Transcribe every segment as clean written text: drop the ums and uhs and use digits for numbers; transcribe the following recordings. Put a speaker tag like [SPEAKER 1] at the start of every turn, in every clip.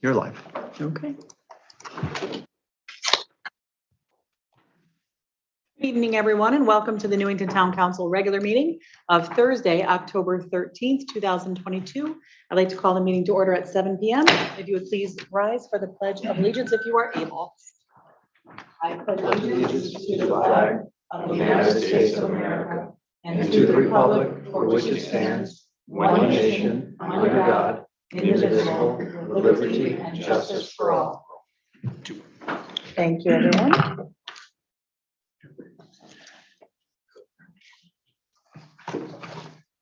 [SPEAKER 1] You're live.
[SPEAKER 2] Okay. Good evening, everyone, and welcome to the Newington Town Council regular meeting of Thursday, October 13th, 2022. I'd like to call the meeting to order at 7 p.m. If you would please rise for the Pledge of Allegiance if you are able. I pledge allegiance to the flag of the United States of America and to the republic for which it stands, one nation, under God, indivisible, with liberty and justice for all. Thank you, everyone.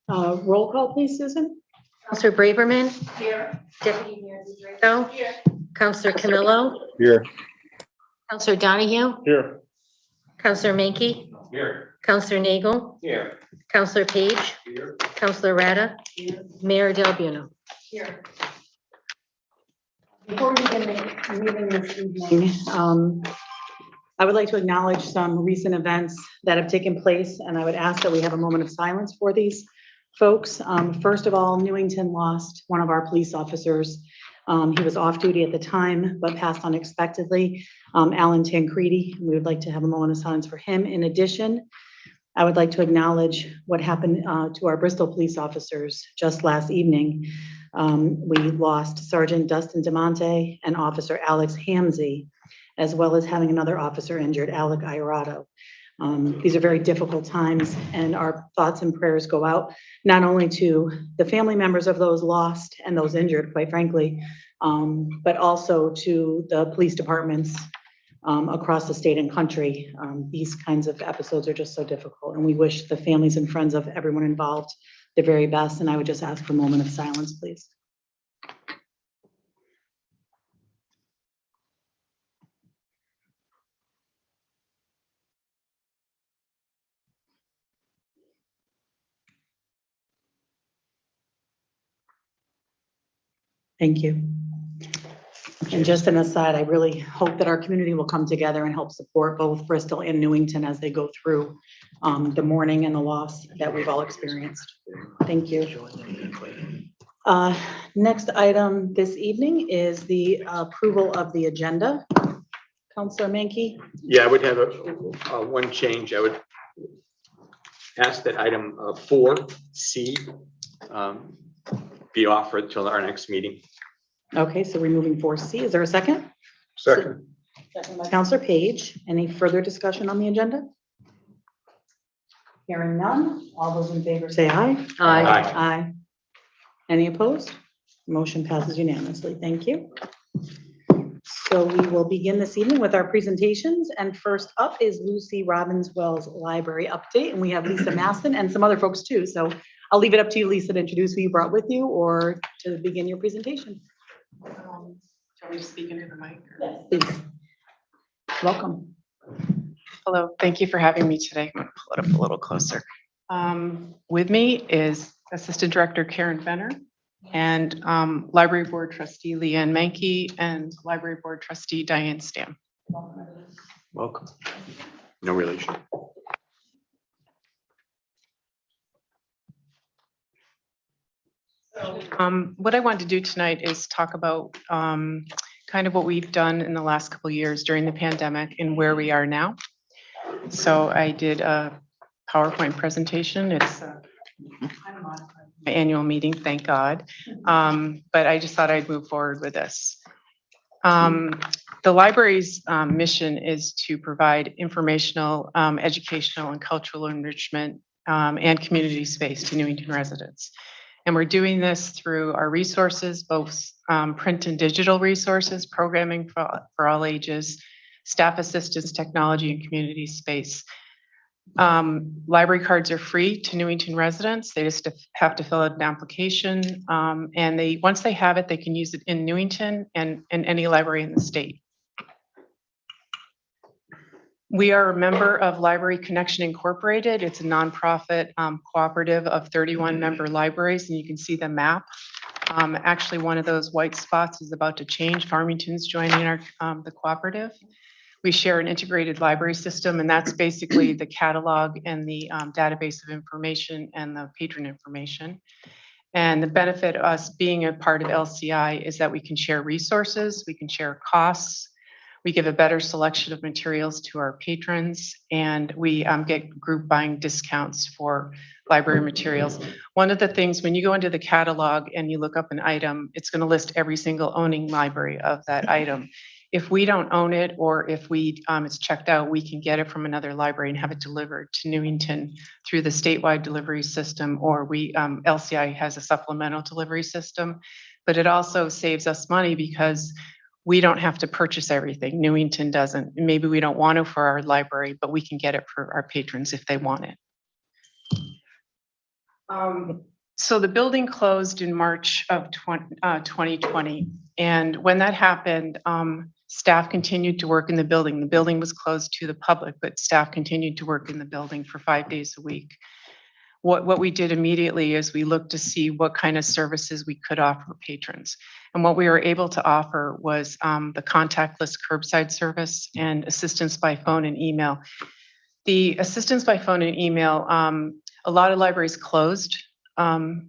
[SPEAKER 2] Roll call, please, Susan.
[SPEAKER 3] Councilor Braverman.
[SPEAKER 4] Here.
[SPEAKER 3] Deputy Mayor Draco.
[SPEAKER 4] Here.
[SPEAKER 3] Councilor Camillo.
[SPEAKER 1] Here.
[SPEAKER 3] Councilor Donahue.
[SPEAKER 1] Here.
[SPEAKER 3] Councilor Mankey.
[SPEAKER 1] Here.
[SPEAKER 3] Councilor Nagel.
[SPEAKER 1] Here.
[SPEAKER 3] Councilor Page.
[SPEAKER 1] Here.
[SPEAKER 3] Councilor Rada. Mayor Del Buono.
[SPEAKER 2] Here. Before we begin the meeting this evening, I would like to acknowledge some recent events that have taken place, and I would ask that we have a moment of silence for these folks. First of all, Newington lost one of our police officers. He was off duty at the time, but passed unexpectedly, Alan Tancredi. We would like to have a moment of silence for him. In addition, I would like to acknowledge what happened to our Bristol police officers just last evening. We lost Sergeant Dustin DeMonte and Officer Alex Hamzy, as well as having another officer injured, Alec Iorato. These are very difficult times, and our thoughts and prayers go out not only to the family members of those lost and those injured, quite frankly, but also to the police departments across the state and country. These kinds of episodes are just so difficult, and we wish the families and friends of everyone involved the very best. And I would just ask for a moment of silence, please. Thank you. And just an aside, I really hope that our community will come together and help support both Bristol and Newington as they go through the mourning and the loss that we've all experienced. Thank you. Next item this evening is the approval of the agenda. Councilor Mankey.
[SPEAKER 5] Yeah, I would have one change. I would ask that item 4C be offered till our next meeting.
[SPEAKER 2] Okay, so removing 4C. Is there a second?
[SPEAKER 1] Second.
[SPEAKER 2] Second by Councilor Page. Any further discussion on the agenda? Hearing none. All those in favor say aye.
[SPEAKER 3] Aye.
[SPEAKER 2] Aye. Any opposed? Motion passes unanimously. Thank you. So we will begin this evening with our presentations. And first up is Lucy Robbins Wells Library Update. And we have Lisa Masson and some other folks too. So I'll leave it up to you, Lisa, to introduce who you brought with you or to begin your presentation.
[SPEAKER 4] Shall we speak into the mic?
[SPEAKER 2] Yes, please. Welcome.
[SPEAKER 4] Hello, thank you for having me today. I'm going to pull it up a little closer. With me is Assistant Director Karen Fenner and Library Board Trustee Leanne Mankey and Library Board Trustee Diane Stam.
[SPEAKER 5] Welcome. No relation.
[SPEAKER 4] What I want to do tonight is talk about kind of what we've done in the last couple of years during the pandemic and where we are now. So I did a PowerPoint presentation. It's kind of modified my annual meeting, thank God. But I just thought I'd move forward with this. The library's mission is to provide informational, educational, and cultural enrichment and community space to Newington residents. And we're doing this through our resources, both print and digital resources, programming for all ages, staff assistance, technology, and community space. Library cards are free to Newington residents. They just have to fill out an application. And once they have it, they can use it in Newington and in any library in the state. We are a member of Library Connection Incorporated. It's a nonprofit cooperative of 31 member libraries, and you can see the map. Actually, one of those white spots is about to change. Farmington's joining the cooperative. We share an integrated library system, and that's basically the catalog and the database of information and the patron information. And the benefit of us being a part of LCI is that we can share resources, we can share costs, we give a better selection of materials to our patrons, and we get group buying discounts for library materials. One of the things, when you go into the catalog and you look up an item, it's going to list every single owning library of that item. If we don't own it, or if it's checked out, we can get it from another library and have it delivered to Newington through the statewide delivery system, or LCI has a supplemental delivery system. But it also saves us money because we don't have to purchase everything. Newington doesn't. Maybe we don't want to for our library, but we can get it for our patrons if they want it. So the building closed in March of 2020. And when that happened, staff continued to work in the building. The building was closed to the public, but staff continued to work in the building for 5 days a week. What we did immediately is we looked to see what kind of services we could offer patrons. And what we were able to offer was the contactless curbside service and assistance by phone and email. The assistance by phone and email, a lot of libraries closed.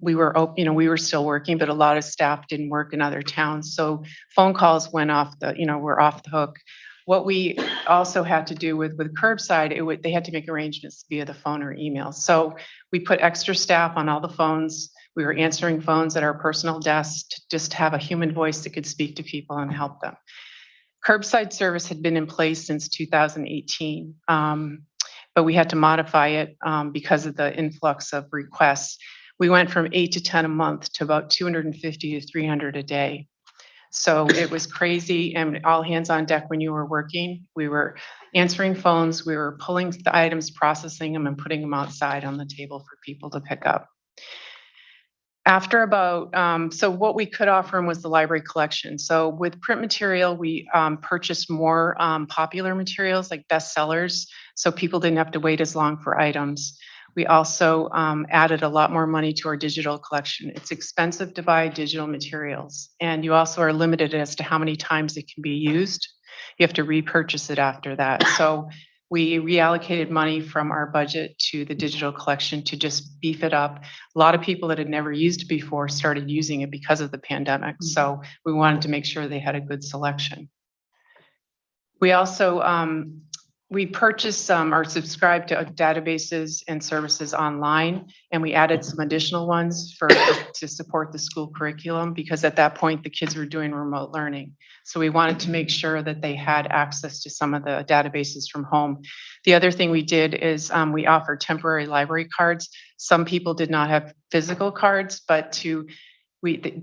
[SPEAKER 4] We were still working, but a lot of staff didn't work in other towns. So phone calls went off were off the hook. What we also had to do with curbside, they had to make arrangements via the phone or email. So we put extra staff on all the phones. We were answering phones at our personal desk to just have a human voice that could speak to people and help them. Curbside service had been in place since 2018, but we had to modify it because of the influx of requests. We went from 8 to 10 a month to about 250 to 300 a day. So it was crazy, and all hands on deck when you were working. We were answering phones, we were pulling the items, processing them, and putting them outside on the table for people to pick up. After so what we could offer them was the library collection. So with print material, we purchased more popular materials like bestsellers, so people didn't have to wait as long for items. We also added a lot more money to our digital collection. It's expensive to buy digital materials, and you also are limited as to how many times it can be used. You have to repurchase it after that. So we reallocated money from our budget to the digital collection to just beef it up. A lot of people that had never used it before started using it because of the pandemic. So we wanted to make sure they had a good selection. We also we purchased or subscribed to databases and services online, and we added some additional ones to support the school curriculum, because at that point the kids were doing remote learning. So we wanted to make sure that they had access to some of the databases from home. The other thing we did is we offered temporary library cards. Some people did not have physical cards, but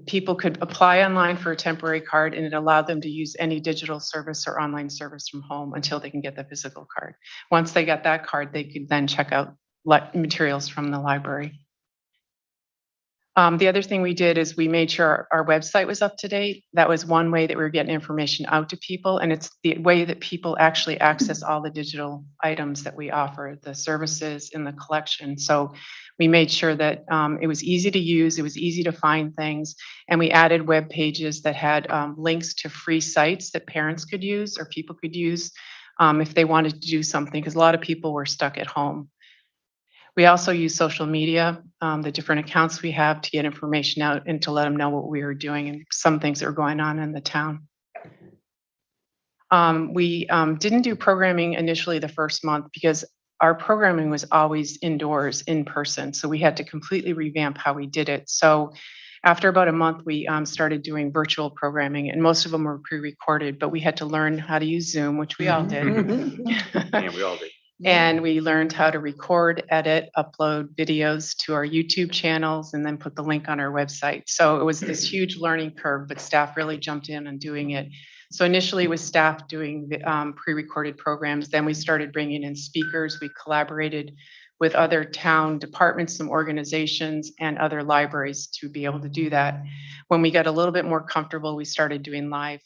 [SPEAKER 4] people could apply online for a temporary card, and it allowed them to use any digital service or online service from home until they can get the physical card. Once they got that card, they could then check out materials from the library. The other thing we did is we made sure our website was up to date. That was one way that we were getting information out to people, and it's the way that people actually access all the digital items that we offer, the services in the collection. So we made sure that it was easy to use, it was easy to find things, and we added web pages that had links to free sites that parents could use or people could use if they wanted to do something, because a lot of people were stuck at home. We also use social media, the different accounts we have, to get information out and to let them know what we were doing and some things that were going on in the town. We didn't do programming initially the first month because our programming was always indoors, in person. So we had to completely revamp how we did it. So after about a month, we started doing virtual programming, and most of them were pre-recorded, but we had to learn how to use Zoom, which we all did.
[SPEAKER 5] Yeah, we all did.
[SPEAKER 4] And we learned how to record, edit, upload videos to our YouTube channels, and then put the link on our website. So it was this huge learning curve, but staff really jumped in on doing it. So initially with staff doing pre-recorded programs, then we started bringing in speakers. We collaborated with other town departments, some organizations, and other libraries to be able to do that. When we got a little bit more comfortable, we started doing live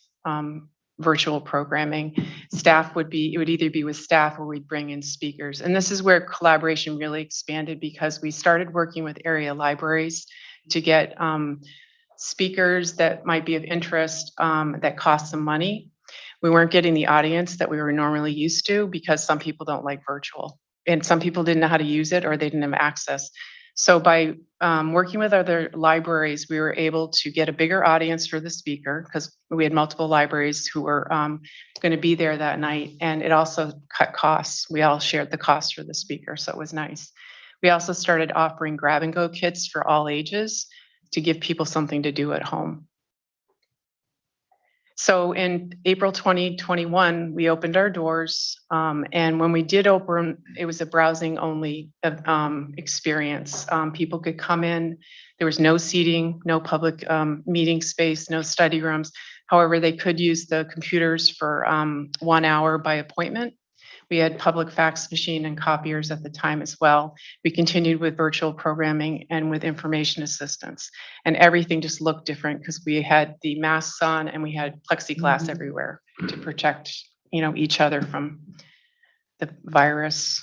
[SPEAKER 4] virtual programming. It would either be with staff or we'd bring in speakers. And this is where collaboration really expanded, because we started working with area libraries to get speakers that might be of interest that cost some money. We weren't getting the audience that we were normally used to, because some people don't like virtual and some people didn't know how to use it or they didn't have access. So by working with other libraries, we were able to get a bigger audience for the speaker because we had multiple libraries who were going to be there that night. And it also cut costs. We all shared the cost for the speaker, so it was nice. We also started offering grab and go kits for all ages to give people something to do at home. So in April 2021, we opened our doors. And when we did open, it was a browsing only experience. People could come in. There was no seating, no public meeting space, no study rooms. However, they could use the computers for 1 hour by appointment. We had public fax machine and copiers at the time as well. We continued with virtual programming and with information assistance. And everything just looked different because we had the masks on and we had plexiglass everywhere to protect, each other from the virus.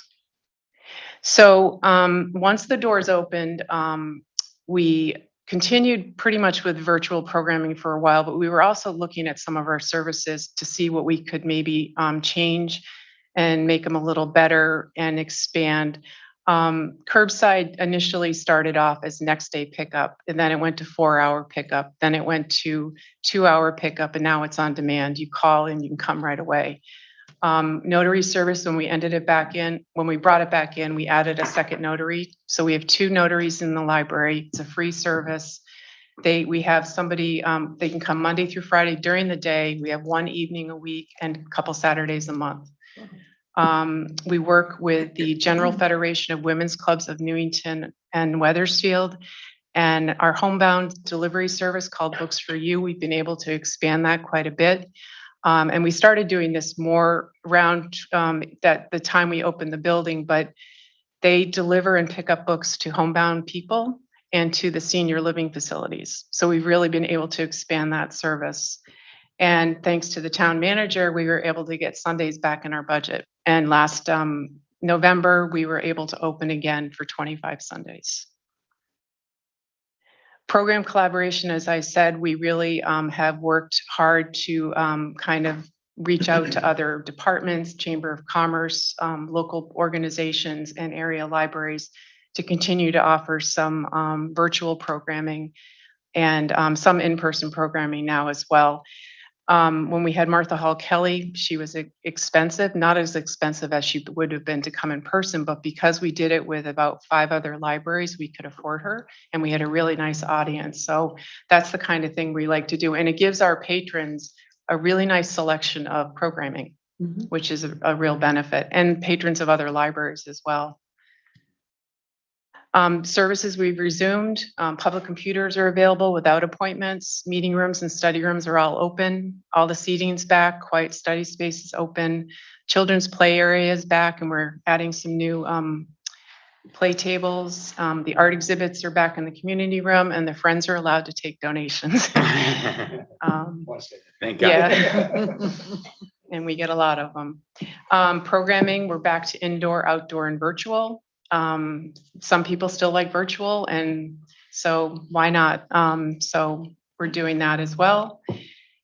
[SPEAKER 4] So once the doors opened, we continued pretty much with virtual programming for a while, but we were also looking at some of our services to see what we could maybe change and make them a little better and expand. Curbside initially started off as next day pickup, and then it went to 4-hour pickup. Then it went to 2-hour pickup, and now it's on demand. You call and you can come right away. Notary service, when we brought it back in, we added a second notary. So we have 2 notaries in the library. It's a free service. We have somebody, they can come Monday through Friday during the day. We have 1 evening a week and a couple Saturdays a month. We work with the General Federation of Women's Clubs of Newington and Wethersfield, and our homebound delivery service called Books for You. We've been able to expand that quite a bit. And we started doing this more around the time we opened the building, but they deliver and pick up books to homebound people and to the senior living facilities. So we've really been able to expand that service. And thanks to the town manager, we were able to get Sundays back in our budget. And last November, we were able to open again for 25 Sundays. Program collaboration, as I said, we really have worked hard to kind of reach out to other departments, Chamber of Commerce, local organizations, and area libraries to continue to offer some virtual programming and some in-person programming now as well. When we had Martha Hall Kelly, she was expensive, not as expensive as she would have been to come in person, but because we did it with about 5 other libraries, we could afford her, and we had a really nice audience. So that's the kind of thing we like to do. And it gives our patrons a really nice selection of programming, which is a real benefit, and patrons of other libraries as well. Services we've resumed. Public computers are available without appointments. Meeting rooms and study rooms are all open. All the seating's back. Quiet study space is open. Children's play area is back, and we're adding some new play tables. The art exhibits are back in the community room, and the friends are allowed to take donations.
[SPEAKER 5] Thank God.
[SPEAKER 4] Yeah. And we get a lot of them. Programming, we're back to indoor, outdoor, and virtual. Some people still like virtual, and so why not? So we're doing that as well.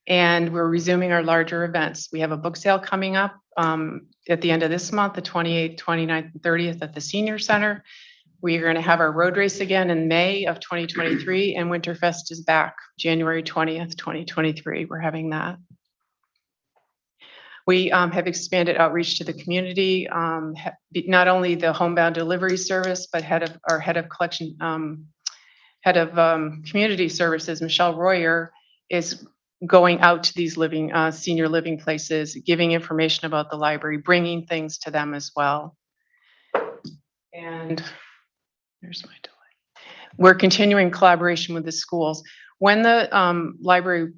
[SPEAKER 4] And we're resuming our larger events. We have a book sale coming up at the end of this month, the 28th, 29th, and 30th at the Senior Center. We are going to have our road race again in May of 2023, and Winterfest is back January 20th, 2023. We're having that. We have expanded outreach to the community, not only the homebound delivery service, but our head of community services, Michelle Royer, is going out to these senior living places, giving information about the library, bringing things to them as well. And there's my delay. We're continuing collaboration with the schools. When the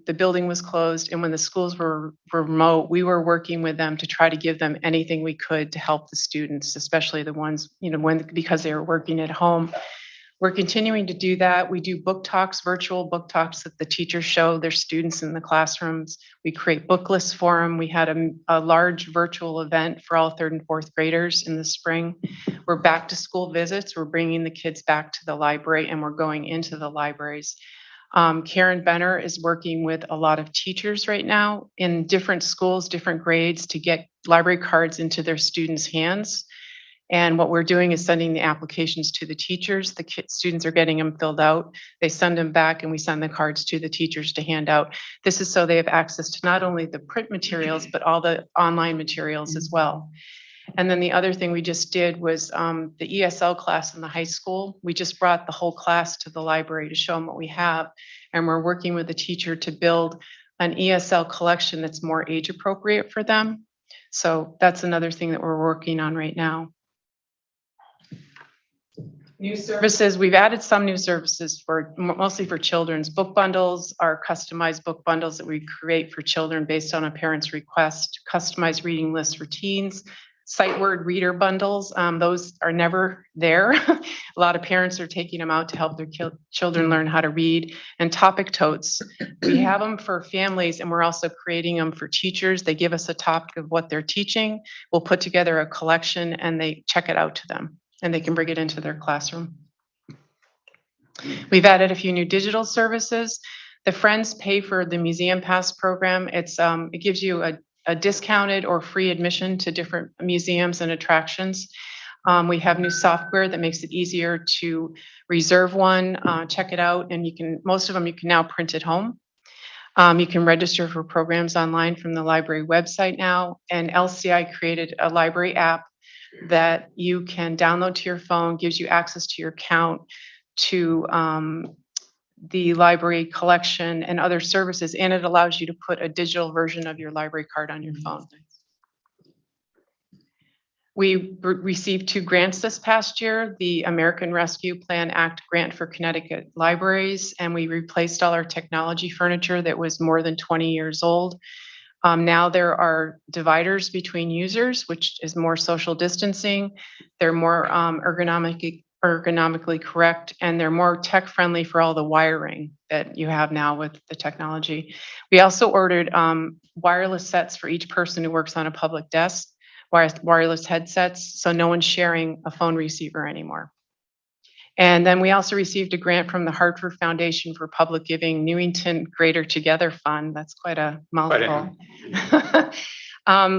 [SPEAKER 4] the building was closed, and when the schools were remote, we were working with them to try to give them anything we could to help the students, especially the ones, because they were working at home. We're continuing to do that. We do book talks, virtual book talks that the teachers show their students in the classrooms. We create book lists for them. We had a large virtual event for all 3rd and 4th graders in the spring. We're back to school visits. We're bringing the kids back to the library, and we're going into the libraries. Karen Benner is working with a lot of teachers right now in different schools, different grades, to get library cards into their students' hands. And what we're doing is sending the applications to the teachers. The students are getting them filled out. They send them back and we send the cards to the teachers to hand out. This is so they have access to not only the print materials, but all the online materials as well. And then the other thing we just did was the ESL class in the high school. We just brought the whole class to the library to show them what we have. And we're working with the teacher to build an ESL collection that's more age appropriate for them. So that's another thing that we're working on right now. New services, we've added some new services for mostly for children's book bundles, our customized book bundles that we create for children based on a parent's request, customized reading list routines, sight word reader bundles. Those are never there. A lot of parents are taking them out to help their children learn how to read. And topic totes, we have them for families and we're also creating them for teachers. They give us a topic of what they're teaching. We'll put together a collection and they check it out to them and they can bring it into their classroom. We've added a few new digital services. The Friends pay for the Museum Pass program. It gives you a discounted or free admission to different museums and attractions. We have new software that makes it easier to reserve one, check it out, and most of them you can now print at home. You can register for programs online from the library website now, and LCI created a library app that you can download to your phone, gives you access to your account, to the library collection and other services, and it allows you to put a digital version of your library card on your phone. We received 2 grants this past year, the American Rescue Plan Act grant for Connecticut libraries, and we replaced all our technology furniture that was more than 20 years old. Now there are dividers between users, which is more social distancing. They're more ergonomically correct, and they're more tech friendly for all the wiring that you have now with the technology. We also ordered wireless sets for each person who works on a public desk, wireless headsets, so no one's sharing a phone receiver anymore. And then we also received a grant from the Hartford Foundation for Public Giving Newington Greater Together Fund. That's quite a mouthful.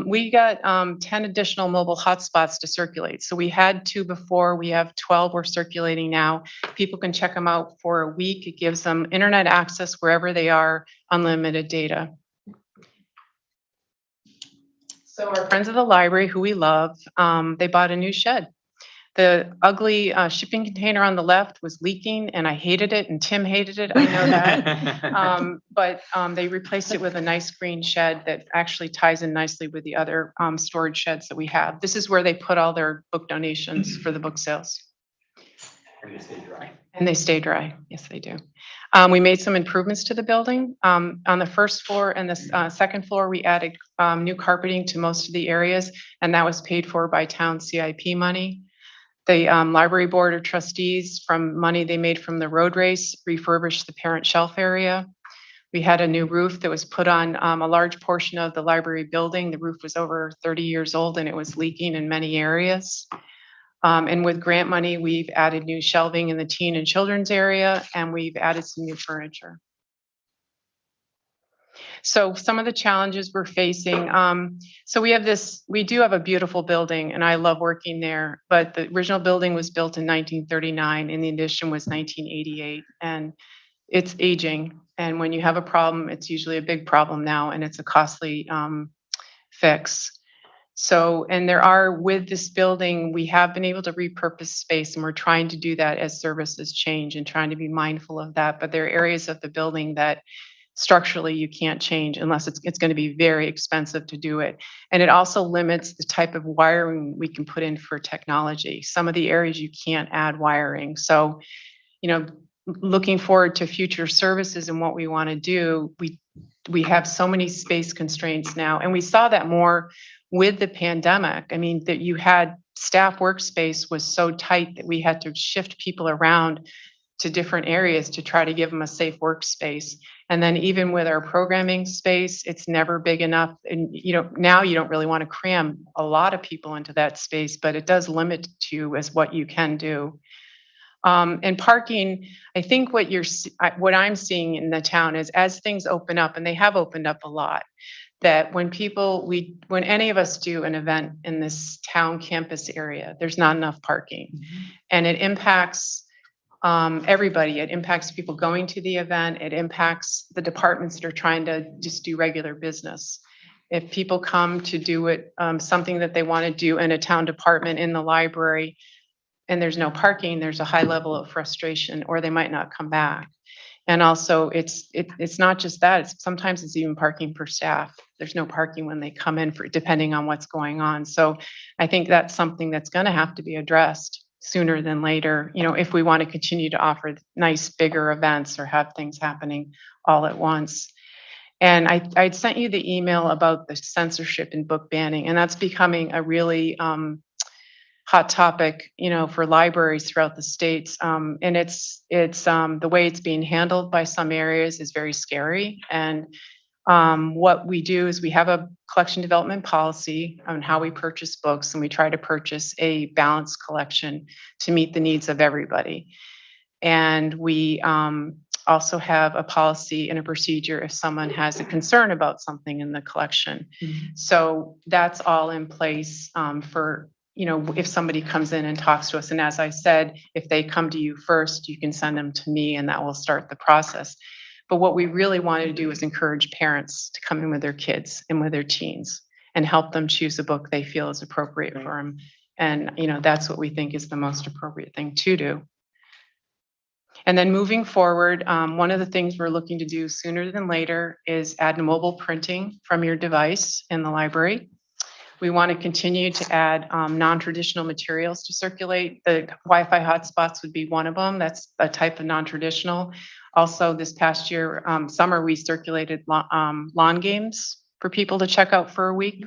[SPEAKER 4] We got 10 additional mobile hotspots to circulate. So we had 2 before, we have 12 we're circulating now. People can check them out for a week. It gives them internet access wherever they are, unlimited data. So our friends of the library, who we love, they bought a new shed. The ugly shipping container on the left was leaking and I hated it and Tim hated it, I know that. But they replaced it with a nice green shed that actually ties in nicely with the other storage sheds that we have. This is where they put all their book donations for the book sales.
[SPEAKER 5] And they stay dry.
[SPEAKER 4] And they stay dry, yes they do. We made some improvements to the building. On the first floor and the second floor, we added new carpeting to most of the areas, and that was paid for by town CIP money. The library board of trustees, from money they made from the road race, refurbished the parent shelf area. We had a new roof that was put on a large portion of the library building. The roof was over 30 years old and it was leaking in many areas. And with grant money, we've added new shelving in the teen and children's area, and we've added some new furniture. So some of the challenges we're facing, so we do have a beautiful building and I love working there, but the original building was built in 1939 and the addition was 1988, and it's aging. And when you have a problem, it's usually a big problem now and it's a costly fix. So, and with this building, we have been able to repurpose space and we're trying to do that as services change and trying to be mindful of that. But there are areas of the building that structurally you can't change unless it's going to be very expensive to do it. And it also limits the type of wiring we can put in for technology. Some of the areas you can't add wiring. So, looking forward to future services and what we want to do, we have so many space constraints now. And we saw that more with the pandemic. I mean, that you had staff workspace was so tight that we had to shift people around to different areas to try to give them a safe workspace. And then even with our programming space, it's never big enough. And now you don't really want to cram a lot of people into that space, but it does limit you as what you can do. And parking, I think what I'm seeing in the town is as things open up, and they have opened up a lot, that when when any of us do an event in this town campus area, there's not enough parking. And it impacts everybody. It impacts people going to the event. It impacts the departments that are trying to just do regular business. If people come to do it, something that they want to do in a town department in the library, and there's no parking, there's a high level of frustration, or they might not come back. And also, it's not just that, sometimes it's even parking for staff. There's no parking when they come in depending on what's going on. So I think that's something that's gonna have to be addressed sooner than later, if we want to continue to offer nice, bigger events or have things happening all at once. And I'd sent you the email about the censorship and book banning, and that's becoming a really hot topic, for libraries throughout the states. And it's the way it's being handled by some areas is very scary. And what we do is we have a collection development policy on how we purchase books, and we try to purchase a balanced collection to meet the needs of everybody. And we also have a policy and a procedure if someone has a concern about something in the collection. So that's all in place for, if somebody comes in and talks to us. And as I said, if they come to you first, you can send them to me and that will start the process. But what we really want to do is encourage parents to come in with their kids and with their teens and help them choose a book they feel is appropriate for them. And, that's what we think is the most appropriate thing to do. And then moving forward, one of the things we're looking to do sooner than later is add mobile printing from your device in the library. We want to continue to add non-traditional materials to circulate. The Wi-Fi hotspots would be one of them. That's a type of non-traditional. Also, this past year, summer, we circulated lawn games for people to check out for a week.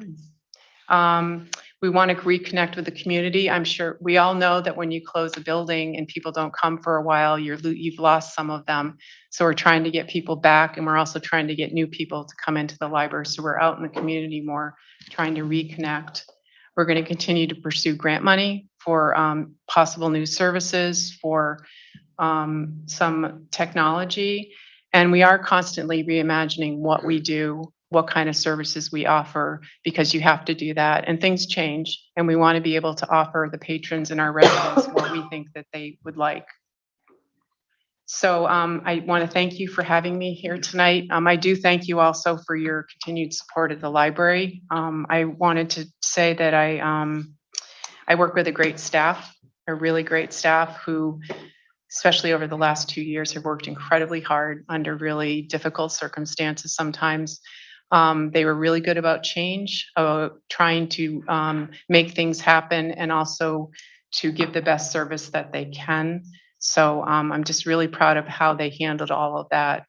[SPEAKER 4] We want to reconnect with the community. I'm sure we all know that when you close a building and people don't come for a while, you've lost some of them. So we're trying to get people back, and we're also trying to get new people to come into the library. So we're out in the community more, trying to reconnect. We're going to continue to pursue grant money for possible new services, for some technology. And we are constantly reimagining what we do, what kind of services we offer, because you have to do that. And things change, and we want to be able to offer the patrons and our residents what we think that they would like. So I want to thank you for having me here tonight. I do thank you also for your continued support of the library. I wanted to say that I work with a great staff, a really great staff who, especially over the last 2 years, have worked incredibly hard under really difficult circumstances sometimes. They were really good about change, trying to make things happen, and also to give the best service that they can. So I'm just really proud of how they handled all of that.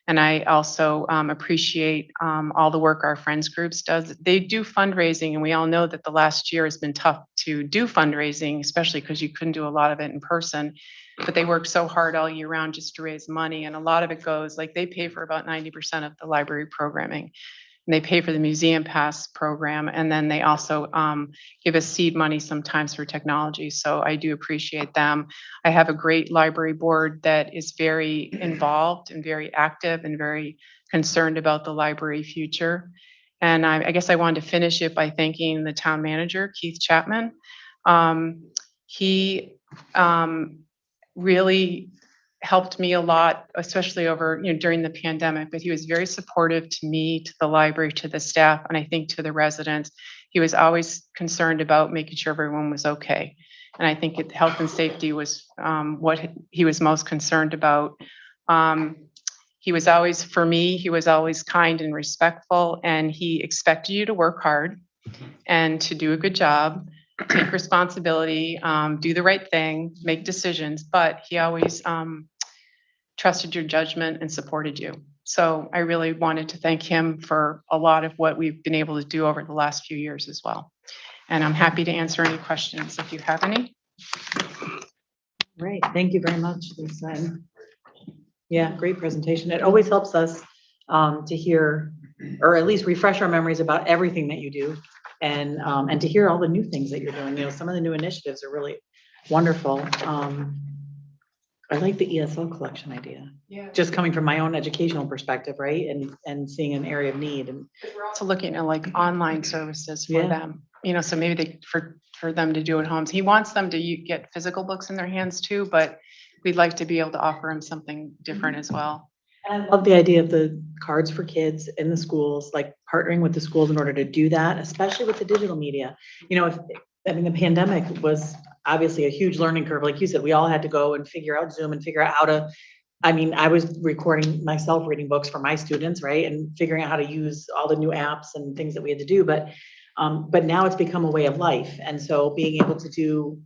[SPEAKER 4] And I also appreciate all the work our Friends Groups does. They do fundraising, and we all know that the last year has been tough to do fundraising, especially because you couldn't do a lot of it in person. But they work so hard all year round just to raise money. And a lot of it goes, like, they pay for about 90% of the library programming. And they pay for the Museum Pass program. And then they also give us seed money sometimes for technology. So I do appreciate them. I have a great library board that is very involved and very active and very concerned about the library future. And I guess I wanted to finish it by thanking the town manager, Keith Chapman. He really helped me a lot, especially over, during the pandemic, but he was very supportive to me, to the library, to the staff, and I think to the residents. He was always concerned about making sure everyone was okay. And I think health and safety was what he was most concerned about. He was always, for me, he was always kind and respectful, and he expected you to work hard and to do a good job, take responsibility, do the right thing, make decisions, but he always trusted your judgment and supported you. So I really wanted to thank him for a lot of what we've been able to do over the last few years as well. And I'm happy to answer any questions if you have any.
[SPEAKER 2] Great, thank you very much, Lisa. Yeah, great presentation. It always helps us to hear, or at least refresh our memories about everything that you do, and to hear all the new things that you're doing. Some of the new initiatives are really wonderful. I like the ESL collection idea,
[SPEAKER 4] Yeah.
[SPEAKER 2] just coming from my own educational perspective, right? And seeing an area of need and,
[SPEAKER 4] We're also looking at like online services for
[SPEAKER 2] Yeah.
[SPEAKER 4] them, so maybe for them to do at homes. He wants them to get physical books in their hands too, but we'd like to be able to offer him something different as well.
[SPEAKER 2] and I love the idea of the cards for kids in the schools, like partnering with the schools in order to do that, especially with the digital media. The pandemic was obviously a huge learning curve. Like you said, we all had to go and figure out Zoom and figure out how to, I was recording myself reading books for my students, right? And figuring out how to use all the new apps and things that we had to do. But now it's become a way of life. And so being able to do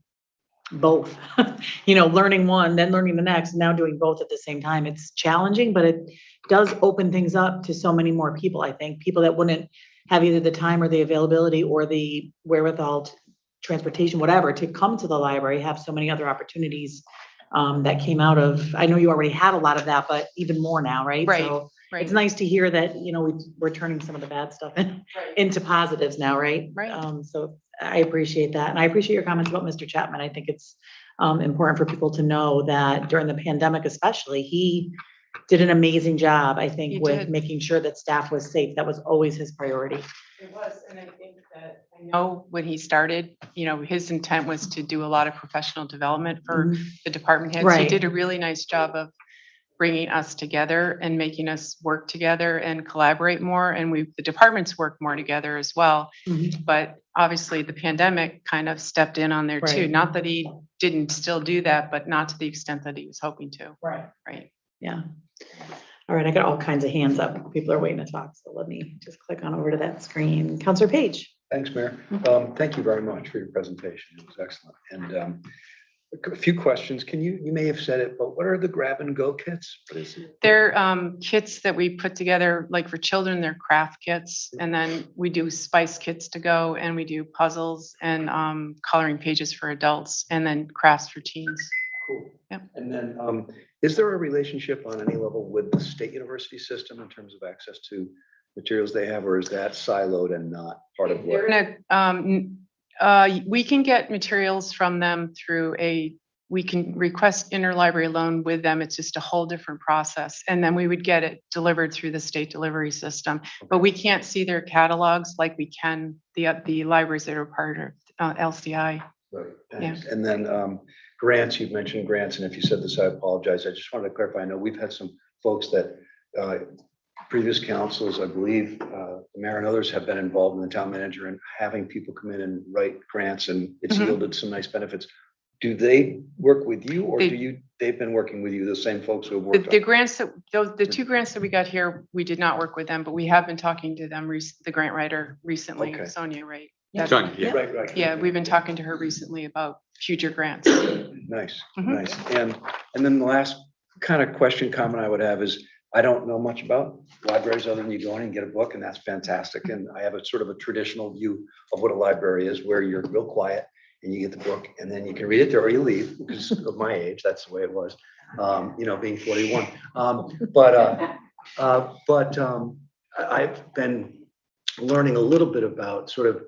[SPEAKER 2] both, learning one, then learning the next, now doing both at the same time, it's challenging, but it does open things up to so many more people. I think people that wouldn't have either the time or the availability or the wherewithal, transportation, whatever, to come to the library, have so many other opportunities that came out of, I know you already had a lot of that, but even more now, right?
[SPEAKER 4] Right,
[SPEAKER 2] So
[SPEAKER 4] right.
[SPEAKER 2] it's nice to hear that, we're turning some of the bad stuff into positives now, right?
[SPEAKER 4] Right.
[SPEAKER 2] So I appreciate that. And I appreciate your comments about Mr. Chapman. I think it's important for people to know that during the pandemic especially, he did an amazing job, I
[SPEAKER 4] He
[SPEAKER 2] think, with
[SPEAKER 4] did.
[SPEAKER 2] making sure that staff was safe. That was always his priority.
[SPEAKER 4] It was, and I think that I know when he started, his intent was to do a lot of professional development for the department heads. He
[SPEAKER 2] Right.
[SPEAKER 4] did a really nice job of bringing us together and making us work together and collaborate more. And the departments work more together as well.
[SPEAKER 2] Mhm.
[SPEAKER 4] But obviously the pandemic kind of stepped in on there too.
[SPEAKER 2] Right.
[SPEAKER 4] Not that he didn't still do that, but not to the extent that he was hoping to.
[SPEAKER 2] Right.
[SPEAKER 4] Right.
[SPEAKER 2] Yeah. All right, I got all kinds of hands up. People are waiting to talk, so let me just click on over to that screen. Counselor Page.
[SPEAKER 1] Thanks, Mayor. Thank you very much for your presentation. It was excellent. And a few questions. You may have said it, but what are the grab and go kits? What is it?
[SPEAKER 4] They're kits that we put together, like for children, they're craft kits. And then we do spice kits to go, and we do puzzles and coloring pages for adults, and then crafts for teens.
[SPEAKER 1] Cool.
[SPEAKER 4] Yep.
[SPEAKER 1] And then is there a relationship on any level with the state university system in terms of access to materials they have, or is that siloed and not part of what?
[SPEAKER 4] We can get materials from them through we can request interlibrary loan with them. It's just a whole different process. And then we would get it delivered through the state delivery system. But we can't see their catalogs like we can the libraries that are part of LCI.
[SPEAKER 1] Right, thanks. And then grants, you've mentioned grants, and if you said this, I apologize. I just wanted to clarify. I know we've had some folks that previous councils, I believe, the mayor and others have been involved in the town manager and having people come in and write grants, and it's yielded some nice benefits. Do they work with you, or they've been working with you, the same folks who have worked?
[SPEAKER 4] The grants the two grants that we got here, we did not work with them, but we have been talking to them, the grant writer recently,
[SPEAKER 1] Okay.
[SPEAKER 4] Sonia, right?
[SPEAKER 5] Sonia, yeah.
[SPEAKER 1] Right.
[SPEAKER 4] Yeah, we've been talking to her recently about future grants.
[SPEAKER 1] Nice, nice. And then the last kind of comment I would have is, I don't know much about libraries other than you go in and get a book, and that's fantastic. And I have a sort of a traditional view of what a library is, where you're real quiet and you get the book and then you can read it there or you leave, because of my age, that's the way it was, being 41. I've been learning a little bit about sort of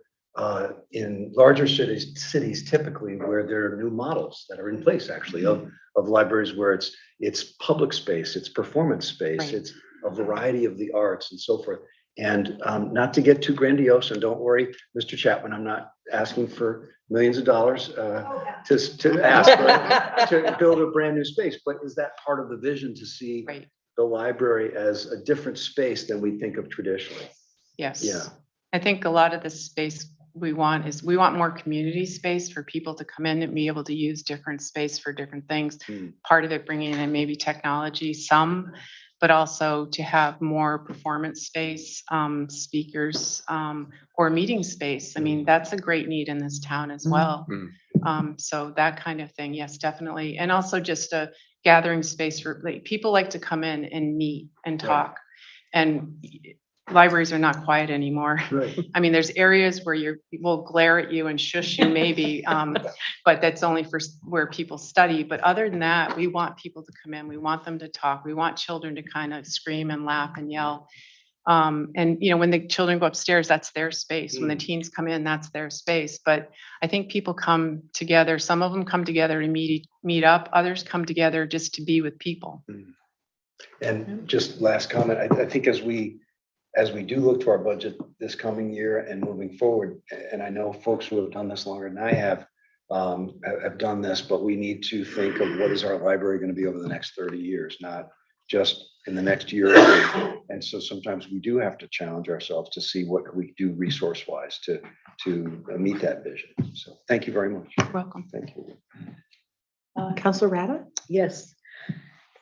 [SPEAKER 1] in larger cities typically, where there are new models that are in place actually of libraries, where it's public space, it's performance space,
[SPEAKER 4] Right.
[SPEAKER 1] it's a variety of the arts and so forth. And not to get too grandiose, and don't worry, Mr. Chapman, I'm not asking for millions of dollars to ask to build a brand new space, but is that part of the vision, to see
[SPEAKER 4] Right.
[SPEAKER 1] the library as a different space than we think of traditionally?
[SPEAKER 4] Yes.
[SPEAKER 1] Yeah.
[SPEAKER 4] I think a lot of the space we want more community space for people to come in and be able to use different space for different things. Part of it bringing in maybe technology, but also to have more performance space, speakers, or meeting space. I mean, that's a great need in this town as well. So that kind of thing, yes, definitely. And also just a gathering space for people like to come in and meet and talk. And libraries are not quiet anymore.
[SPEAKER 1] Right.
[SPEAKER 4] I mean, there's areas where will glare at you and shush you maybe, but that's only for where people study. But other than that, we want people to come in. We want them to talk. We want children to kind of scream and laugh and yell. And, when the children go upstairs, that's their space. When the teens come in, that's their space. But I think people come together. Some of them come together to meet up. Others come together just to be with people.
[SPEAKER 1] And just last comment, I think as we do look to our budget this coming year and moving forward, and I know folks who have done this longer than I have done this, but we need to think of what is our library going to be over the next 30 years, not just in the next year or two. And so sometimes we do have to challenge ourselves to see what we do resource wise to meet that vision. So thank you very much.
[SPEAKER 4] You're welcome.
[SPEAKER 1] Thank you.
[SPEAKER 2] Counselor Rada?
[SPEAKER 6] Yes.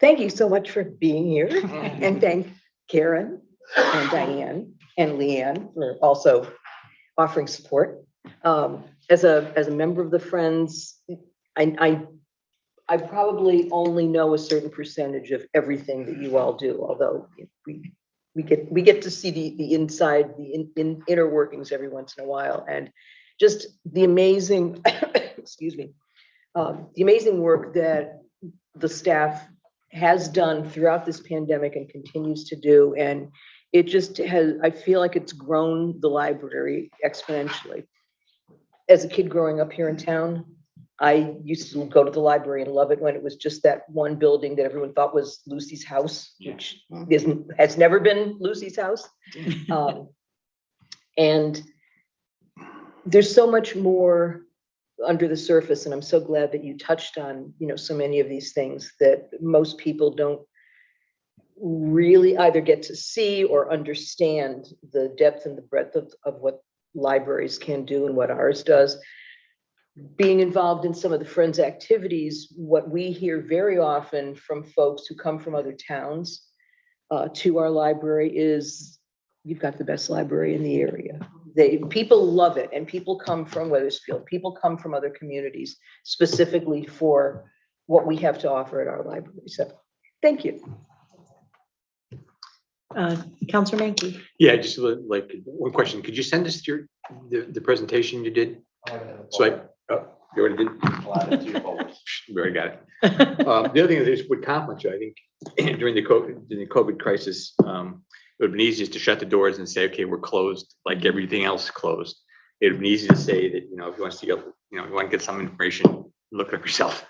[SPEAKER 6] Thank you so much for being here, and thank Karen and Diane and Leanne for also offering support. As a member of the Friends, I probably only know a certain percentage of everything that you all do, although we get to see the inside, the inner workings every once in a while, and just the amazing, excuse me, the amazing work that the staff has done throughout this pandemic and continues to do. And it just has, I feel like it's grown the library exponentially. As a kid growing up here in town, I used to go to the library and love it when it was just that one building that everyone thought was Lucy's house, which has never been Lucy's house. And there's so much more under the surface, and I'm so glad that you touched on, so many of these things that most people don't really either get to see or understand the depth and the breadth of what libraries can do and what ours does. Being involved in some of the Friends activities, what we hear very often from folks who come from other towns to our library is, you've got the best library in the area. People love it, and people come from Wethersfield, people come from other communities specifically for what we have to offer at our library. So thank you.
[SPEAKER 2] Counselor Menke?
[SPEAKER 5] Yeah, just like one question. Could you send us the presentation you did? So you already did? We already got it. The other thing is would compliment you. I think during the COVID crisis, it would have been easiest to shut the doors and say, okay, we're closed, like everything else closed. It would have been easy to say that, if you want to get, you want to get some information, look it up yourself.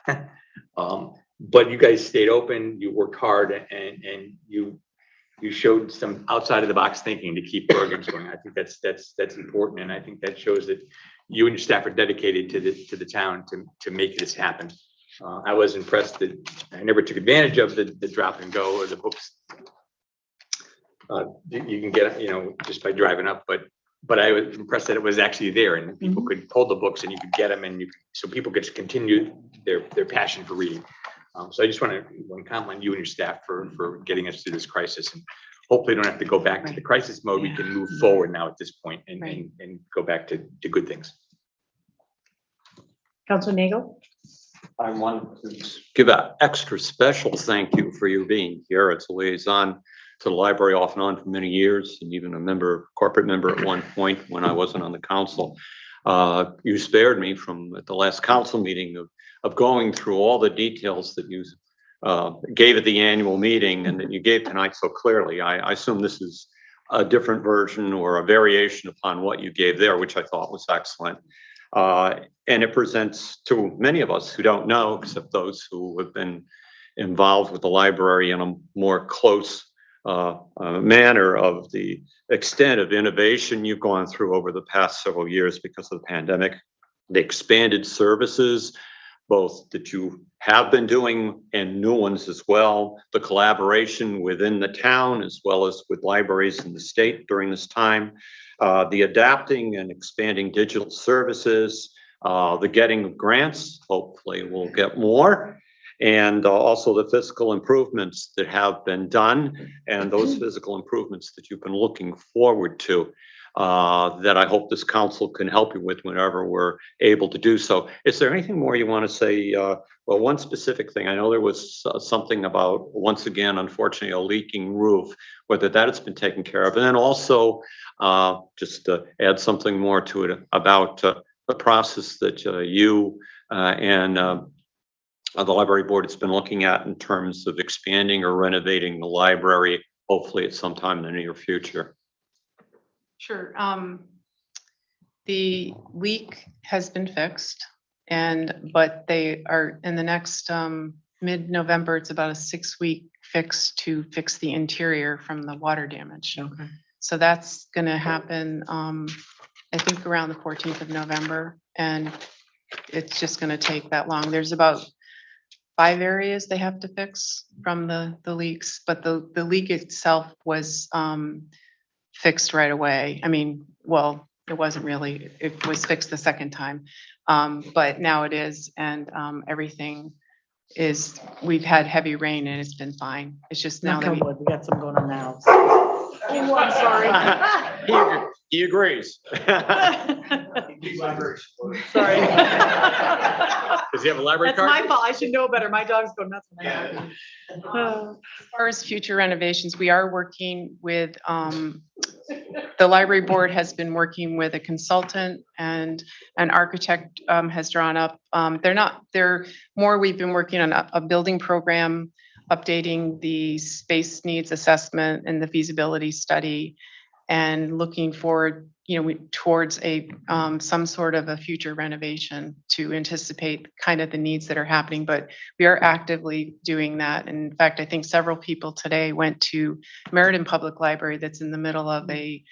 [SPEAKER 5] But you guys stayed open, you worked hard, and you showed some outside of the box thinking to keep programs going. I think that's important, and I think that shows that you and your staff are dedicated to the town to make this happen. I was impressed that I never took advantage of the drop and go or the books. You can get, just by driving up, but I was impressed that it was actually there, and people could pull the books and you could get them, and so people could continue their passion for reading. So I just want to compliment you and your staff for getting us through this crisis, and hopefully don't have to go back to the crisis mode. We can move forward now at this point and go back to good things.
[SPEAKER 2] Counselor Nagel?
[SPEAKER 7] I want to give an extra special thank you for you being here. It's a liaison to the library off and on for many years, and even a corporate member at one point when I wasn't on the council. You spared me from at the last council meeting of going through all the details that you gave at the annual meeting and that you gave tonight so clearly. I assume this is a different version or a variation upon what you gave there, which I thought was excellent. And it presents to many of us who don't know, except those who have been involved with the library in a more close manner, of the extent of innovation you've gone through over the past several years because of the pandemic, the expanded services, both that you have been doing and new ones as well, the collaboration within the town as well as with libraries in the state during this time, the adapting and expanding digital services, the getting of grants, hopefully we'll get more, and also the physical improvements that have been done and those physical improvements that you've been looking forward to, that I hope this council can help you with whenever we're able to do so. Is there anything more you want to say? Well, one specific thing, I know there was something about, once again, unfortunately, a leaking roof, whether that has been taken care of. And then also, just to add something more to it about the process that you and the library board has been looking at in terms of expanding or renovating the library hopefully at some time in the near future.
[SPEAKER 4] Sure. The leak has been fixed but they are in the next, mid-November, it's about a 6-week fix to fix the interior from the water damage.
[SPEAKER 2] Okay.
[SPEAKER 4] So that's gonna happen, I think around the 14th of November, and it's just gonna take that long. There's about 5 areas they have to fix from the leaks, but the leak itself was fixed right away. I mean, well, it wasn't really, it was fixed the second time. But now it is, and everything is, we've had heavy rain and it's been fine. It's just now
[SPEAKER 2] Knock
[SPEAKER 4] that
[SPEAKER 2] on
[SPEAKER 4] we,
[SPEAKER 2] wood, we got some going on now. I'm sorry.
[SPEAKER 7] He agrees.
[SPEAKER 2] Sorry.
[SPEAKER 5] Does he have a library
[SPEAKER 2] That's
[SPEAKER 5] card?
[SPEAKER 2] my fault. I should know better. My dogs go nuts when I have them.
[SPEAKER 4] as far as future renovations, we are working with, the library board has been working with a consultant, and an architect has drawn up, they're more, we've been working on a building program, updating the space needs assessment and the feasibility study, and looking forward, towards some sort of a future renovation to anticipate kind of the needs that are happening. But we are actively doing that. And in fact, I think several people today went to Meriden Public Library that's in the middle of a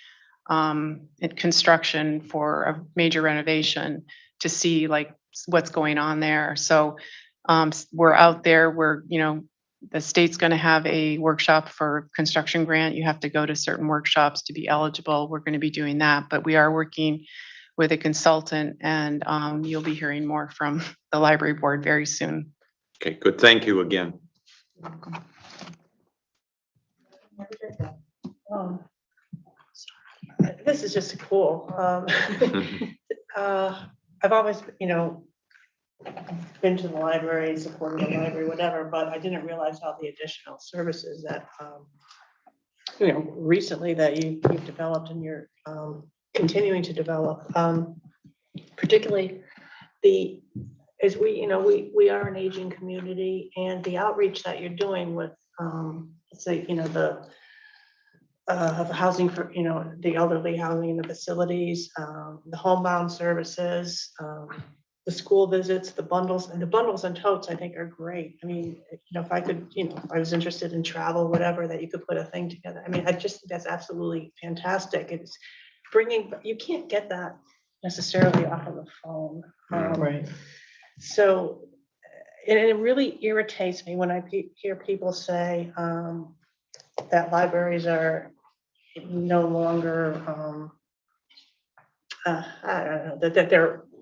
[SPEAKER 4] construction for a major renovation to see like what's going on there. So we're out there, the state's going to have a workshop for construction grant. You have to go to certain workshops to be eligible. We're going to be doing that, but we are working with a consultant, and you'll be hearing more from the library board very soon.
[SPEAKER 7] Okay, good. Thank you again.
[SPEAKER 8] This is just cool. I've always, been to the library, supported the library, whatever, but I didn't realize all the additional services that, recently that you've developed and you're continuing to develop. Particularly as we are an aging community, and the outreach that you're doing with, let's say, the housing for, the elderly housing in the facilities, the homebound services, the school visits, the bundles and totes, I think are great. I mean, if I could, if I was interested in travel, whatever, that you could put a thing together. I mean, I just think that's absolutely fantastic. It's you can't get that necessarily off of the phone.
[SPEAKER 2] Right.
[SPEAKER 8] So, and it really irritates me when I hear people say that libraries are no longer, I don't know, that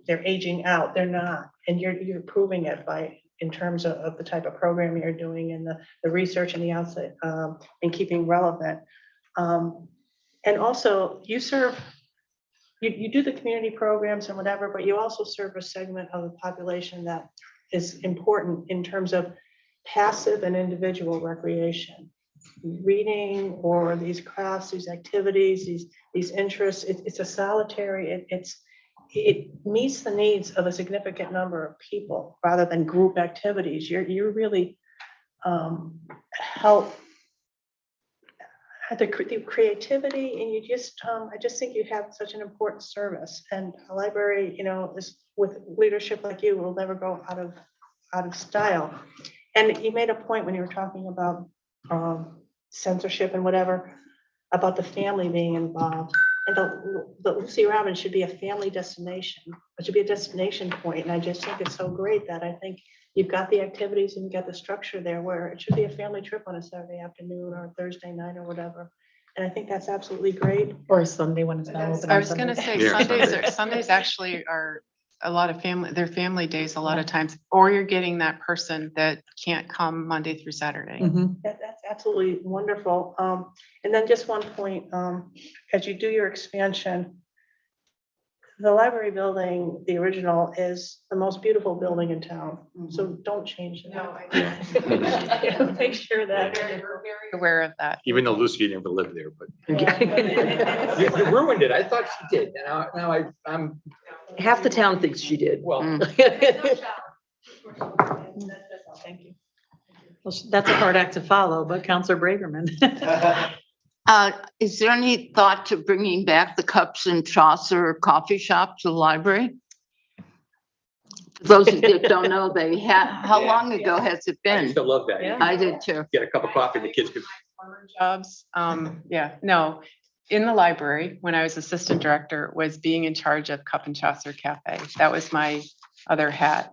[SPEAKER 8] they're aging out. They're not, and you're proving it in terms of the type of program you're doing, and the research and the outset, and keeping relevant. And also, you do the community programs and whatever, but you also serve a segment of the population that is important in terms of passive and individual recreation, reading, or these crafts, these activities, these interests. It's a solitary. It meets the needs of a significant number of people rather than group activities. You really help the creativity, and I just think you have such an important service, and a library, is with leadership like you will never go out of style. And you made a point when you were talking about censorship and whatever, about the family being involved. And the Lucy Robbins should be a family destination. It should be a destination point. And I just think it's so great that I think you've got the activities and you've got the structure there where it should be a family trip on a Saturday afternoon or a Thursday night or whatever. And I think that's absolutely great.
[SPEAKER 2] Or a Sunday when it's not open.
[SPEAKER 4] I was going to say,
[SPEAKER 5] Yeah.
[SPEAKER 4] Sundays actually are a lot of their family days a lot of times, or you're getting that person that can't come Monday through Saturday.
[SPEAKER 2] Mhm.
[SPEAKER 8] That's absolutely wonderful. And then just one point, as you do your expansion, the library building, the original, is the most beautiful building in town. So don't change it.
[SPEAKER 4] No,
[SPEAKER 8] Make sure that.
[SPEAKER 4] We're very aware of that.
[SPEAKER 5] Even though Lucy never lived there, but
[SPEAKER 8] Yeah.
[SPEAKER 5] you ruined it. I thought she did. Now I'm,
[SPEAKER 6] Half the town thinks she did.
[SPEAKER 5] well,
[SPEAKER 8] Thank you.
[SPEAKER 2] Well, that's a hard act to follow, but Counselor Braverman.
[SPEAKER 9] Is there any thought to bringing back the Cups and Chaucer coffee shop to the library? For those that don't know, they had, how long ago has it
[SPEAKER 5] I
[SPEAKER 9] been?
[SPEAKER 5] used to love that.
[SPEAKER 2] Yeah.
[SPEAKER 9] I did too.
[SPEAKER 5] Get a cup of coffee, the kids could.
[SPEAKER 4] Former jobs, yeah, no, in the library, when I was assistant director, was being in charge of Cup and Chaucer Cafe. That was my other hat.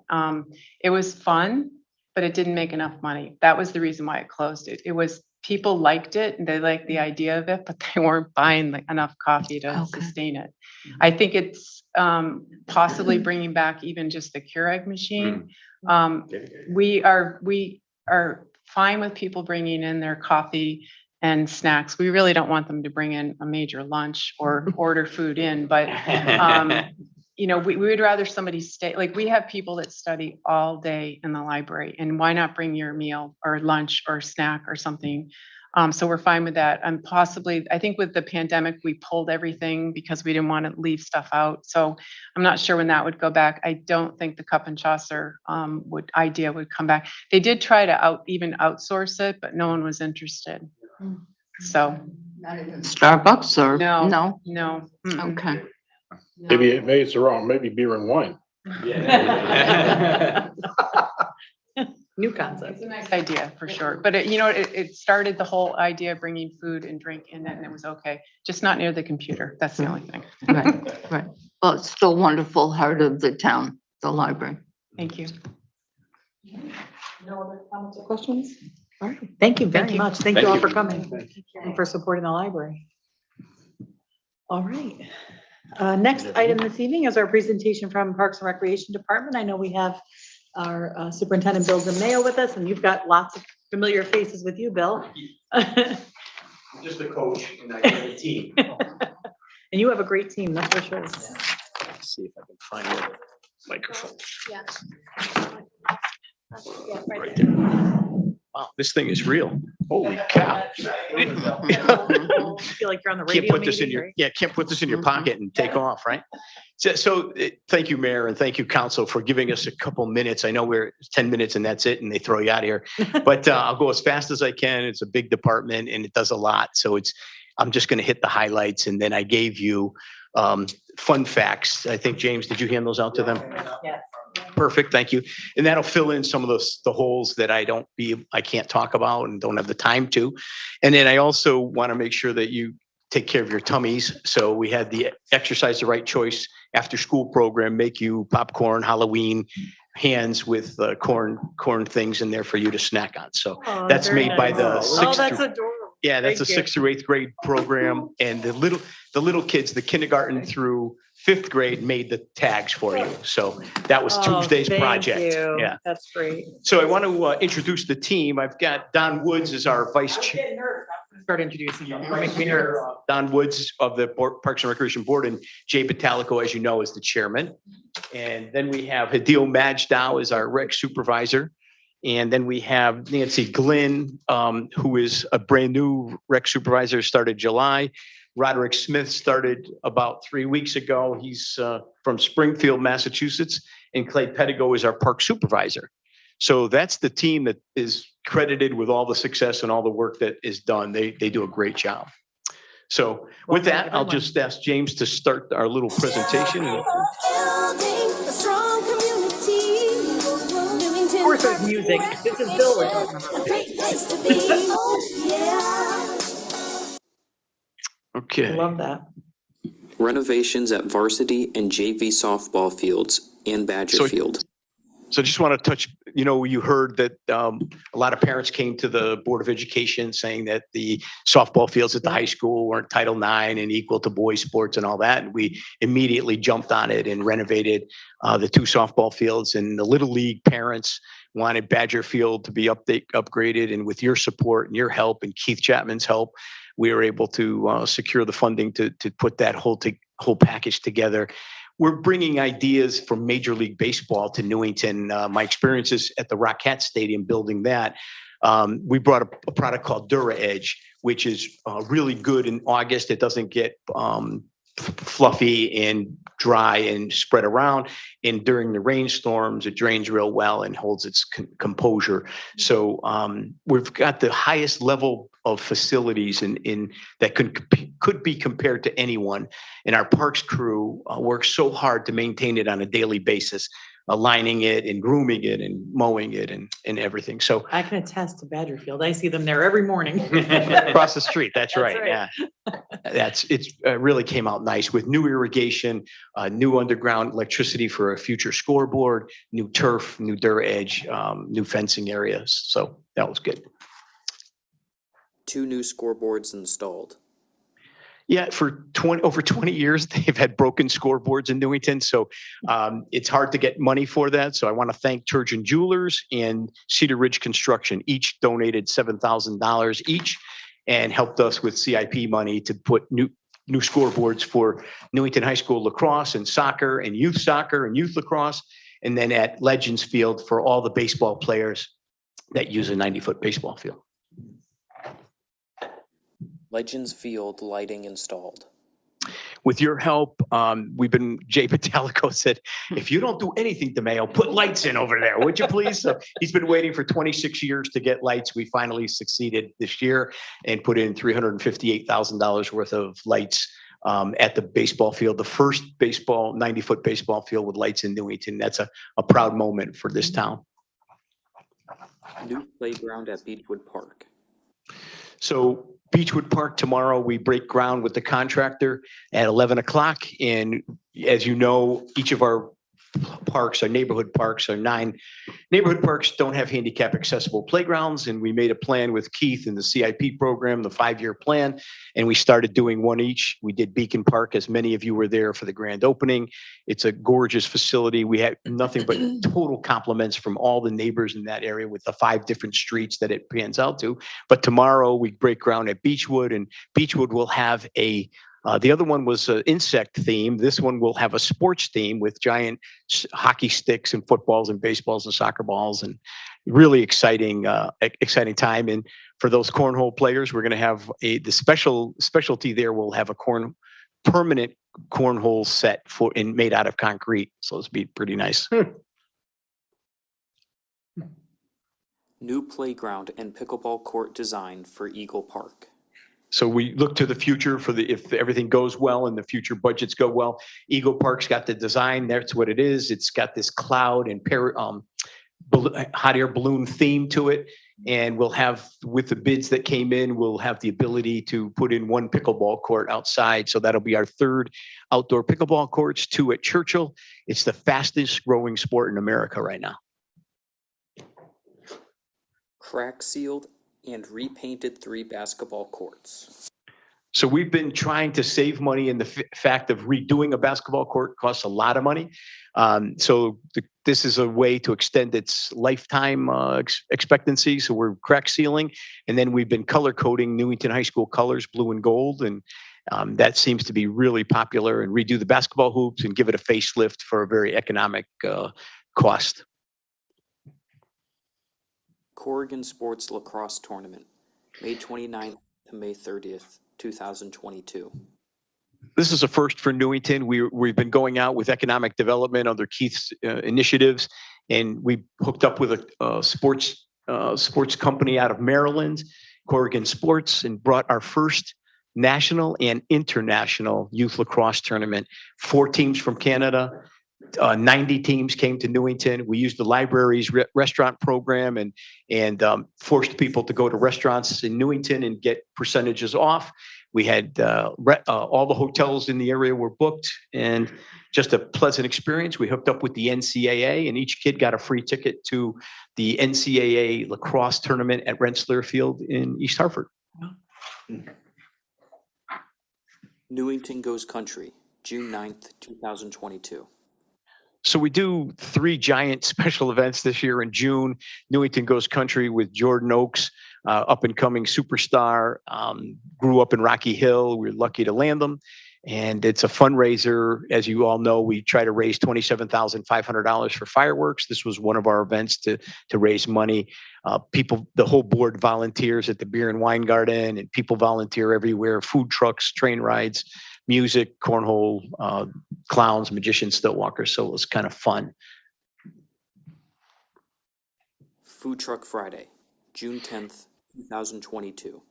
[SPEAKER 4] It was fun, but it didn't make enough money. That was the reason why it closed. It was, people liked it and they liked the idea of it, but they weren't buying like enough coffee to
[SPEAKER 9] Okay.
[SPEAKER 4] sustain it. I think it's possibly bringing back even just the Keurig machine. We are fine with people bringing in their coffee and snacks. We really don't want them to bring in a major lunch or order food in, but you know, we would rather somebody stay, like we have people that study all day in the library, and why not bring your meal or lunch or snack or something? So we're fine with that. And possibly, I think with the pandemic, we pulled everything because we didn't want to leave stuff out. So I'm not sure when that would go back. I don't think the Cup and Chaucer idea would come back. They did try to even outsource it, but no one was interested. So
[SPEAKER 9] Not even Starbucks or?
[SPEAKER 4] No.
[SPEAKER 9] No?
[SPEAKER 4] no. Mm-mm.
[SPEAKER 9] Okay.
[SPEAKER 10] Maybe it's wrong, maybe beer and wine.
[SPEAKER 2] New concept.
[SPEAKER 4] It's a nice idea for sure. But it started the whole idea of bringing food and drink in it, and it was okay. Just not near the computer. That's the only thing.
[SPEAKER 9] Right, right. Well, it's still wonderful heart of the town, the library.
[SPEAKER 4] Thank you.
[SPEAKER 2] No other comments or questions? All right. Thank you very
[SPEAKER 4] Thank you.
[SPEAKER 2] much. Thank you all for coming and for supporting the library. All right. Next item this evening is our presentation from Parks and Recreation Department. I know we have our Superintendent Bill Zimeo with us, and you've got lots of familiar faces with you, Bill.
[SPEAKER 11] Just a coach and I got a team.
[SPEAKER 2] And you have a great team, that's for sure.
[SPEAKER 11] Let's see if I can find the microphone. Right there. Wow, this thing is real. Holy cow.
[SPEAKER 2] I feel like you're on the radio.
[SPEAKER 11] Can't put this in
[SPEAKER 2] maybe,
[SPEAKER 11] your,
[SPEAKER 2] right?
[SPEAKER 11] yeah, can't put this in your pocket and take off, right? So thank you, Mayor, and thank you, Council, for giving us a couple minutes. I know we're 10 minutes and that's it, and they throw you out of here. But I'll go as fast as I can. It's a big department and it does a lot. So I'm just going to hit the highlights, and then I gave you fun facts. I think, James, did you hand those out to them?
[SPEAKER 2] Yes.
[SPEAKER 11] Perfect, thank you. And that'll fill in some of the holes that I can't talk about and don't have the time to. And then I also want to make sure that you take care of your tummies. So we had the Exercise the Right Choice after school program, make you popcorn, Halloween hands with corn things in there for you to snack on. So
[SPEAKER 2] Oh,
[SPEAKER 11] that's
[SPEAKER 2] very
[SPEAKER 11] made by
[SPEAKER 2] nice.
[SPEAKER 11] the
[SPEAKER 2] Oh,
[SPEAKER 11] sixth
[SPEAKER 2] that's
[SPEAKER 11] through-
[SPEAKER 2] adorable.
[SPEAKER 11] yeah, that's a
[SPEAKER 2] Thank you.
[SPEAKER 11] 6th through 8th grade program. And the little kids, the kindergarten through 5th grade, made the tags for you. So that was
[SPEAKER 2] Oh,
[SPEAKER 11] Tuesday's
[SPEAKER 2] thank
[SPEAKER 11] project.
[SPEAKER 2] you.
[SPEAKER 11] Yeah.
[SPEAKER 2] That's great.
[SPEAKER 11] So I want to introduce the team. I've got Don Woods as our vice chair.
[SPEAKER 2] Start introducing them. Or make me nervous.
[SPEAKER 11] Don Woods of the Parks and Recreation Board, and Jay Batalico, as you know, is the chairman. And then we have Hadil Majdow as our rec supervisor. And then we have Nancy Glynn, who is a brand new rec supervisor, started July. Roderick Smith started about 3 weeks ago. He's from Springfield, Massachusetts. And Clay Pedigo is our park supervisor. So that's the team that is credited with all the success and all the work that is done. They do a great job. So with that, I'll just ask James to start our little presentation.
[SPEAKER 2] Of course, there's music. This is Bill we're talking about.
[SPEAKER 11] Okay.
[SPEAKER 2] I love that.
[SPEAKER 12] Renovations at Varsity and JV softball fields and Badger
[SPEAKER 11] So-
[SPEAKER 12] Field.
[SPEAKER 11] So just want to touch, you heard that a lot of parents came to the Board of Education saying that the softball fields at the high school weren't Title IX and equal to boys sports and all that. And we immediately jumped on it and renovated the 2 softball fields, and the Little League parents wanted Badger Field to be upgraded. And with your support and your help and Keith Chapman's help, we were able to secure the funding to put that whole package together. We're bringing ideas from Major League Baseball to Newington. My experiences at the Rockettes Stadium building that. We brought a product called Dura Edge, which is really good in August. It doesn't get fluffy and dry and spread around. And during the rainstorms, it drains real well and holds its composure. So we've got the highest level of facilities in that could be compared to anyone. And our parks crew works so hard to maintain it on a daily basis, aligning it and grooming it and mowing it and everything. So
[SPEAKER 2] I can attest to Badger Field. I see them there every morning.
[SPEAKER 11] across the street, that's
[SPEAKER 2] That's
[SPEAKER 11] right.
[SPEAKER 2] right.
[SPEAKER 11] Yeah. It's really came out nice with new irrigation, new underground electricity for a future scoreboard, new turf, new dirt edge, new fencing areas. So that was good.
[SPEAKER 12] 2 new scoreboards installed.
[SPEAKER 11] Yeah, for over 20 years, they've had broken scoreboards in Newington. So it's hard to get money for that. So I want to thank Turgeon Jewelers and Cedar Ridge Construction. Each donated $7,000 each and helped us with CIP money to put new scoreboards for Newington High School lacrosse and soccer and youth lacrosse. And then at Legends Field for all the baseball players that use a 90-foot baseball field.
[SPEAKER 12] Legends Field lighting installed.
[SPEAKER 11] With your help, Jay Patalico said, if you don't do anything, DeMayo, put lights in over there, would you please? So he's been waiting for 26 years to get lights. We finally succeeded this year and put in $358,000 worth of lights at the baseball field, the first 90-foot baseball field with lights in Newington. That's a proud moment for this town.
[SPEAKER 12] New playground at Beechwood Park.
[SPEAKER 11] So Beechwood Park tomorrow, we break ground with the contractor at 11 o'clock. And as you know, each of our parks, our neighborhood parks, our 9 neighborhood parks don't have handicap accessible playgrounds. And we made a plan with Keith in the CIP program, the 5-year plan, and we started doing one each. We did Beacon Park, as many of you were there for the grand opening. It's a gorgeous facility. We had nothing but total compliments from all the neighbors in that area with the 5 different streets that it pans out to. But tomorrow we break ground at Beechwood, and Beechwood will have the other one was an insect theme. This one will have a sports theme with giant hockey sticks and footballs and baseballs and soccer balls, and really exciting time. And for those cornhole players, we're going to have the specialty there. We'll have a permanent cornhole set made out of concrete. So it's be pretty nice.
[SPEAKER 12] New playground and pickleball court design for Eagle Park.
[SPEAKER 11] So we look to the future if everything goes well and the future budgets go well. Eagle Park's got the design. That's what it is. It's got this cloud and hot air balloon theme to it. And we'll have, with the bids that came in, we'll have the ability to put in 1 pickleball court outside. So that'll be our 3rd outdoor pickleball courts, 2 at Churchill. It's the fastest growing sport in America right now.
[SPEAKER 12] Crack sealed and repainted 3 basketball courts.
[SPEAKER 11] So we've been trying to save money in the fact of redoing a basketball court costs a lot of money. This is a way to extend its lifetime expectancy. So we're crack sealing, and then we've been color coding Newington High School colors, blue and gold. And that seems to be really popular, and redo the basketball hoops and give it a facelift for a very economic cost.
[SPEAKER 12] Corrigan Sports Lacrosse Tournament, May 29th to May 30th, 2022.
[SPEAKER 11] This is a first for Newington. We've been going out with economic development under Keith's initiatives, and we hooked up with a sports company out of Maryland, Corrigan Sports, and brought our first national and international youth lacrosse tournament. 4 teams from Canada. 90 teams came to Newington. We used the library's restaurant program and forced people to go to restaurants in Newington and get percentages off. We had all the hotels in the area were booked, and just a pleasant experience. We hooked up with the NCAA, and each kid got a free ticket to the NCAA lacrosse tournament at Rensselaer Field in East Hartford.
[SPEAKER 12] Newington Goes Country, June 9th, 2022.
[SPEAKER 11] So we do 3 giant special events this year in June. Newington Goes Country with Jordan Oakes, up and coming superstar, grew up in Rocky Hill. We were lucky to land them. And it's a fundraiser. As you all know, we try to raise $27,500 for fireworks. This was one of our events to raise money. The whole board volunteers at the Beer and Wine Garden, and people volunteer everywhere, food trucks, train rides. music, cornhole, clowns, magicians, stilt walkers. So it was kind of fun.
[SPEAKER 12] Food Truck Friday, June 10th, 2022.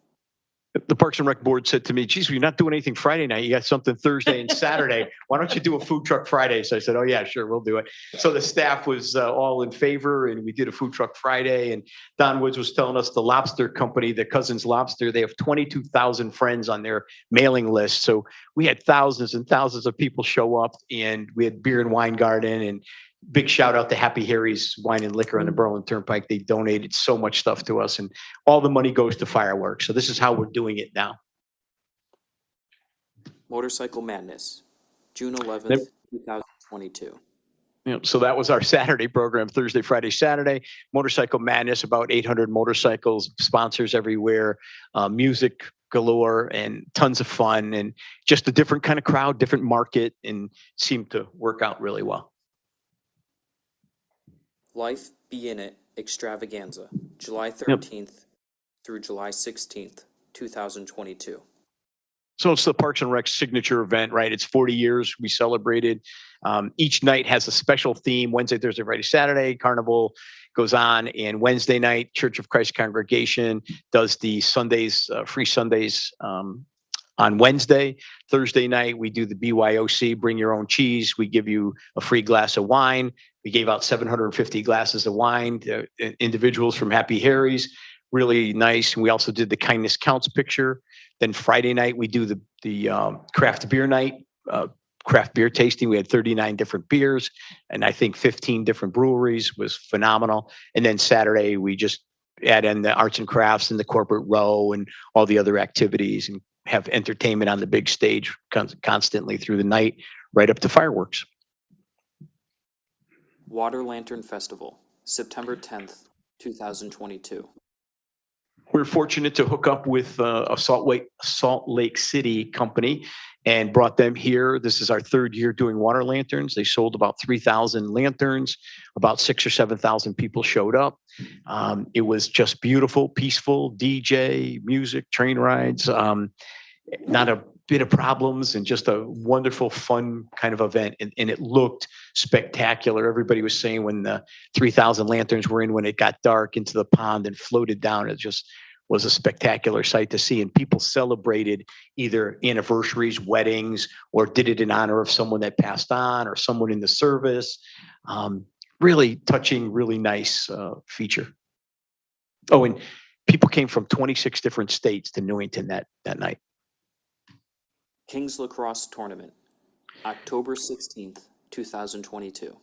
[SPEAKER 11] The Parks and Rec Board said to me, geez, you're not doing anything Friday night. You got something Thursday and Saturday. Why don't you do a food truck Friday? So I said, oh yeah, sure, we'll do it. So the staff was all in favor, and we did a food truck Friday. And Don Woods was telling us the lobster company, the Cousins Lobster, they have 22,000 friends on their mailing list. So we had thousands and thousands of people show up, and we had beer and wine garden, and big shout out to Happy Harry's Wine and Liquor on the Berlin Turnpike. They donated so much stuff to us, and all the money goes to fireworks. So this is how we're doing it now.
[SPEAKER 12] Motorcycle Madness, June 11th, 2022.
[SPEAKER 11] So that was our Saturday program, Thursday, Friday, Saturday. Motorcycle Madness, about 800 motorcycles, sponsors everywhere, music galore, and tons of fun, and just a different kind of crowd, different market, and seemed to work out really well.
[SPEAKER 12] Life Be In It Extravaganza, July 13th through July 16th, 2022.
[SPEAKER 11] So it's the Parks and Rec signature event, right? It's 40 years we celebrated. Each night has a special theme. Wednesday, Thursday, Friday, Saturday, Carnival goes on. And Wednesday night, Church of Christ Congregation does the Sundays, free Sundays on Wednesday. Thursday night, we do the BYOC, bring your own cheese. We give you a free glass of wine. We gave out 750 glasses of wine to individuals from Happy Harry's. Really nice. And we also did the Kindness Counts picture. Then Friday night, we do the craft beer night, craft beer tasting. We had 39 different beers, and I think 15 different breweries. Was phenomenal. And then Saturday, we just add in the arts and crafts and the corporate row and all the other activities, and have entertainment on the big stage constantly through the night, right up to fireworks.
[SPEAKER 12] Water Lantern Festival, September 10th, 2022.
[SPEAKER 11] We're fortunate to hook up with a Salt Lake City company and brought them here. This is our third year doing water lanterns. They sold about 3,000 lanterns. About 6,000 or 7,000 people showed up. It was just beautiful, peaceful, DJ, music, train rides, not a bit of problems, and just a wonderful, fun kind of event. And it looked spectacular. Everybody was saying when the 3,000 lanterns were in, when it got dark, into the pond and floated down, it just was a spectacular sight to see. And people celebrated either anniversaries, weddings, or did it in honor of someone that passed on or someone in the service. Really touching, really nice feature. Oh, and people came from 26 different states to Newington that night.
[SPEAKER 12] Kings Lacrosse Tournament, October 16th, 2022.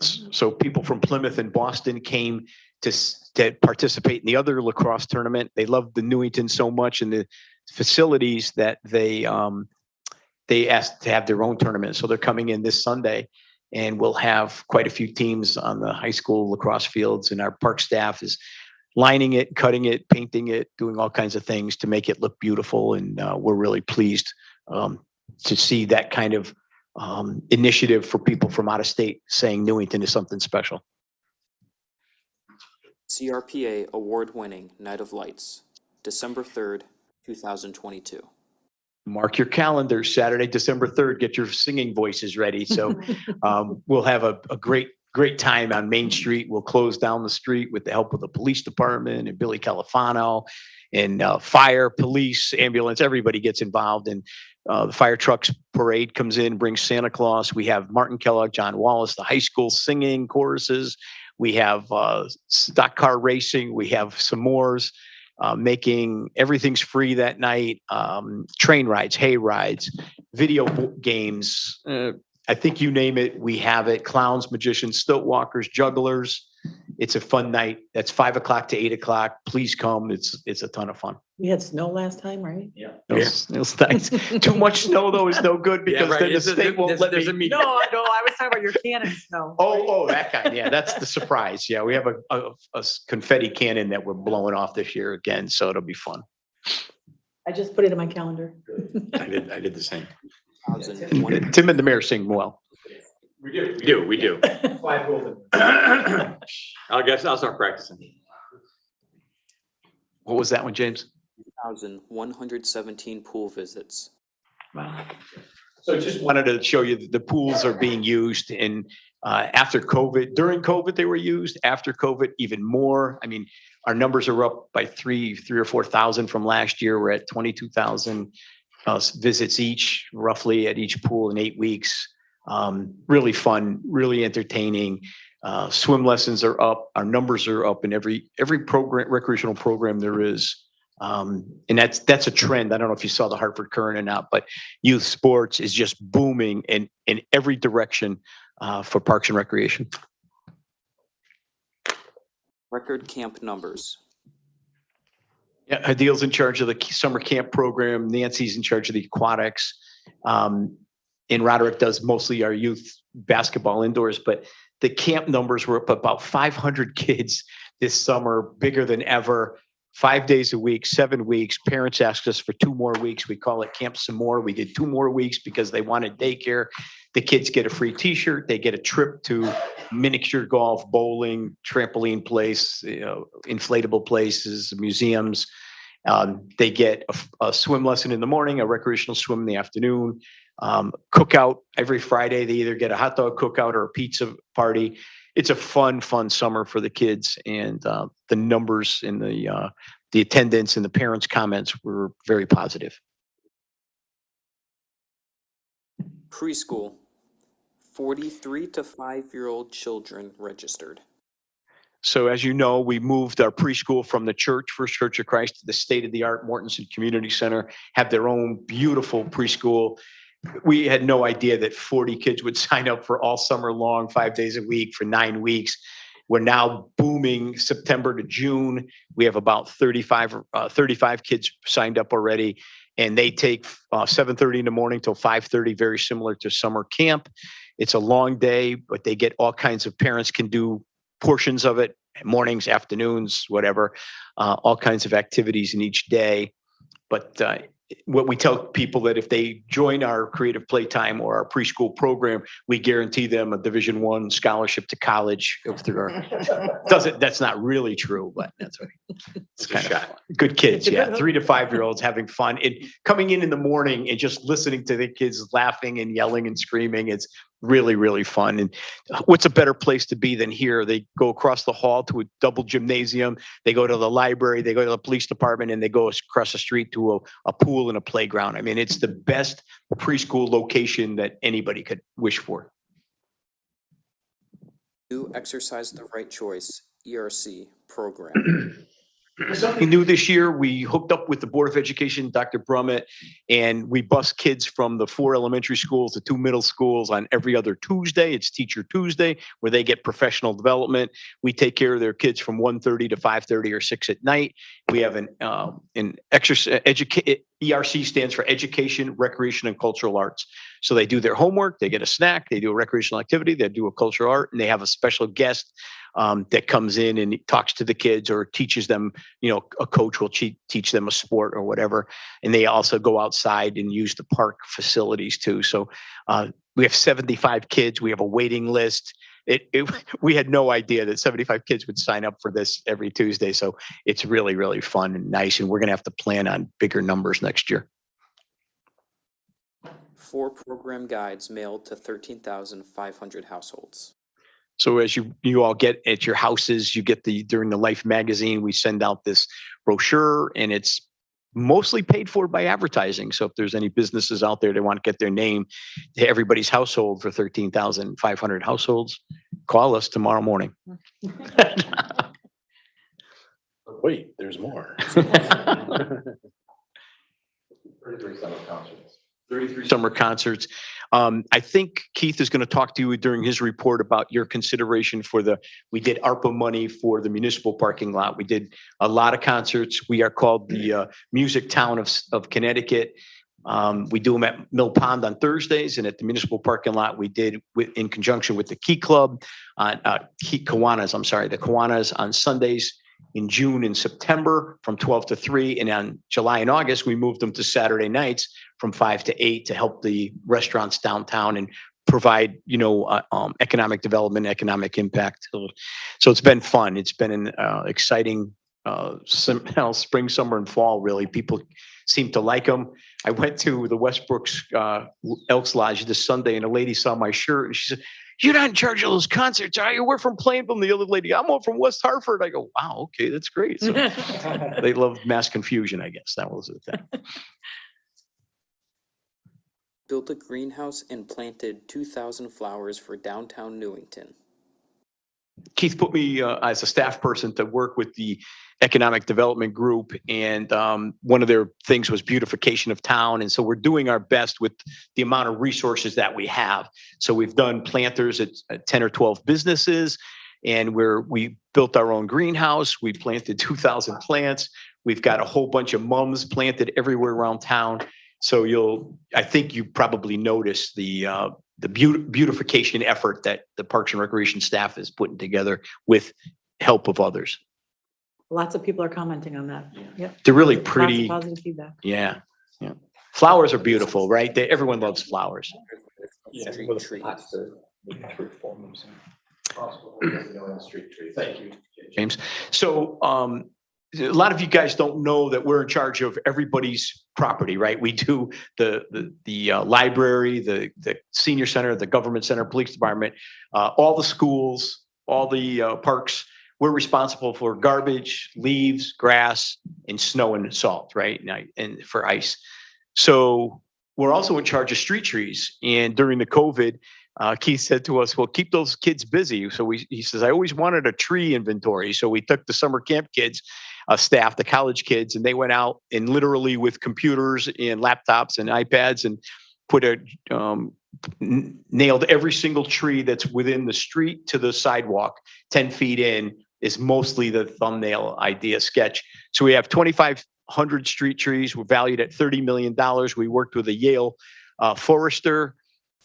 [SPEAKER 11] So people from Plymouth and Boston came to participate in the other lacrosse tournament. They loved the Newington so much and the facilities that they asked to have their own tournament. So they're coming in this Sunday, and we'll have quite a few teams on the high school lacrosse fields, and our park staff is lining it, cutting it, painting it, doing all kinds of things to make it look beautiful. And we're really pleased to see that kind of initiative for people from out of state, saying Newington is something special.
[SPEAKER 12] CRPA award-winning Night of Lights, December 3rd, 2022.
[SPEAKER 11] Mark your calendar, Saturday, December 3rd. Get your singing voices ready. So we'll have a great time on Main Street. We'll close down the street with the help of the police department and Billy Califano and fire, police, ambulance. Everybody gets involved. And the fire trucks parade comes in, brings Santa Claus. We have Martin Kellogg, John Wallace, the high school singing choruses. We have stock car racing. We have s'mores, making everything's free that night. Train rides, hay rides, video games. I think you name it, we have it. Clowns, magicians, stilt walkers, jugglers. It's a fun night. That's 5 o'clock to 8 o'clock. Please come. It's a ton of fun.
[SPEAKER 2] We had snow last time, right?
[SPEAKER 11] Yeah. It was nice. Too much snow though is no good, because then the state won't let me.
[SPEAKER 2] No, I was talking about your cannon snow.
[SPEAKER 11] Oh, that kind. Yeah, that's the surprise. Yeah, we have a confetti cannon that we're blowing off this year again, so it'll be fun.
[SPEAKER 2] I just put it in my calendar.
[SPEAKER 11] I did the same.
[SPEAKER 12] 2001.
[SPEAKER 11] Tim and the mayor sing well.
[SPEAKER 5] We do. I'll start practicing.
[SPEAKER 11] What was that one, James?
[SPEAKER 12] 1,117 pool visits,
[SPEAKER 11] So I just wanted to show you that the pools are being used in, after COVID, during COVID, they were used, after COVID, even more. I mean, our numbers are up by three or 4,000 from last year. We're at 22,000 visits each, roughly at each pool in 8 weeks. Really fun, really entertaining. Swim lessons are up. Our numbers are up in every program, recreational program there is. And that's a trend. I don't know if you saw the Hartford Current or not, but youth sports is just booming in every direction for Parks and Recreation.
[SPEAKER 12] Record camp numbers.
[SPEAKER 11] Yeah, Adil's in charge of the summer camp program. Nancy's in charge of the aquatics. And Roderick does mostly our youth basketball indoors, but the camp numbers were up about 500 kids this summer, bigger than ever. 5 days a week, 7 weeks. Parents asked us for 2 more weeks. We call it Camp Some More. We did 2 more weeks because they wanted daycare. The kids get a free t-shirt. They get a trip to miniature golf, bowling, trampoline place, inflatable places, museums. They get a swim lesson in the morning, a recreational swim in the afternoon, cookout every Friday. They either get a hot dog cookout or a pizza party. It's a fun summer for the kids, and the numbers and the attendance and the parents' comments were very positive.
[SPEAKER 12] Preschool, 43 to 5-year-old children registered.
[SPEAKER 11] So as you know, we moved our preschool from the church, First Church of Christ, to the state-of-the-art Mortenson Community Center, have their own beautiful preschool. We had no idea that 40 kids would sign up for all summer long, 5 days a week for 9 weeks. We're now booming September to June. We have about 35 kids signed up already, and they take 7:30 in the morning till 5:30, very similar to summer camp. It's a long day, but they get all kinds of, parents can do portions of it, mornings, afternoons, whatever, all kinds of activities in each day. But what we tell people that if they join our creative playtime or our preschool program, we guarantee them a Division I scholarship to college. If they're that's not really true, but that's what it's kind of fun. Good kids, yeah. 3 to 5-year-olds having fun and coming in the morning and just listening to the kids laughing and yelling and screaming. It's really fun. And what's a better place to be than here? They go across the hall to a double gymnasium. They go to the library. They go to the police department, and they go across the street to a pool and a playground. I mean, it's the best preschool location that anybody could wish for.
[SPEAKER 12] New Exercise the Right Choice, ERC program.
[SPEAKER 11] Something new this year, we hooked up with the Board of Education, Dr. Brummett, and we bus kids from the 4 elementary schools to 2 middle schools on every other Tuesday. It's Teacher Tuesday, where they get professional development. We take care of their kids from 1:30 to 5:30 or 6 at night. We have an exercise, ERC stands for Education, Recreation, and Cultural Arts. So they do their homework, they get a snack, they do a recreational activity, they do a cultural art, and they have a special guest that comes in and talks to the kids or teaches them, a coach will teach them a sport or whatever. And they also go outside and use the park facilities too. So we have 75 kids. We have a waiting list. We had no idea that 75 kids would sign up for this every Tuesday. So it's really fun and nice. And we're going to have to plan on bigger numbers next year.
[SPEAKER 12] 4 program guides mailed to 13,500 households.
[SPEAKER 11] So as you all get at your houses, you get during the Life magazine, we send out this brochure, and it's mostly paid for by advertising. So if there's any businesses out there that want to get their name to everybody's household for 13,500 households, call us tomorrow morning.
[SPEAKER 10] Wait, there's more.
[SPEAKER 11] 33 summer concerts. I think Keith is going to talk to you during his report about your consideration for we did ARPA money for the municipal parking lot. We did a lot of concerts. We are called the Music Town of Connecticut. We do them at Mill Pond on Thursdays, and at the municipal parking lot, we did in conjunction with the Key Club, the Kiwanis on Sundays in June and September from 12 to 3. And on July and August, we moved them to Saturday nights from 5 to 8 to help the restaurants downtown and provide, economic development, economic impact. So it's been fun. It's been an exciting spring, summer, and fall, really. People seem to like them. I went to the Westbrooks Elks Lodge this Sunday, and a lady saw my shirt and she said, "You're not in charge of those concerts, are you? We're from Plainville." The other lady, "I'm all from West Hartford." I go, "Wow, okay, that's great." So they love mass confusion, I guess. That was the thing.
[SPEAKER 12] Built a greenhouse and planted 2,000 flowers for downtown Newington.
[SPEAKER 11] Keith put me as a staff person to work with the economic development group, and one of their things was beautification of town. And so we're doing our best with the amount of resources that we have. So we've done planters at 10 or 12 businesses, and we built our own greenhouse. We planted 2,000 plants. We've got a whole bunch of mums planted everywhere around town. So I think you probably noticed the beautification effort that the Parks and Recreation staff is putting together with help of others.
[SPEAKER 2] Lots of people are commenting on that. Yep.
[SPEAKER 11] They're really
[SPEAKER 2] Lots of
[SPEAKER 11] pretty.
[SPEAKER 2] positive feedback.
[SPEAKER 11] Yeah. Yeah. Flowers are beautiful, right? Everyone loves flowers.
[SPEAKER 12] Street trees.
[SPEAKER 11] Thank you, James. So, a lot of you guys don't know that we're in charge of everybody's property, right? We do the library, the senior center, the government center, police department, all the schools, all the parks. We're responsible for garbage, leaves, grass, and snow and salt, right? And for ice. So we're also in charge of street trees. And during the COVID, Keith said to us, "Well, keep those kids busy." So he says, "I always wanted a tree inventory." So we took the summer camp kids, staff, the college kids, and they went out and literally with computers and laptops and iPads and nailed every single tree that's within the street to the sidewalk, 10 feet in, is mostly the thumbnail idea sketch. So we have 2,500 street trees. We're valued at $30 million. We worked with a Yale forester,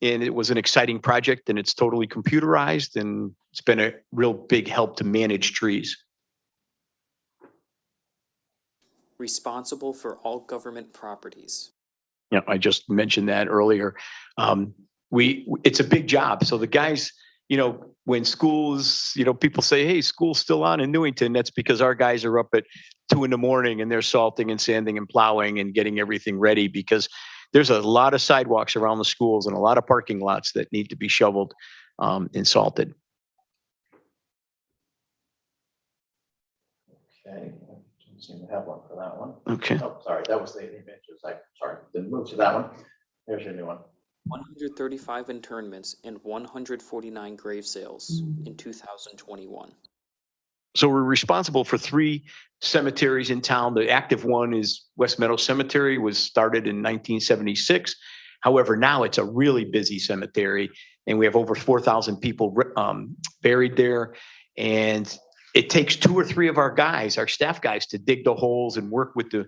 [SPEAKER 11] and it was an exciting project, and it's totally computerized, and it's been a real big help to manage trees.
[SPEAKER 12] Responsible for all government properties.
[SPEAKER 11] Yeah, I just mentioned that earlier. It's a big job. So the guys, when schools, people say, "Hey, school's still on in Newington." That's because our guys are up at 2 a.m. and they're salting and sanding and plowing and getting everything ready, because there's a lot of sidewalks around the schools and a lot of parking lots that need to be shoveled and salted.
[SPEAKER 10] Okay, didn't seem to have one for that one.
[SPEAKER 11] Okay.
[SPEAKER 10] Oh, sorry, that was the images. Sorry, didn't move to that one. There's your new one.
[SPEAKER 12] 135 internments and 149 grave sales in 2021.
[SPEAKER 11] So we're responsible for 3 cemeteries in town. The active one is West Meadow Cemetery, was started in 1976. However, now it's a really busy cemetery, and we have over 4,000 people buried there. And it takes 2 or 3 of our guys, our staff guys, to dig the holes and work with the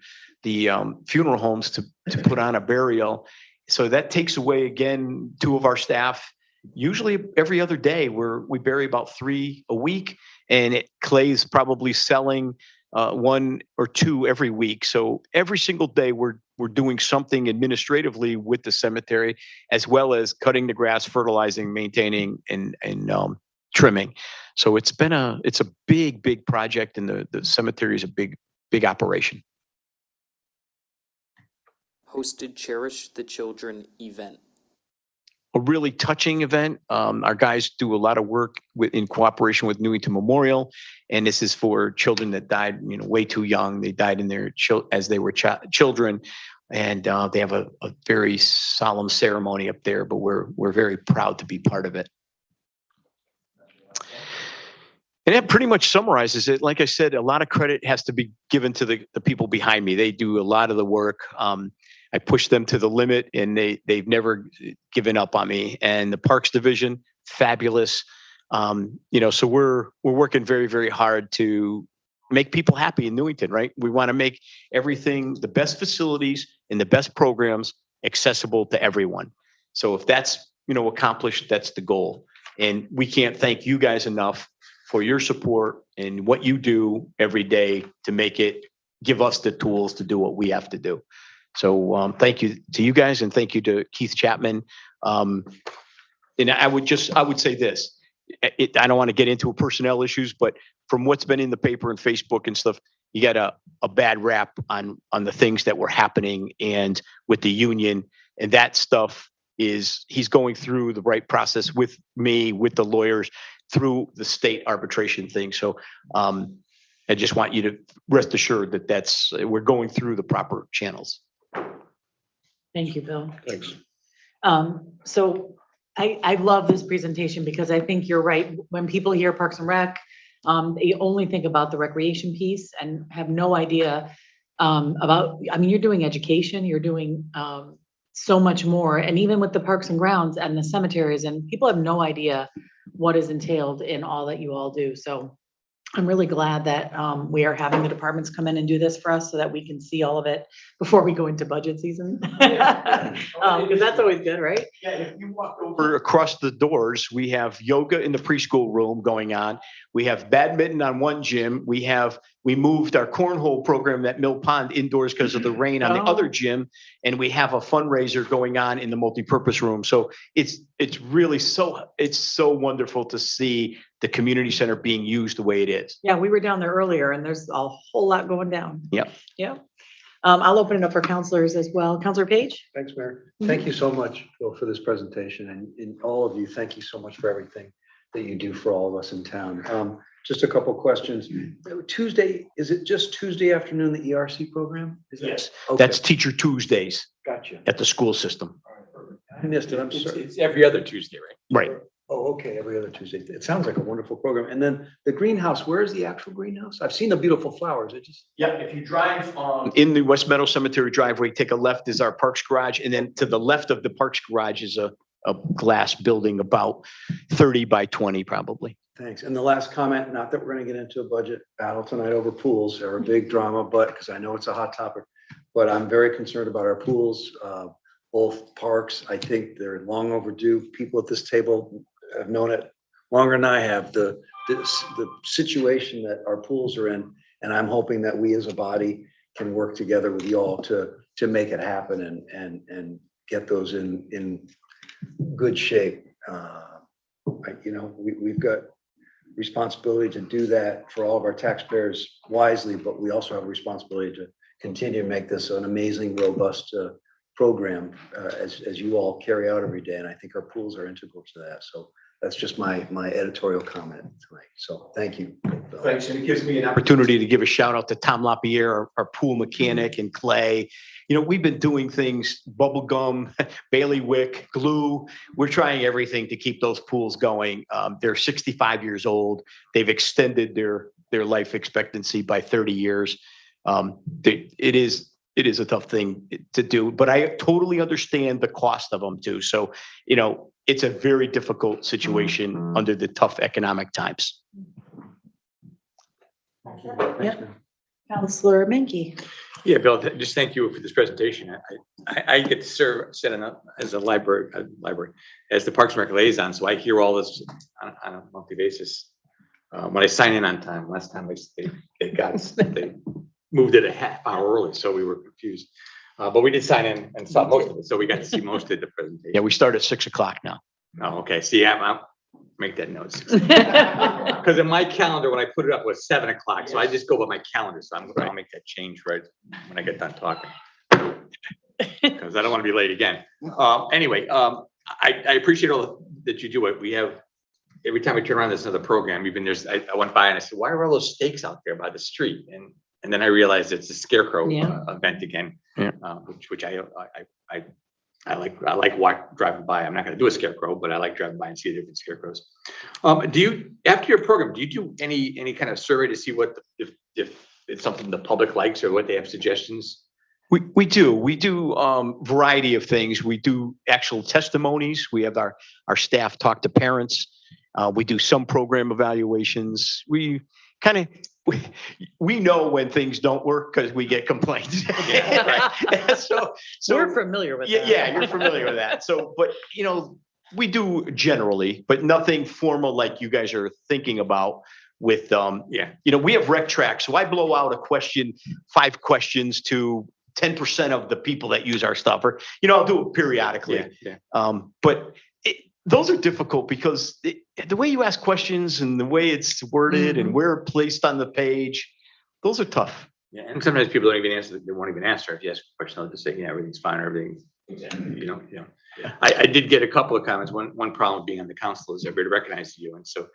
[SPEAKER 11] funeral homes to put on a burial. So that takes away, again, 2 of our staff. Usually every other day, we bury about 3 a week, and Clay's probably selling 1 or 2 every week. So every single day we're doing something administratively with the cemetery, as well as cutting the grass, fertilizing, maintaining, and trimming. So it's a big project, and the cemetery is a big operation.
[SPEAKER 12] Hosted Cherish the Children event.
[SPEAKER 11] A really touching event. Our guys do a lot of work in cooperation with Newington Memorial, and this is for children that died, way too young. They died as they were children, and they have a very solemn ceremony up there. But we're very proud to be part of it. And that pretty much summarizes it. Like I said, a lot of credit has to be given to the people behind me. They do a lot of the work. I push them to the limit, and they've never given up on me. And the Parks Division, fabulous. So we're working very, very hard to make people happy in Newington, right? We want to make everything, the best facilities and the best programs, accessible to everyone. So if that's, accomplished, that's the goal. And we can't thank you guys enough for your support and what you do every day to give us the tools to do what we have to do. So thank you to you guys, and thank you to Keith Chapman. And I would say this, I don't want to get into personnel issues, but from what's been in the paper and Facebook and stuff, you got a bad rap on the things that were happening and with the union, and that stuff he's going through the right process with me, with the lawyers, through the state arbitration thing. So I just want you to rest assured that we're going through the proper channels.
[SPEAKER 2] Thank you, Bill.
[SPEAKER 1] Thanks.
[SPEAKER 2] So I love this presentation because I think you're right. When people hear Parks and Rec, they only think about the recreation piece and have no idea about, I mean, you're doing education, you're doing so much more. And even with the parks and grounds and the cemeteries, and people have no idea what is entailed in all that you all do. So I'm really glad that we are having the departments come in and do this for us so that we can see all of it before we go into budget season. Because that's always good, right?
[SPEAKER 11] Yeah, if you walk over across the doors, we have yoga in the preschool room going on. We have badminton on one gym. We moved our cornhole program at Mill Pond indoors because of the rain on the other gym. And we have a fundraiser going on in the multipurpose room. So it's really so wonderful to see the community center being used the way it is.
[SPEAKER 2] Yeah, we were down there earlier and there's a whole lot going down.
[SPEAKER 11] Yep.
[SPEAKER 2] Yep. I'll open it up for counselors as well. Counselor Page?
[SPEAKER 1] Thanks, Mayor. Thank you so much, Bill, for this presentation, and all of you, thank you so much for everything that you do for all of us in town. Just a couple questions. Tuesday, is it just Tuesday afternoon, the ERC program? Is that-
[SPEAKER 11] Yes.
[SPEAKER 1] Okay.
[SPEAKER 11] That's Teacher Tuesdays
[SPEAKER 1] Gotcha.
[SPEAKER 11] at the school system.
[SPEAKER 1] I missed it, I'm sorry.
[SPEAKER 5] It's every other Tuesday, right?
[SPEAKER 11] Right.
[SPEAKER 1] Oh, okay, every other Tuesday. It sounds like a wonderful program. And then the greenhouse, where is the actual greenhouse? I've seen the beautiful flowers.
[SPEAKER 11] Yeah, if you drive in the West Meadow Cemetery driveway, take a left is our Parks Garage, and then to the left of the Parks Garage is a glass building about 30 by 20 probably.
[SPEAKER 1] Thanks. And the last comment, not that we're gonna get into a budget battle tonight over pools, they're a big drama, but, because I know it's a hot topic, but I'm very concerned about our pools, both parks. I think they're long overdue. People at this table have known it longer than I have, the situation that our pools are in. And I'm hoping that we as a body can work together with you all to make it happen and get those in good shape. We've got responsibility to do that for all of our taxpayers wisely, but we also have a responsibility to continue to make this an amazing, robust program as you all carry out every day. And I think our pools are integral to that. So that's just my editorial comment tonight. So thank you.
[SPEAKER 11] Thanks. And it gives me an opportunity to give a shout out to Tom LaPierre, our pool mechanic, and Clay. We've been doing things, bubble gum, bailiwick, glue. We're trying everything to keep those pools going. They're 65 years old. They've extended their life expectancy by 30 years. It is a tough thing to do, but I totally understand the cost of them too. So, it's a very difficult situation under the tough economic times.
[SPEAKER 2] Yep. Counselor Menke.
[SPEAKER 5] Yeah, Bill, just thank you for this presentation. I get to serve, set up as a library, as the Parks and Rec liaison, so I hear all this on a monthly basis. When I sign in on time, last time they moved it a half hour early, so we were confused. But we did sign in and saw most of it, so we got to see most of the presentation.
[SPEAKER 11] Yeah, we start at 6 o'clock now.
[SPEAKER 5] Oh, okay. See, I'll make that note. Because in my calendar, when I put it up, was 7 o'clock. So I just go by my calendar. So I'll make that change right when I get done talking. Because I don't want to be late again. Anyway, I appreciate all that you do. We have, every time we turn around, there's another program. Even I went by and I said, why are all those stakes out there by the street? And then I realized it's a scarecrow event again, which I like driving by. I'm not going to do a scarecrow, but I like driving by and see the different scarecrows. After your program, do you do any kind of survey to see if it's something the public likes or what they have suggestions?
[SPEAKER 11] We do variety of things. We do actual testimonies. We have our staff talk to parents. We do some program evaluations. We know when things don't work because we get complaints.
[SPEAKER 5] Yeah, right.
[SPEAKER 2] So we're familiar with that.
[SPEAKER 11] Yeah, you're familiar with that. So, but we do generally, but nothing formal like you guys are thinking about with, we have rec track. So I blow out a question, 5 questions to 10% of the people that use our stuff, or, I'll do it periodically. But those are difficult because the way you ask questions and the way it's worded and where it's placed on the page, those are tough.
[SPEAKER 5] Yeah, and sometimes people don't even answer, they won't even answer. If you ask a question, they'll just say, yeah, everything's fine, everything, I did get a couple of comments. One problem being on the council is everybody recognizes you. And so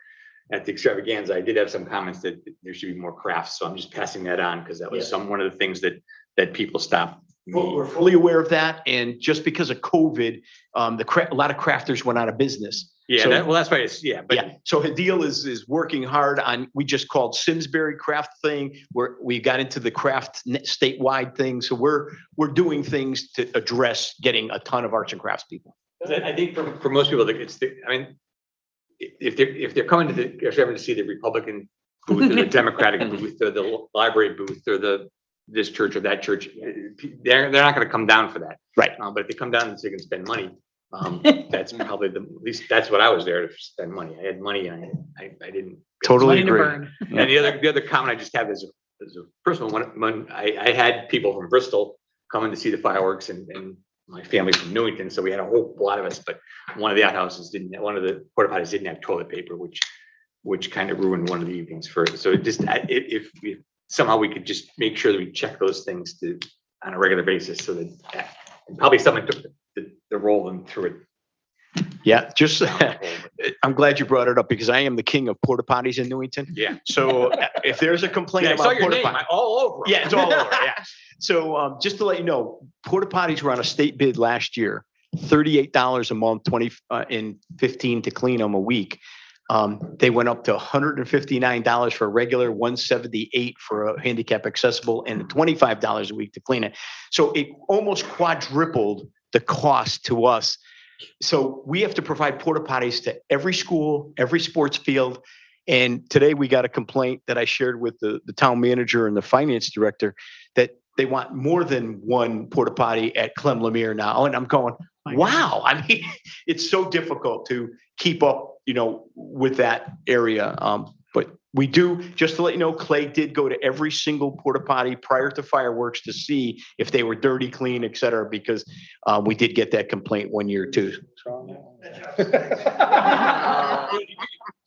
[SPEAKER 5] at the extravaganza, I did have some comments that there should be more crafts. So I'm just passing that on because that was one of the things that people stopped.
[SPEAKER 11] We're fully aware of that. And just because of COVID, a lot of crafters went out of business.
[SPEAKER 5] Yeah,
[SPEAKER 11] So-
[SPEAKER 5] that's right. But
[SPEAKER 11] So Hadil is working hard on, we just called Simsbury craft thing, where we got into the craft statewide thing. So we're doing things to address getting a ton of arts and crafts people.
[SPEAKER 5] I think for most people, if they're coming to see the Republican booth or the Democratic booth or the library booth or this church or that church, they're not going to come down for that.
[SPEAKER 11] Right.
[SPEAKER 5] But if they come down and they can spend money, that's probably at least that's what I was there to spend money. I had money and I didn't.
[SPEAKER 11] Totally
[SPEAKER 2] Money to
[SPEAKER 11] agree.
[SPEAKER 2] burn.
[SPEAKER 5] And the other comment I just have is a personal one. When I had people from Bristol coming to see the fireworks and my family from Newington, so we had a whole lot of us, but one of the porta potties didn't have toilet paper, which kind of ruined one of the evenings for it. So if somehow we could just make sure that we check those things on a regular basis so that and probably someone took the role and threw it.
[SPEAKER 11] Yeah, just, I'm glad you brought it up because I am the king of porta potties in Newington.
[SPEAKER 5] Yeah.
[SPEAKER 11] So if there's a complaint
[SPEAKER 5] I saw
[SPEAKER 11] about
[SPEAKER 5] your
[SPEAKER 11] porta
[SPEAKER 5] name
[SPEAKER 11] potties.
[SPEAKER 5] all over.
[SPEAKER 11] Yeah, it's all over, yeah. So just to let you know, porta potties were on a state bid last year, $38 a month, 20 and 15 to clean them a week. They went up to $159 for a regular, $178 for a handicap accessible, and $25 a week to clean it. So it almost quadrupled the cost to us. So we have to provide porta potties to every school, every sports field. And today we got a complaint that I shared with the town manager and the finance director that they want more than one porta potty at Clem Lemire now. And I'm going, wow. I mean, it's so difficult to keep up, with that area. But we do, just to let you know, Clay did go to every single porta potty prior to fireworks to see if they were dirty, clean, et cetera, because we did get that complaint one year too.
[SPEAKER 5] Not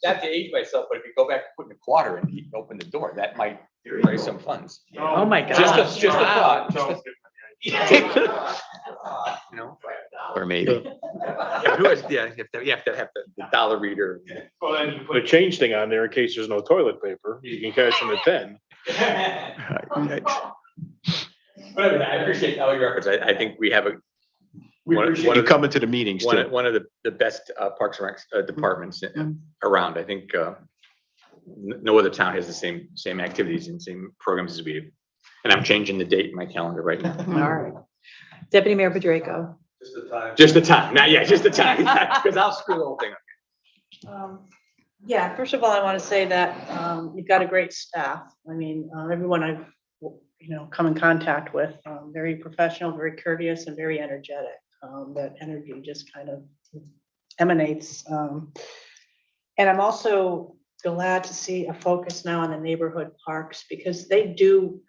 [SPEAKER 5] to age myself, but if you go back to putting a quarter in, and open the door, that might raise some funds.
[SPEAKER 2] Oh, my God.
[SPEAKER 5] Just a thought.
[SPEAKER 11] Or maybe.
[SPEAKER 5] You have to have the dollar reader.
[SPEAKER 13] Well, then you put a change thing on there in case there's no toilet paper. You can cash in the 10.
[SPEAKER 5] But I appreciate all your efforts. I think we have
[SPEAKER 11] We appreciate you coming to the meetings too.
[SPEAKER 5] one of the best Parks and Rec departments around. I think no other town has the same activities and same programs as we do. And I'm changing the date in my calendar right now.
[SPEAKER 2] All right. Deputy Mayor Padraico.
[SPEAKER 5] Just the time. Not yet, just the time. Because I'll screw the whole thing up.
[SPEAKER 8] Yeah, first of all, I want to say that you've got a great staff. I mean, everyone I've come in contact with, very professional, very courteous, and very energetic. That energy just kind of emanates. And I'm also glad to see a focus now on the neighborhood parks because they do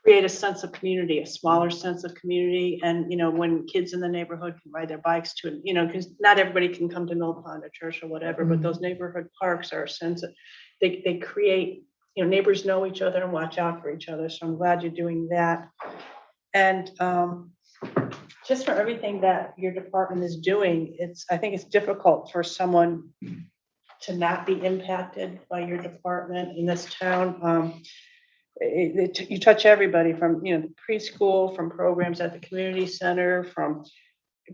[SPEAKER 8] create a sense of community, a smaller sense of community. And, when kids in the neighborhood can ride their bikes to, because not everybody can come to Mill Pond or Church or whatever, but those neighborhood parks are a sense of, they create, neighbors know each other and watch out for each other. So I'm glad you're doing that. And just for everything that your department is doing, I think it's difficult for someone to not be impacted by your department in this town. You touch everybody from, preschool, from programs at the community center, from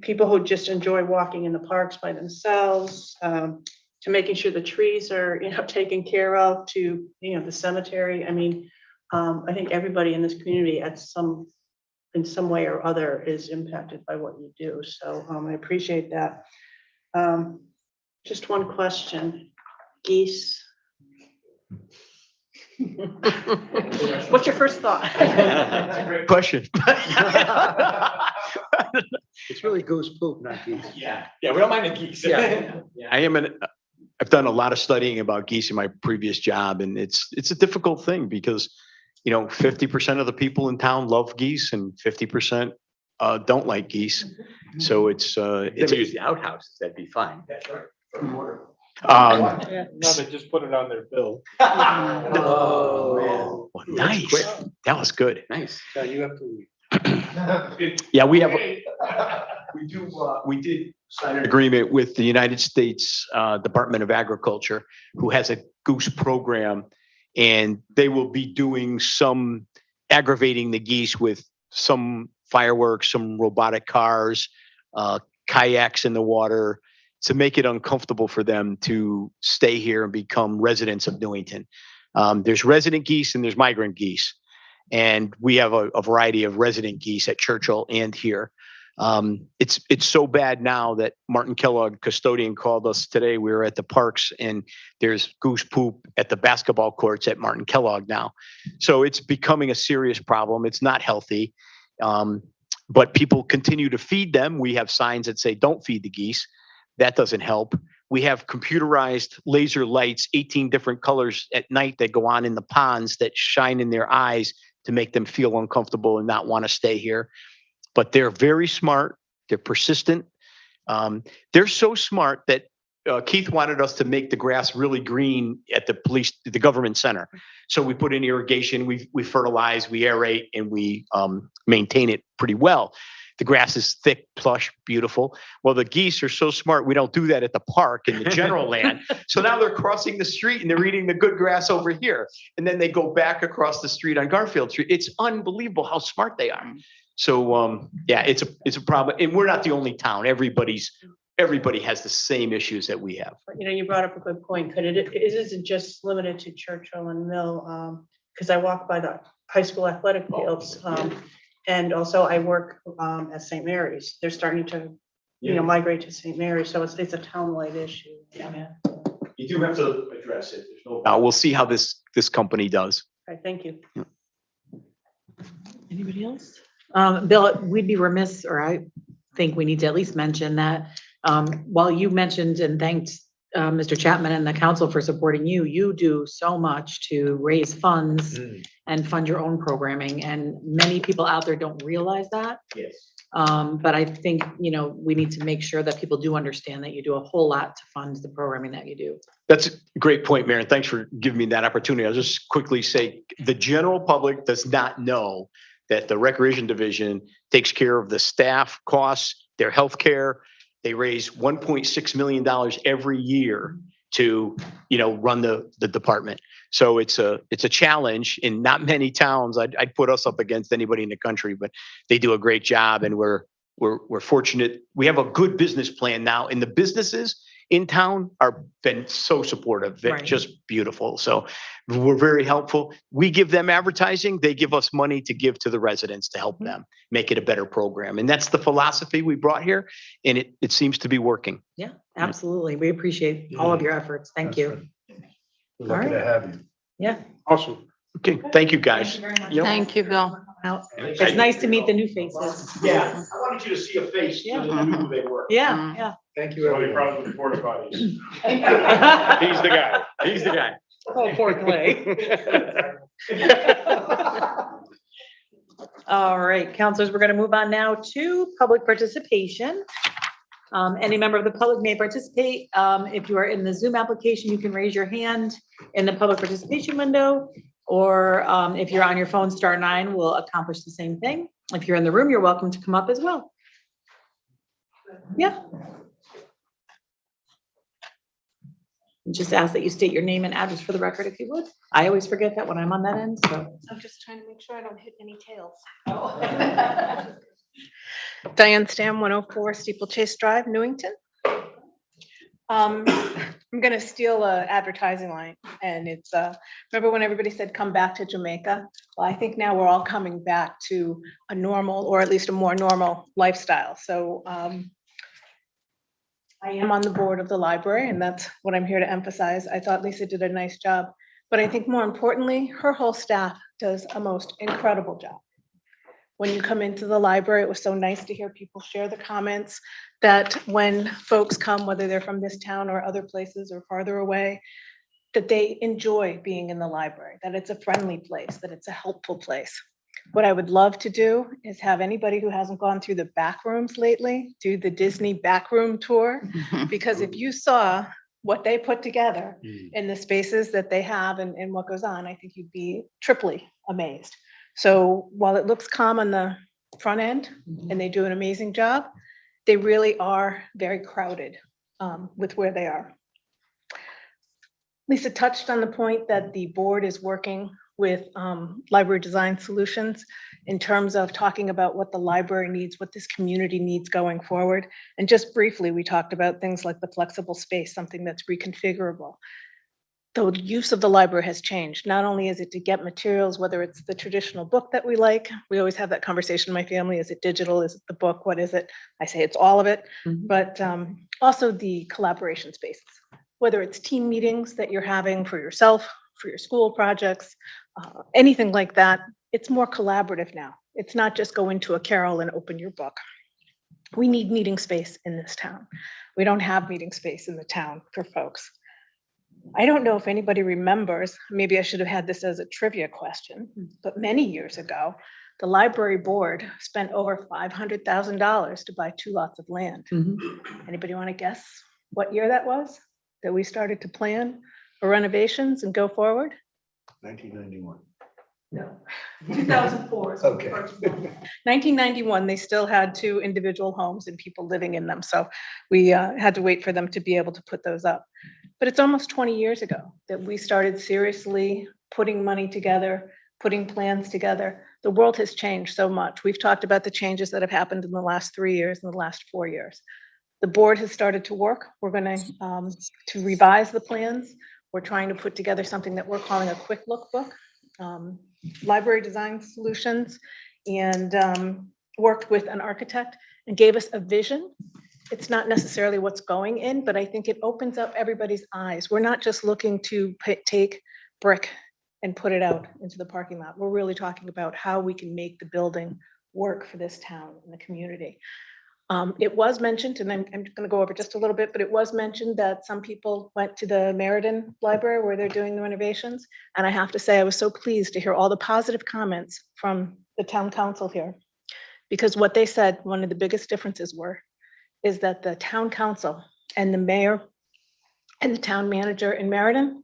[SPEAKER 8] people who just enjoy walking in the parks by themselves, to making sure the trees are, taken care of, to, the cemetery. I mean, I think everybody in this community in some way or other is impacted by what you do. So I appreciate that. Just one question, geese. What's your first thought?
[SPEAKER 11] Great question.
[SPEAKER 1] It's really goose poop, not geese.
[SPEAKER 5] Yeah, we don't mind the geese.
[SPEAKER 11] I've done a lot of studying about geese in my previous job, and it's a difficult thing because 50% of the people in town love geese and 50% don't like geese. So it's
[SPEAKER 5] If you use the outhouses, that'd be fine.
[SPEAKER 10] That's right.
[SPEAKER 13] No, they just put it on their bill.
[SPEAKER 11] Oh, man. Nice. That was good.
[SPEAKER 5] Nice.
[SPEAKER 1] So you have to leave.
[SPEAKER 11] Yeah, we have, we did sign an agreement with the United States Department of Agriculture, who has a goose program, and they will be doing some aggravating the geese with some fireworks, some robotic cars, kayaks in the water, to make it uncomfortable for them to stay here and become residents of Newington. There's resident geese and there's migrant geese. And we have a variety of resident geese at Churchill and here. It's so bad now that Martin Kellogg, custodian, called us today. We were at the parks and there's goose poop at the basketball courts at Martin Kellogg now. So it's becoming a serious problem. It's not healthy. But people continue to feed them. We have signs that say, don't feed the geese. That doesn't help. We have computerized laser lights, 18 different colors at night that go on in the ponds that shine in their eyes to make them feel uncomfortable and not want to stay here. But they're very smart. They're persistent. They're so smart that Keith wanted us to make the grass really green at the government center. So we put in irrigation, we fertilize, we aerate, and we maintain it pretty well. The grass is thick, plush, beautiful. Well, the geese are so smart, we don't do that at the park in the general land. So now they're crossing the street and they're eating the good grass over here. And then they go back across the street on Garfield Street. It's unbelievable how smart they are. So yeah, it's a problem. And we're not the only town. Everybody has the same issues that we have.
[SPEAKER 8] You know, you brought up a good point. It isn't just limited to Churchill and Mill, because I walk by the high school athletic fields. And also I work at St. Mary's. They're starting to, migrate to St. Mary's. So it's a town-wide issue. Yeah.
[SPEAKER 11] You do have to address it. We'll see how this company does.
[SPEAKER 8] All right, thank you.
[SPEAKER 2] Anybody else? Bill, we'd be remiss, or I think we need to at least mention that while you mentioned and thanked Mr. Chapman and the council for supporting you, you do so much to raise funds and fund your own programming. And many people out there don't realize that.
[SPEAKER 11] Yes.
[SPEAKER 2] But I think, we need to make sure that people do understand that you do a whole lot to fund the programming that you do.
[SPEAKER 11] That's a great point, Mary. Thanks for giving me that opportunity. I'll just quickly say the general public does not know that the Recreation Division takes care of the staff costs, their health care. They raise $1.6 million every year to, run the department. So it's a challenge. In not many towns, I'd put us up against anybody in the country, but they do a great job, and we're fortunate. We have a good business plan now, and the businesses in town are been so supportive. They're just beautiful. So we're very helpful. We give them advertising. They give us money to give to the residents to help them make it a better program. And that's the philosophy we brought here. And it seems to be working.
[SPEAKER 2] Yeah, absolutely. We appreciate all of your efforts. Thank you.
[SPEAKER 1] We're lucky to have you.
[SPEAKER 2] Yeah.
[SPEAKER 13] Awesome.
[SPEAKER 11] Okay. Thank you, guys.
[SPEAKER 9] Thank you, Bill.
[SPEAKER 2] It's nice to meet the new faces.
[SPEAKER 11] Yeah. I wanted you to see a face.
[SPEAKER 2] Yeah.
[SPEAKER 11] So you knew who they were.
[SPEAKER 2] Yeah.
[SPEAKER 1] Thank you,
[SPEAKER 13] Somebody
[SPEAKER 1] everyone.
[SPEAKER 13] probably with porta potties.
[SPEAKER 11] He's the guy. He's the guy.
[SPEAKER 2] Oh, poor Clay. All right, counselors, we're going to move on now to public participation. Any member of the public may participate. If you are in the Zoom application, you can raise your hand in the public participation window, or if you're on your phone, *9 will accomplish the same thing. If you're in the room, you're welcome to come up as well. Yeah. Just ask that you state your name and address for the record if you would. I always forget that when I'm on that end, so.
[SPEAKER 8] I'm just trying to make sure I don't hit any tails. Diane Stam, 104 Steeplechase Drive, Newington. I'm gonna steal a advertising line, and it's remember when everybody said come back to Jamaica? Well, I think now we're all coming back to a normal, or at least a more normal lifestyle. So I am on the board of the library, and that's what I'm here to emphasize. I thought Lisa did a nice job, but I think more importantly, her whole staff does a most incredible job. When you come into the library, it was so nice to hear people share the comments that when folks come, whether they're from this town or other places or farther away, that they enjoy being in the library, that it's a friendly place, that it's a helpful place. What I would love to do is have anybody who hasn't gone through the back rooms lately do the Disney backroom tour, because if you saw what they put together in the spaces that they have and what goes on, I think you'd be triply amazed. So while it looks calm on the front end and they do an amazing job, they really are very crowded with where they are. Lisa touched on the point that the board is working with Library Design Solutions in terms of talking about what the library needs, what this community needs going forward. And just briefly, we talked about things like the flexible space, something that's reconfigurable. The use of the library has changed. Not only is it to get materials, whether it's the traditional book that we like, we always have that conversation in my family, is it digital, is it the book, what is it? I say it's all of it, but also the collaboration spaces, whether it's team meetings that you're having for yourself, for your school projects, anything like that. It's more collaborative now. It's not just go into a carrel and open your book. We need meeting space in this town. We don't have meeting space in the town for folks. I don't know if anybody remembers, maybe I should have had this as a trivia question, but many years ago, the library board spent over $500,000 to buy 2 lots of land. Anybody want to guess what year that was that we started to plan for renovations and go forward?
[SPEAKER 1] 1991.
[SPEAKER 8] No, 2004. is when the
[SPEAKER 1] Okay.
[SPEAKER 8] first one. 1991, they still had 2 individual homes and people living in them. So we had to wait for them to be able to put those up. But it's almost 20 years ago that we started seriously putting money together, putting plans together. The world has changed so much. We've talked about the changes that have happened in the last 3 years and the last 4 years. The board has started to work. We're going to revise the plans. We're trying to put together something that we're calling a quick look book. Library Design Solutions, and worked with an architect and gave us a vision. It's not necessarily what's going in, but I think it opens up everybody's eyes. We're not just looking to take brick and put it out into the parking lot. We're really talking about how we can make the building work for this town and the community. It was mentioned, and I'm going to go over just a little bit, but it was mentioned that some people went to the Meriden Library where they're doing the renovations. And I have to say, I was so pleased to hear all the positive comments from the town council here, because what they said, one of the biggest differences is that the town council and the mayor and the town manager in Meriden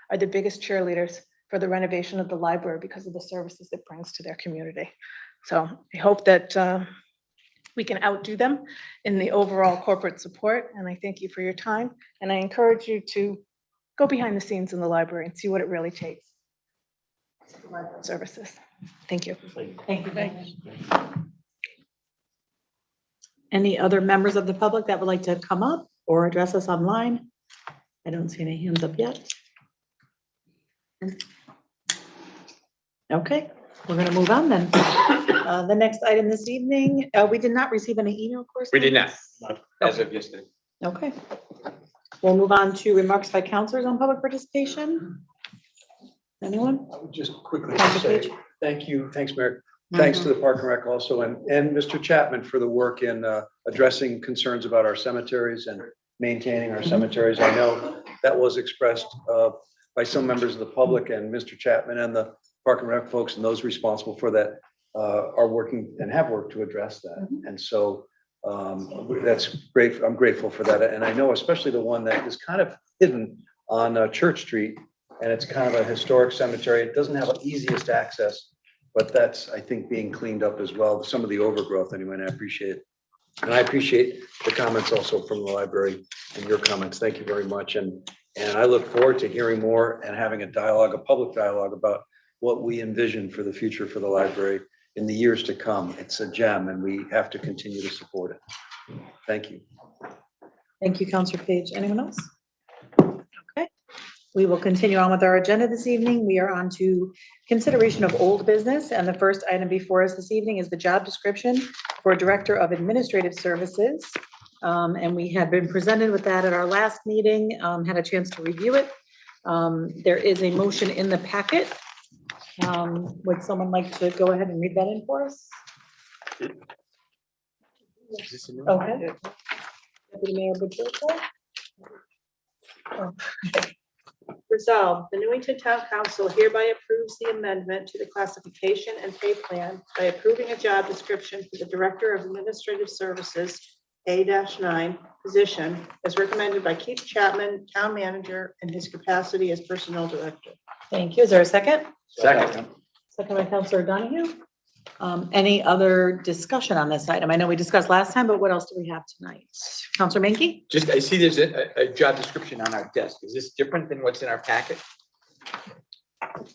[SPEAKER 8] are the biggest cheerleaders for the renovation of the library because of the services it brings to their community. So I hope that we can outdo them in the overall corporate support. And I thank you for your time. And I encourage you to go behind the scenes in the library and see what it really takes. Services. Thank you.
[SPEAKER 2] Thank you. Any other members of the public that would like to come up or address us online? I don't see any hands up yet. Okay, we're going to move on then. The next item this evening, we did not receive any email correspondence.
[SPEAKER 5] We did not, as of yesterday.
[SPEAKER 2] Okay. We'll move on to remarks by counselors on public participation. Anyone?
[SPEAKER 1] I would just quickly
[SPEAKER 2] Dr.
[SPEAKER 1] say,
[SPEAKER 2] Page?
[SPEAKER 1] thank you, thanks, Mayor. Thanks to the Park and Rec also, and Mr. Chapman for the work in addressing concerns about our cemeteries and maintaining our cemeteries. I know that was expressed by some members of the public, and Mr. Chapman and the Park and Rec folks and those responsible for that are working and have worked to address that. And so that's great. I'm grateful for that. And I know especially the one that is kind of hidden on Church Street, and it's kind of a historic cemetery. It doesn't have the easiest access, but that's, I think, being cleaned up as well. Some of the overgrowth anyway, and I appreciate it. And I appreciate the comments also from the library and your comments. Thank you very much. And I look forward to hearing more and having a dialogue, a public dialogue about what we envision for the future for the library in the years to come. It's a gem and we have to continue to support it. Thank you.
[SPEAKER 2] Thank you, Counselor Page. Anyone else? Okay. We will continue on with our agenda this evening. We are on to consideration of old business. And the first item before us this evening is the job description for Director of Administrative Services. And we had been presented with that at our last meeting, had a chance to review it. There is a motion in the packet. Would someone like to go ahead and read that in for us? Okay. Deputy Mayor Bujosa.
[SPEAKER 8] Resolved, the Newington Town Council hereby approves the amendment to the classification and pay plan by approving a job description for the Director of Administrative Services A-9 position as recommended by Keith Chapman, Town Manager, in his capacity as Personnel Director.
[SPEAKER 2] Thank you. Is there a second?
[SPEAKER 5] Second.
[SPEAKER 2] Second by Counselor Donahue. Any other discussion on this item? I know we discussed last time, but what else do we have tonight? Counselor Menke?
[SPEAKER 5] Just, I see there's a job description on our desk. Is this different than what's in our packet?
[SPEAKER 10] Okay.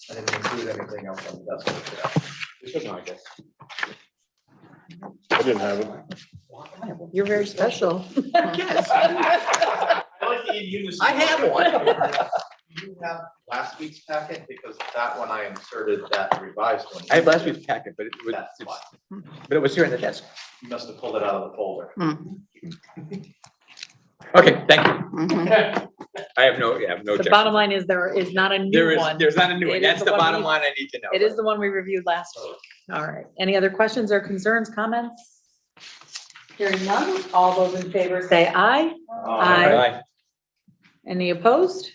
[SPEAKER 10] I didn't include anything else on the desk.
[SPEAKER 5] This was on our desk.
[SPEAKER 13] I didn't have it.
[SPEAKER 2] You're very special.
[SPEAKER 10] I like to use.
[SPEAKER 5] I have one.
[SPEAKER 10] Do you have last week's packet? Because that one I inserted that revised one.
[SPEAKER 5] I have last week's packet, but it was,
[SPEAKER 10] That's why.
[SPEAKER 5] but it was here in the desk.
[SPEAKER 10] You must have pulled it out of the folder.
[SPEAKER 5] Okay, thank you.
[SPEAKER 9] Mhm.
[SPEAKER 5] I have no
[SPEAKER 2] The
[SPEAKER 5] objection.
[SPEAKER 2] bottom line is there is not a new one.
[SPEAKER 5] There's not a new
[SPEAKER 2] It
[SPEAKER 5] one.
[SPEAKER 2] is
[SPEAKER 5] That's
[SPEAKER 2] the
[SPEAKER 5] the
[SPEAKER 2] one
[SPEAKER 5] bottom
[SPEAKER 2] we-
[SPEAKER 5] line I need to know.
[SPEAKER 2] It is the one we reviewed last week. All right. Any other questions or concerns, comments? Hearing none. All those in favor say aye. Aye. Any opposed?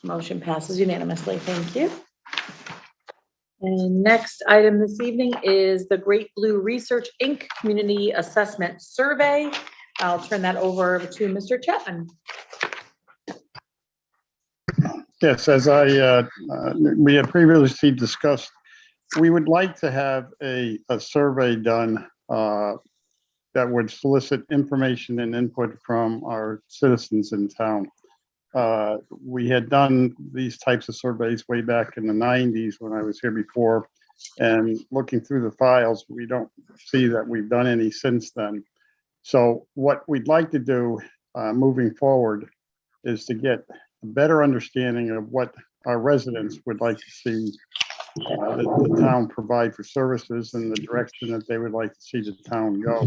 [SPEAKER 2] Motion passes unanimously. Thank you. And next item this evening is the Great Blue Research, Inc. Community Assessment Survey. I'll turn that over to Mr. Chapman.
[SPEAKER 14] Yes, as we had previously discussed, we would like to have a survey done that would solicit information and input from our citizens in town. We had done these types of surveys way back in the 90s when I was here before, and looking through the files, we don't see that we've done any since then. So what we'd like to do moving forward is to get a better understanding of what our residents would like to see the town provide for services and the direction that they would like to see the town go.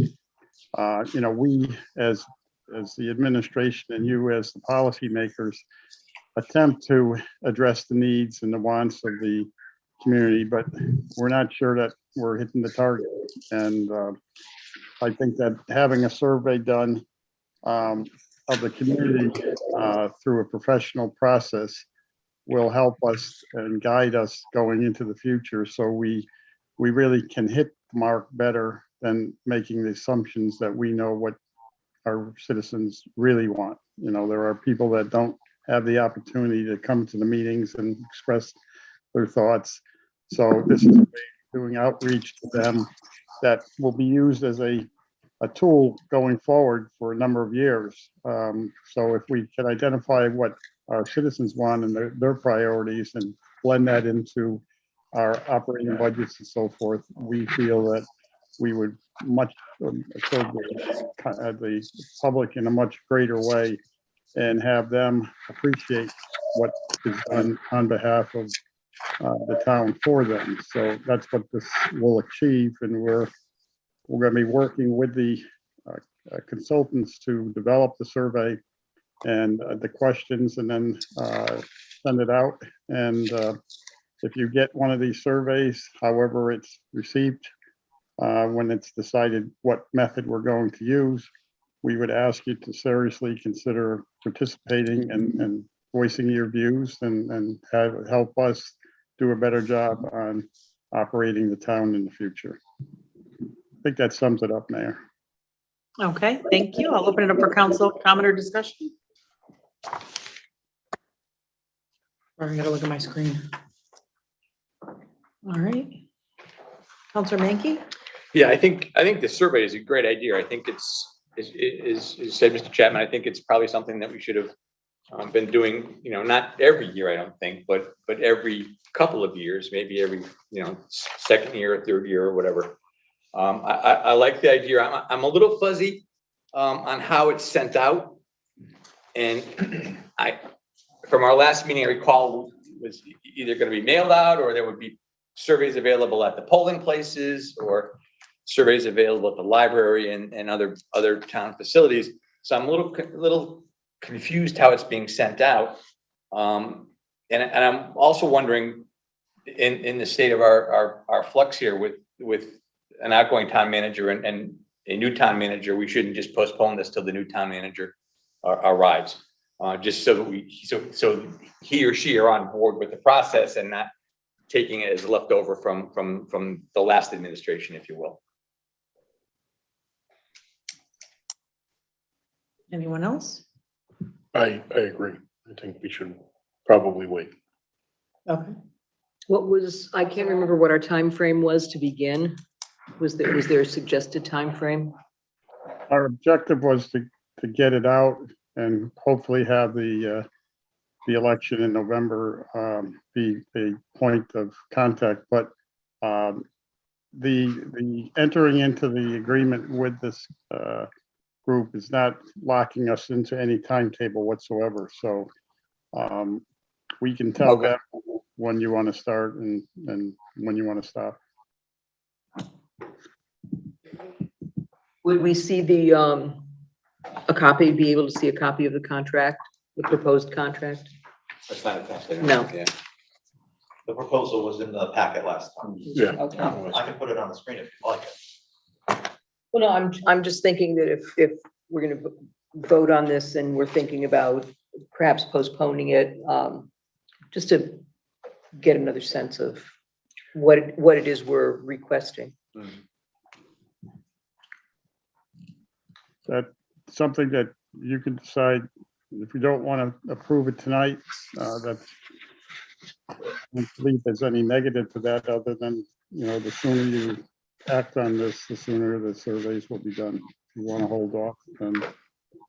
[SPEAKER 14] You know, we as the administration and you as the policymakers attempt to address the needs and the wants of the community, but we're not sure that we're hitting the target. And I think that having a survey done of the community through a professional process will help us and guide us going into the future. So we really can hit the mark better than making the assumptions that we know what our citizens really want. You know, there are people that don't have the opportunity to come to the meetings and express their thoughts. So this is a way of doing outreach to them that will be used as a tool going forward for a number of years. So if we can identify what our citizens want and their priorities and blend that into our operating budgets and so forth, we feel that we would much serve the public in a much greater way and have them appreciate what is done on behalf of the town for them. So that's what this will achieve, and we're going to be working with the consultants to develop the survey and the questions, and then send it out. And if you get one of these surveys, however it's received, when it's decided what method we're going to use, we would ask you to seriously consider participating and voicing your views and help us do a better job on operating the town in the future. I think that sums it up, Mayor.
[SPEAKER 2] Okay, thank you. I'll open it up for council comment or discussion. I gotta look at my screen. All right. Counselor Menke?
[SPEAKER 5] Yeah, I think the survey is a great idea. I think it's, said Mr. Chapman, I think it's probably something that we should have been doing, you know, not every year, I don't think, but every couple of years, maybe every, you know, second year, or third year or whatever. I like the idea. I'm a little fuzzy on how it's sent out. And from our last meeting, I recall it was either going to be mailed out, or there would be surveys available at the polling places, or surveys available at the library and other town facilities. So I'm a little confused how it's being sent out. And I'm also wondering, in the state of our flux here with an outgoing town manager and a new town manager, we shouldn't just postpone this till the new town manager arrives. Just so that so he or she are on board with the process and not taking it as leftover from the last administration, if you will.
[SPEAKER 2] Anyone else?
[SPEAKER 13] I agree. I think we should probably wait.
[SPEAKER 2] Okay.
[SPEAKER 6] What was, I can't remember what our time frame was to begin. Was there a suggested time frame?
[SPEAKER 14] Our objective was to get it out and hopefully have the election in November be a point of contact, but the entering into the agreement with this group is not locking us into any timetable whatsoever, so we can tell
[SPEAKER 5] Okay.
[SPEAKER 14] them when you want to start and when you want to stop.
[SPEAKER 6] Would we see the, a copy, be able to see a copy of the contract, the proposed contract?
[SPEAKER 10] That's not attached there.
[SPEAKER 6] No.
[SPEAKER 5] Yeah.
[SPEAKER 10] The proposal was in the packet last time.
[SPEAKER 13] Yeah.
[SPEAKER 6] Okay.
[SPEAKER 10] I can put it on the screen if you like it.
[SPEAKER 6] Well, no, I'm just thinking that if we're gonna vote on this and we're thinking about perhaps postponing it, just to get another sense of what it is we're requesting.
[SPEAKER 14] That's something that you can decide. If you don't want to approve it tonight, that's, I don't believe there's any negative to that other than, the sooner you act on this, the sooner the surveys will be done. If you want to hold off, and,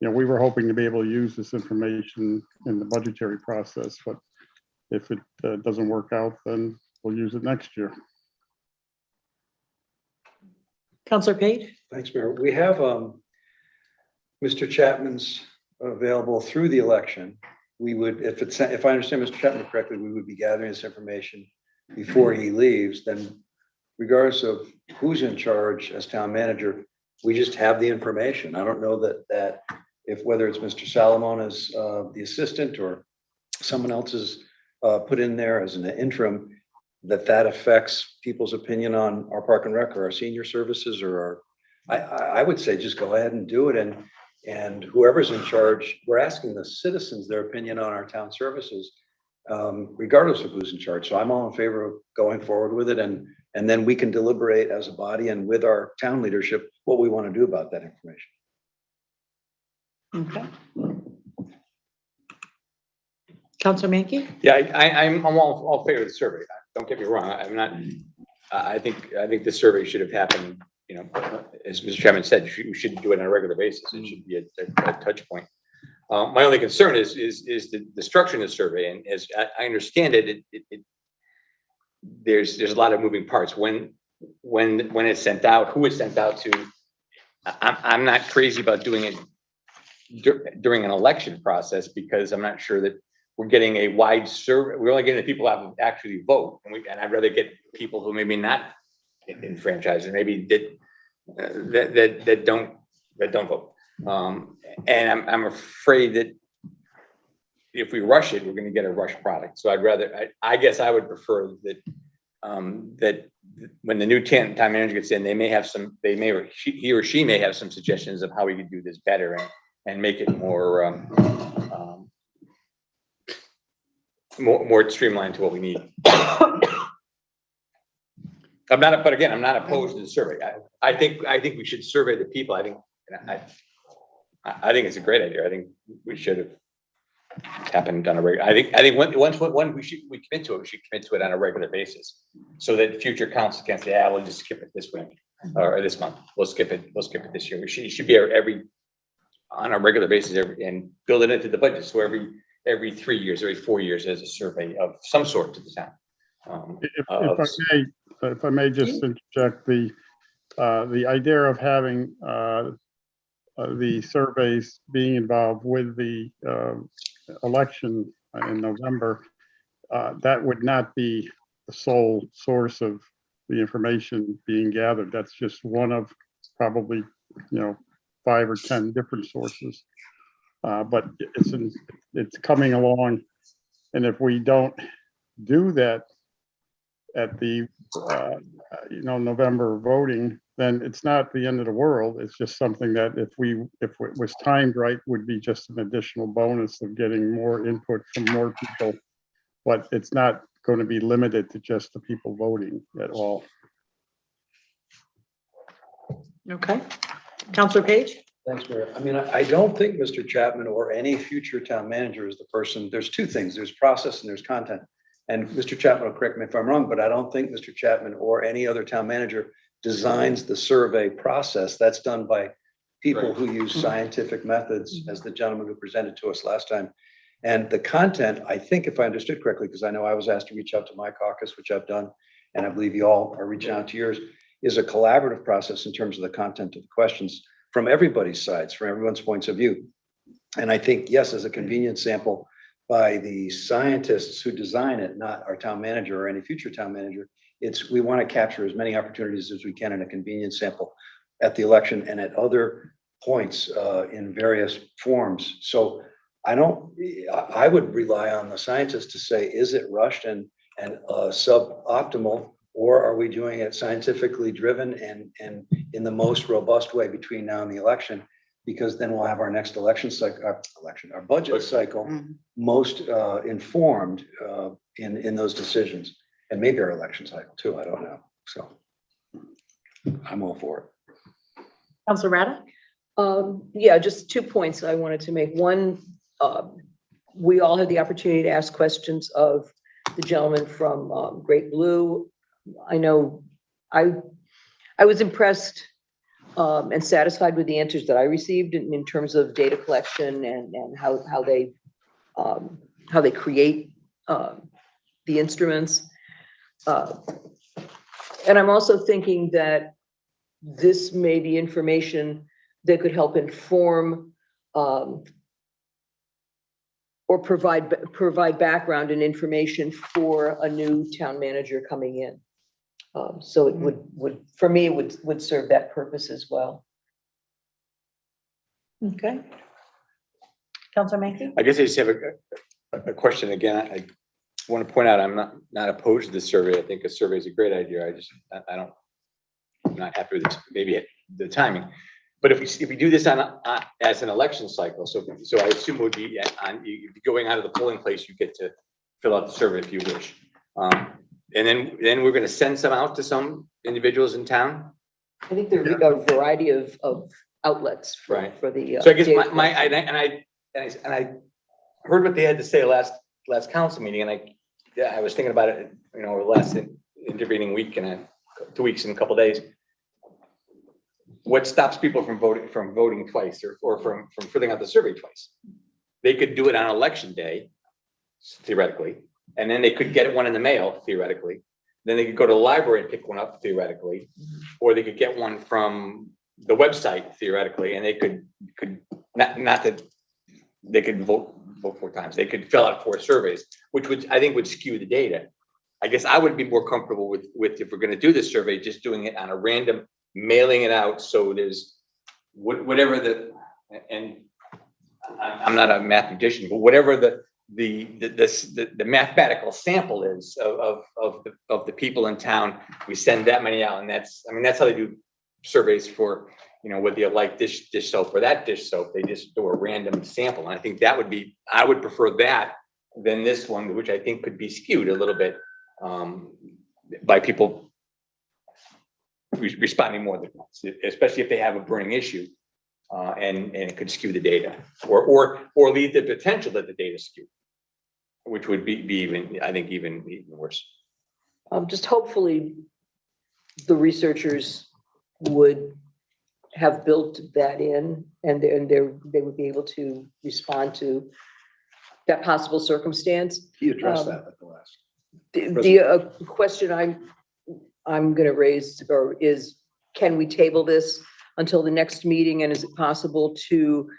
[SPEAKER 14] we were hoping to be able to use this information in the budgetary process, but if it doesn't work out, then we'll use it next year.
[SPEAKER 2] Counselor Page?
[SPEAKER 1] Thanks, Mayor. We have Mr. Chapman's available through the election. We would, if I understand Mr. Chapman correctly, we would be gathering this information before he leaves. Then regardless of who's in charge as town manager, we just have the information. I don't know that if whether it's Mr. Salomon as the assistant or someone else is put in there as an interim, that affects people's opinion on our park and rec or our senior services or I would say just go ahead and do it. And whoever's in charge, we're asking the citizens their opinion on our town services, regardless of who's in charge. So I'm all in favor of going forward with it. And then we can deliberate as a body and with our town leadership, what we want to do about that information.
[SPEAKER 2] Okay. Counselor Mankey?
[SPEAKER 5] Yeah, I'm all favor of the survey. Don't get me wrong. I'm not, I think the survey should have happened, as Mr. Chairman said, we shouldn't do it on a regular basis. It should be a touch point. My only concern is the structure of the survey. And as I understand it, there's a lot of moving parts. When it's sent out, who it's sent out to. I'm not crazy about doing it during an election process because I'm not sure that we're getting a wide survey. We're only getting the people who actually vote. And I'd rather get people who maybe not enfranchised and maybe that don't vote. And I'm afraid that if we rush it, we're going to get a rushed product. So I guess I would prefer that that when the new town manager gets in, he or she may have some suggestions of how we could do this better and make it more more streamlined to what we need. I'm not opposed to the survey. I think we should survey the people. I think it's a great idea. I think we should have happened on a regular. I think once we commit to it, we should commit to it on a regular basis, so that future councils can't say, we'll just skip it this week or this month. We'll skip it this year. It should be on a regular basis and build it into the budget. So every 3 years, every 4 years, there's a survey of some sort to the town.
[SPEAKER 14] If I may just interject, the idea of having the surveys being involved with the election in November, that would not be the sole source of the information being gathered. That's just one of probably 5 or 10 different sources. But it's coming along, and if we don't do that at the November voting, then it's not the end of the world. It's just something that if it was timed right, would be just an additional bonus of getting more input from more people. But it's not going to be limited to just the people voting at all.
[SPEAKER 2] Okay. Counselor Page?
[SPEAKER 1] Thanks, Mayor. I mean, I don't think Mr. Chapman or any future town manager is the person. There's two things. There's process and there's content. And Mr. Chapman will correct me if I'm wrong, but I don't think Mr. Chapman or any other town manager designs the survey process. That's done by people who use scientific methods, as the gentleman who presented to us last time. And the content, I think if I understood correctly, because I know I was asked to reach out to my caucus, which I've done, and I believe you all are reaching out to yours, is a collaborative process in terms of the content of the questions from everybody's sides, from everyone's points of view. And I think, yes, as a convenience sample by the scientists who design it, not our town manager or any future town manager, we want to capture as many opportunities as we can in a convenience sample at the election and at other points in various forms. So I would rely on the scientists to say, is it rushed and suboptimal, or are we doing it scientifically driven and in the most robust way between now and the election? Because then we'll have our next election cycle, our budget cycle most informed in those decisions, and maybe our election cycle too. I don't know. So I'm all for it.
[SPEAKER 2] Councilor Rada?
[SPEAKER 6] Yeah, just 2 points I wanted to make. One, we all had the opportunity to ask questions of the gentleman from Great Blue. I know I was impressed and satisfied with the answers that I received in terms of data collection and how they create the instruments. And I'm also thinking that this may be information that could help inform or provide background and information for a new town manager coming in. So it would for me, it would serve that purpose as well.
[SPEAKER 2] Okay. Councilor Mankey?
[SPEAKER 5] I guess I just have a question again. I want to point out, I'm not opposed to the survey. I think a survey is a great idea. I'm not happy with this, maybe the timing. But if we do this as an election cycle, so I assume it would be you'd be going out of the polling place, you get to fill out the survey if you wish. And then we're going to send some out to some individuals in town.
[SPEAKER 6] I think there are a variety of outlets for the.
[SPEAKER 5] So I guess I heard what they had to say last council meeting, and I was thinking about it, over the last intervening week and 2 weeks and a couple of days. What stops people from voting twice or from filling out the survey twice? They could do it on election day, theoretically, and then they could get one in the mail, theoretically. Then they could go to the library and pick one up, theoretically, or they could get one from the website, theoretically, and they could not that they could vote 4 times. They could fill out 4 surveys, which I think would skew the data. I guess I would be more comfortable with if we're going to do this survey, just doing it on a random, mailing it out. So there's whatever and I'm not a mathematician, but whatever the mathematical sample is of the people in town, we send that many out, and that's how they do surveys for, whether you like this dish soap or that dish soap. They just do a random sample, and I think I would prefer that than this one, which I think could be skewed a little bit by people responding more than once, especially if they have a burning issue, and it could skew the data, or lead the potential that the data skew, which would be even worse.
[SPEAKER 6] Just hopefully the researchers would have built that in, and they would be able to respond to that possible circumstance.
[SPEAKER 1] He addressed that at the last.
[SPEAKER 6] The question I'm going to raise is, can we table this until the next meeting? And is it possible to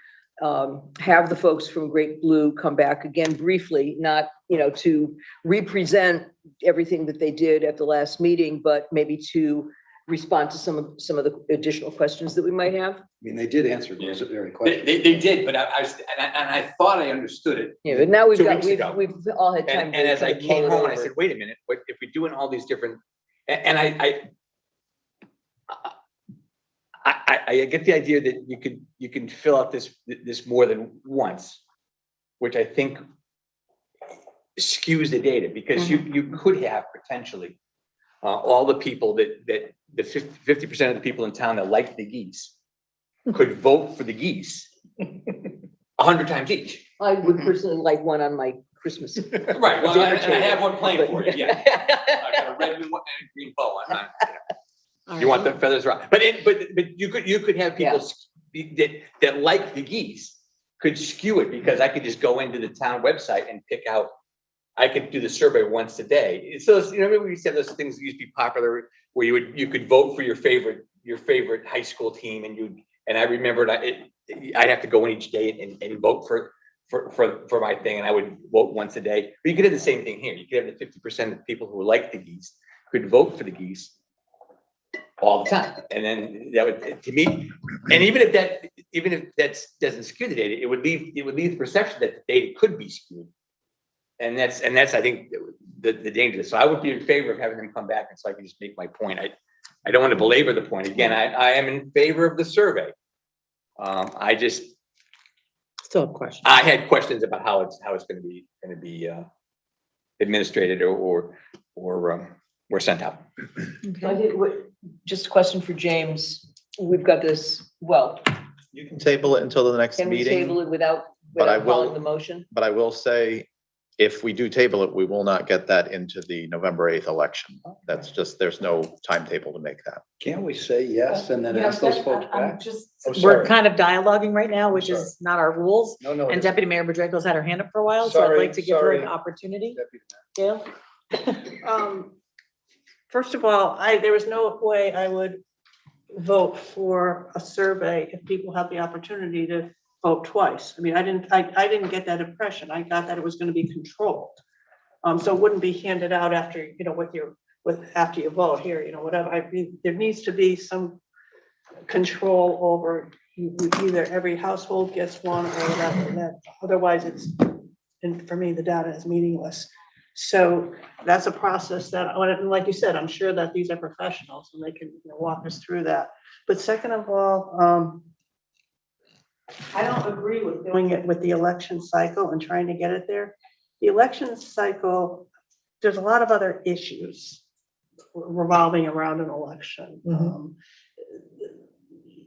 [SPEAKER 6] have the folks from Great Blue come back again briefly, not, to represent everything that they did at the last meeting, but maybe to respond to some of the additional questions that we might have?
[SPEAKER 1] I mean, they did answer those very questions.
[SPEAKER 5] They did, but I thought I understood it.
[SPEAKER 6] Yeah, but now we've all had time.
[SPEAKER 5] And as I came home, I said, wait a minute, what if we're doing all these different, and I get the idea that you can fill out this more than once, which I think skews the data, because you could have potentially all the people that the 50% of the people in town that like the geese could vote for the geese 100 times each.
[SPEAKER 6] I would personally like one on my Christmas.
[SPEAKER 5] Right, well, I have one planned for you, yeah. I got a red and green bow on mine. You want the feathers right, but you could have people that like the geese could skew it, because I could just go into the town website and pick out, I could do the survey once a day. So, we used to have those things that used to be popular where you could vote for your favorite high school team, and I remembered I'd have to go in each day and vote for my thing, and I would vote once a day. But you could have the same thing here. You could have the 50% of people who like the geese could vote for the geese all the time. And then that would, to me, and even if that doesn't skew the data, it would leave the perception that the data could be skewed. And that's I think the danger. So I would be in favor of having them come back, and so I can just make my point. I don't want to belabor the point. Again, I am in favor of the survey. I just
[SPEAKER 2] Still have questions.
[SPEAKER 5] I had questions about how it's going to be administrated or sent out.
[SPEAKER 6] I think just a question for James. We've got this, well,
[SPEAKER 10] You can table it until the next
[SPEAKER 6] can we
[SPEAKER 10] meeting,
[SPEAKER 6] table it without
[SPEAKER 10] but I
[SPEAKER 6] calling
[SPEAKER 10] will-
[SPEAKER 6] the motion?
[SPEAKER 10] but I will say, if we do table it, we will not get that into the November 8th election. That's just, there's no timetable to make that.
[SPEAKER 1] Can't we say yes and then
[SPEAKER 2] Yeah,
[SPEAKER 1] ask those
[SPEAKER 2] but
[SPEAKER 1] folks
[SPEAKER 2] I'm
[SPEAKER 1] back?
[SPEAKER 2] just,
[SPEAKER 1] Oh,
[SPEAKER 2] we're
[SPEAKER 1] sorry.
[SPEAKER 2] kind of dialoguing right now, which
[SPEAKER 1] Sorry.
[SPEAKER 2] is not our rules.
[SPEAKER 1] No, no.
[SPEAKER 2] And
[SPEAKER 1] it
[SPEAKER 2] Deputy Mayor Bedreiko's had her hand up for a while, so I'd
[SPEAKER 1] Sorry,
[SPEAKER 2] like to give her
[SPEAKER 1] sorry.
[SPEAKER 2] an opportunity.
[SPEAKER 1] Deputy
[SPEAKER 2] Gail?
[SPEAKER 8] First of all, there was no way I would vote for a survey if people have the opportunity to vote twice. I mean, I didn't get that impression. I got that it was going to be controlled. So it wouldn't be handed out after, after you vote here, whatever. I mean, there needs to be some control over either every household gets one or whatever. And that, otherwise and for me, the data is meaningless. So that's a process that, like you said, I'm sure that these are professionals and they can walk us through that. But second of all, I don't agree with doing it with the election cycle and trying to get it there. The election cycle, there's a lot of other issues revolving around an election.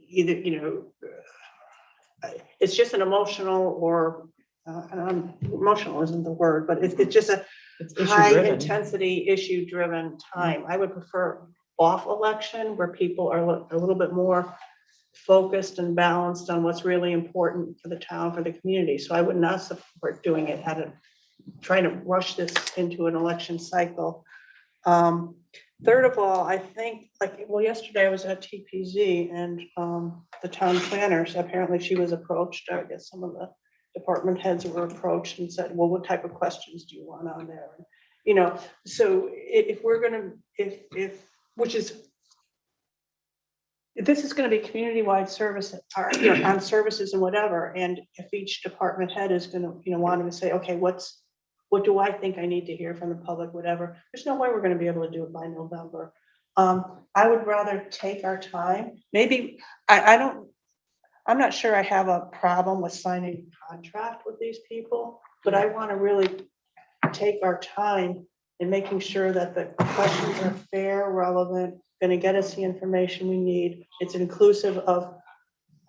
[SPEAKER 8] Either, it's just an emotional or emotional isn't the word, but it's just a high intensity issue driven time. I would prefer off election where people are a little bit more focused and balanced on what's really important for the town, for the community. So I would not support doing it trying to rush this into an election cycle. Third of all, I think yesterday I was at TPZ and the town planners, apparently she was approached, I guess some of the department heads were approached and said, well, what type of questions do you want on there? So if we're going to, this is going to be community-wide service or, on services and whatever. And if each department head is going to, want to say, okay, what do I think I need to hear from the public, whatever, there's no way we're going to be able to do it by November. I would rather take our time. Maybe I'm not sure I have a problem with signing a contract with these people, but I want to really take our time in making sure that the questions are fair, relevant, going to get us the information we need. It's inclusive of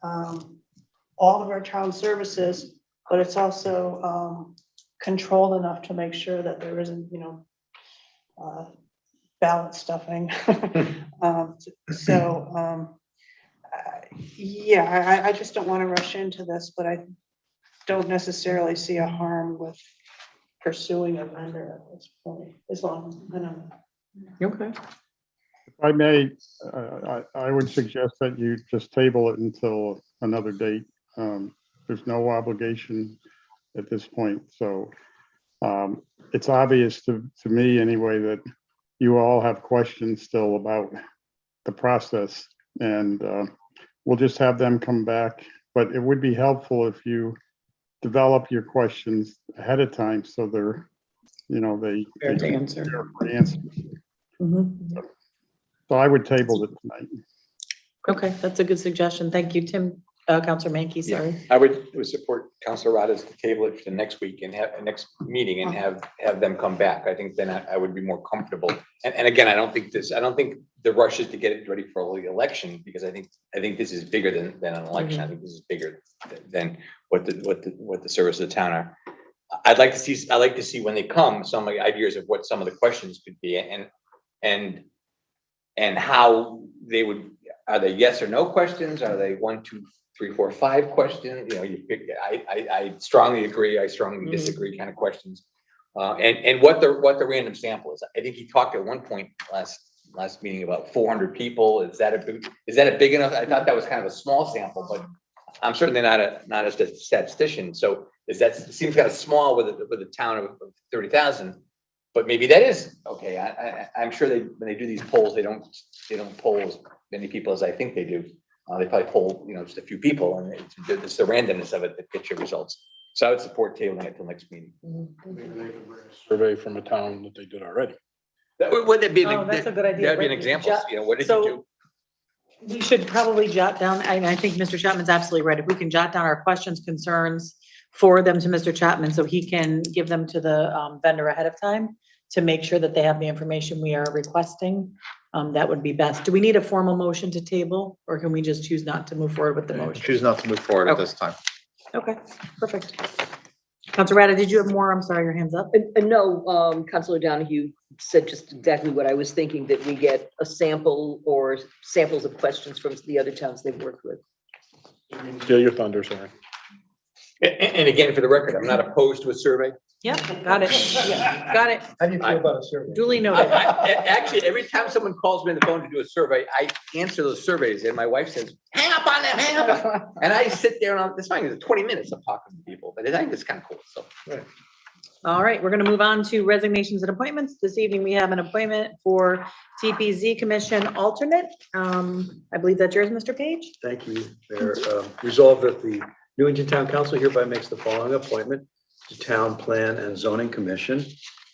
[SPEAKER 8] all of our town services, but it's also controlled enough to make sure that there isn't, ballot stuffing. Yeah, I just don't want to rush into this, but I don't necessarily see a harm with pursuing a vendor at this point, as long as
[SPEAKER 2] Okay.
[SPEAKER 14] If I may, I would suggest that you just table it until another date. There's no obligation at this point, so it's obvious to me anyway that you all have questions still about the process, and we'll just have them come back. But it would be helpful if you develop your questions ahead of time so they're, they
[SPEAKER 2] Fair to
[SPEAKER 14] can
[SPEAKER 2] answer.
[SPEAKER 14] prepare for answers.
[SPEAKER 2] Mhm.
[SPEAKER 14] So I would table it tonight.
[SPEAKER 2] Okay, that's a good suggestion. Thank you, Tim. Counselor Menke, sorry.
[SPEAKER 5] I would support Counselor Rada's to table it for the next week and have, next meeting and have them come back. I think then I would be more comfortable. And again, I don't think the rush is to get it ready for the election, because I think this is bigger than an election. I think this is bigger than what the service of the town are. I'd like to see when they come, some of the ideas of what some of the questions could be and how they would, are they yes or no questions? Are they 1, 2, 3, 4, 5 questions? You know, you pick, I strongly agree, I strongly disagree kind of questions. And what the random sample is. I think he talked at one point last meeting about 400 people. Is that a big enough? I thought that was kind of a small sample, but I'm certainly not a statistician. So it seems kind of small with a town of 30,000, but maybe that is okay. I'm sure when they do these polls, they don't poll as many people as I think they do. They probably poll, just a few people, and it's the randomness of it that gets your results. So I would support tabling it till next meeting.
[SPEAKER 13] Maybe they could bring a survey from a town that they did already.
[SPEAKER 5] Would that be?
[SPEAKER 2] That's a good idea.
[SPEAKER 5] That'd be an example. What did you do?
[SPEAKER 2] We should probably jot down, and I think Mr. Chapman's absolutely right. If we can jot down our questions, concerns, forward them to Mr. Chapman so he can give them to the vendor ahead of time to make sure that they have the information we are requesting. That would be best. Do we need a formal motion to table, or can we just choose not to move forward with the motion?
[SPEAKER 10] Choose not to move forward at this time.
[SPEAKER 2] Okay, perfect. Counselor Rada, did you have more? I'm sorry, your hand's up.
[SPEAKER 6] No, Counselor Donahue said just exactly what I was thinking, that we get a sample or samples of questions from the other towns they've worked with.
[SPEAKER 13] Steal your thunder, sorry.
[SPEAKER 5] And again, for the record, I'm not opposed to a survey.
[SPEAKER 2] Yeah, got it. Got it.
[SPEAKER 1] How do you feel about a survey?
[SPEAKER 2] Duly noted.
[SPEAKER 5] Actually, every time someone calls me on the phone to do a survey, I answer those surveys, and my wife says, hang up on them, hang up. And I sit there and it's fine, it's 20 minutes of talking to people, but I think it's kind of cool, so.
[SPEAKER 1] Right.
[SPEAKER 2] All right, we're going to move on to resignations and appointments. This evening, we have an appointment for TPZ Commission alternate. I believe that's yours, Mr. Page.
[SPEAKER 1] Thank you, Mayor. Resolved that the Newington Town Council hereby makes the following appointment to Town Plan and Zoning Commission.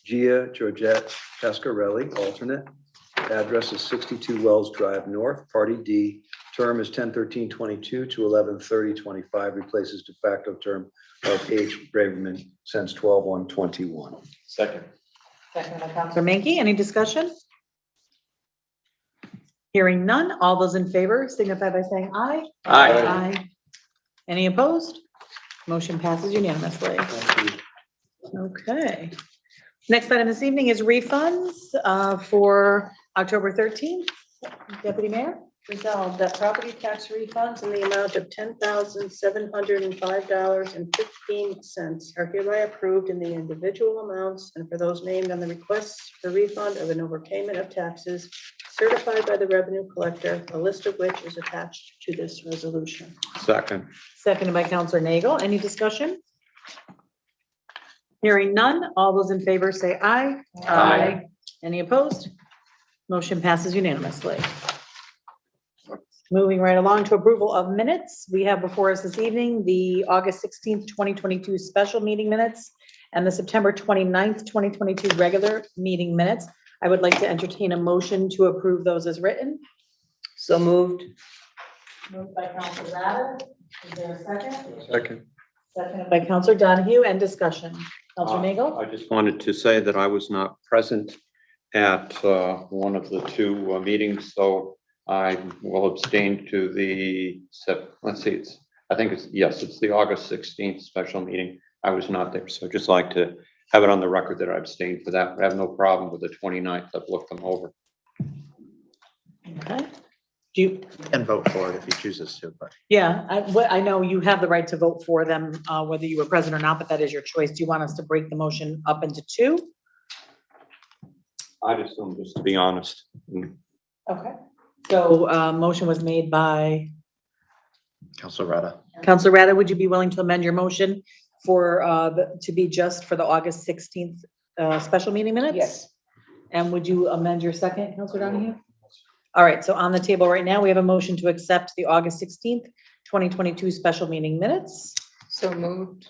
[SPEAKER 1] Gia Georgette Pascarelli, alternate. Address is 62 Wells Drive North, Party D. Term is 10/13/22 to 11/30/25. Replaces de facto term of H. Braverman since 12/1/21.
[SPEAKER 5] Second.
[SPEAKER 2] Second by Counselor Menke. Any discussion? Hearing none. All those in favor signify by saying aye.
[SPEAKER 5] Aye.
[SPEAKER 2] Aye. Any opposed? Motion passes unanimously.
[SPEAKER 1] Thank you.
[SPEAKER 2] Okay. Next item this evening is refunds for October 13th. Deputy Mayor?
[SPEAKER 8] Resolved that property tax refunds in the amount of $10,705.15 are hereby approved in the individual amounts and for those named on the requests for refund of an overpayment of taxes certified by the revenue collector, a list of which is attached to this resolution.
[SPEAKER 7] Second.
[SPEAKER 2] Seconded by Counselor Nagel. Any discussion? Hearing none. All those in favor say aye.
[SPEAKER 7] Aye.
[SPEAKER 2] Any opposed? Motion passes unanimously. Moving right along to approval of minutes. We have before us this evening the August 16th, 2022 special meeting minutes and the September 29th, 2022 regular meeting minutes. I would like to entertain a motion to approve those as written.
[SPEAKER 6] So moved.
[SPEAKER 2] Moved by Counselor Rada. Is there a second?
[SPEAKER 1] Second.
[SPEAKER 2] Seconded by Counselor Donahue, and discussion. Counselor Nagel?
[SPEAKER 7] I just wanted to say that I was not present at one of the two meetings, so I will abstain to the, let's see, it's the August 16th special meeting. I was not there, so I'd just like to have it on the record that I abstained for that. I have no problem with the 29th. I've looked them over.
[SPEAKER 2] Okay. Do you,
[SPEAKER 10] And vote for it if he chooses to, but.
[SPEAKER 2] yeah, I know you have the right to vote for them, whether you were present or not, but that is your choice. Do you want us to break the motion up into two?
[SPEAKER 7] I just assume, just to be honest.
[SPEAKER 2] Okay. So, motion was made by
[SPEAKER 10] Counselor Rada.
[SPEAKER 2] Counselor Rada. Would you be willing to amend your motion for, to be just for the August 16th, special meeting minutes?
[SPEAKER 6] Yes.
[SPEAKER 2] And would you amend your second, Counselor Donahue? All right, so on the table right now, we have a motion to accept the August 16th, 2022 special meeting minutes.
[SPEAKER 9] So moved.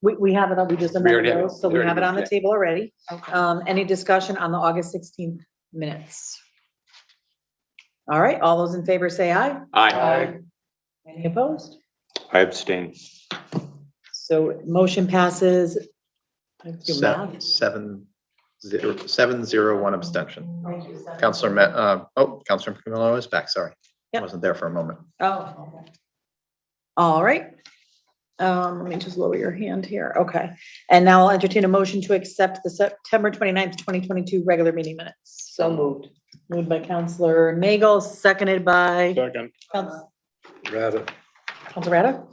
[SPEAKER 2] We have it, we just
[SPEAKER 5] We already
[SPEAKER 2] amended
[SPEAKER 5] have it.
[SPEAKER 2] those, so
[SPEAKER 5] We
[SPEAKER 2] we
[SPEAKER 5] already
[SPEAKER 2] have it on the
[SPEAKER 5] moved it.
[SPEAKER 2] table already.
[SPEAKER 9] Okay.
[SPEAKER 2] Any discussion on the August 16th minutes? All right, all those in favor say aye.
[SPEAKER 5] Aye.
[SPEAKER 2] Any opposed?
[SPEAKER 7] I abstain.
[SPEAKER 2] So motion passes. I have to do math.
[SPEAKER 10] 7-0, 1 abstention. Counselor Camillo is back, sorry.
[SPEAKER 2] Yep.
[SPEAKER 10] Wasn't there for a moment.
[SPEAKER 2] Oh, okay. All right. Let me just lower your hand here. Okay. And now I'll entertain a motion to accept the September 29th, 2022 regular meeting minutes.
[SPEAKER 6] So moved.
[SPEAKER 2] Moved by Counselor Nagel, seconded by
[SPEAKER 13] Second.
[SPEAKER 1] Rather.
[SPEAKER 2] Counselor Rada.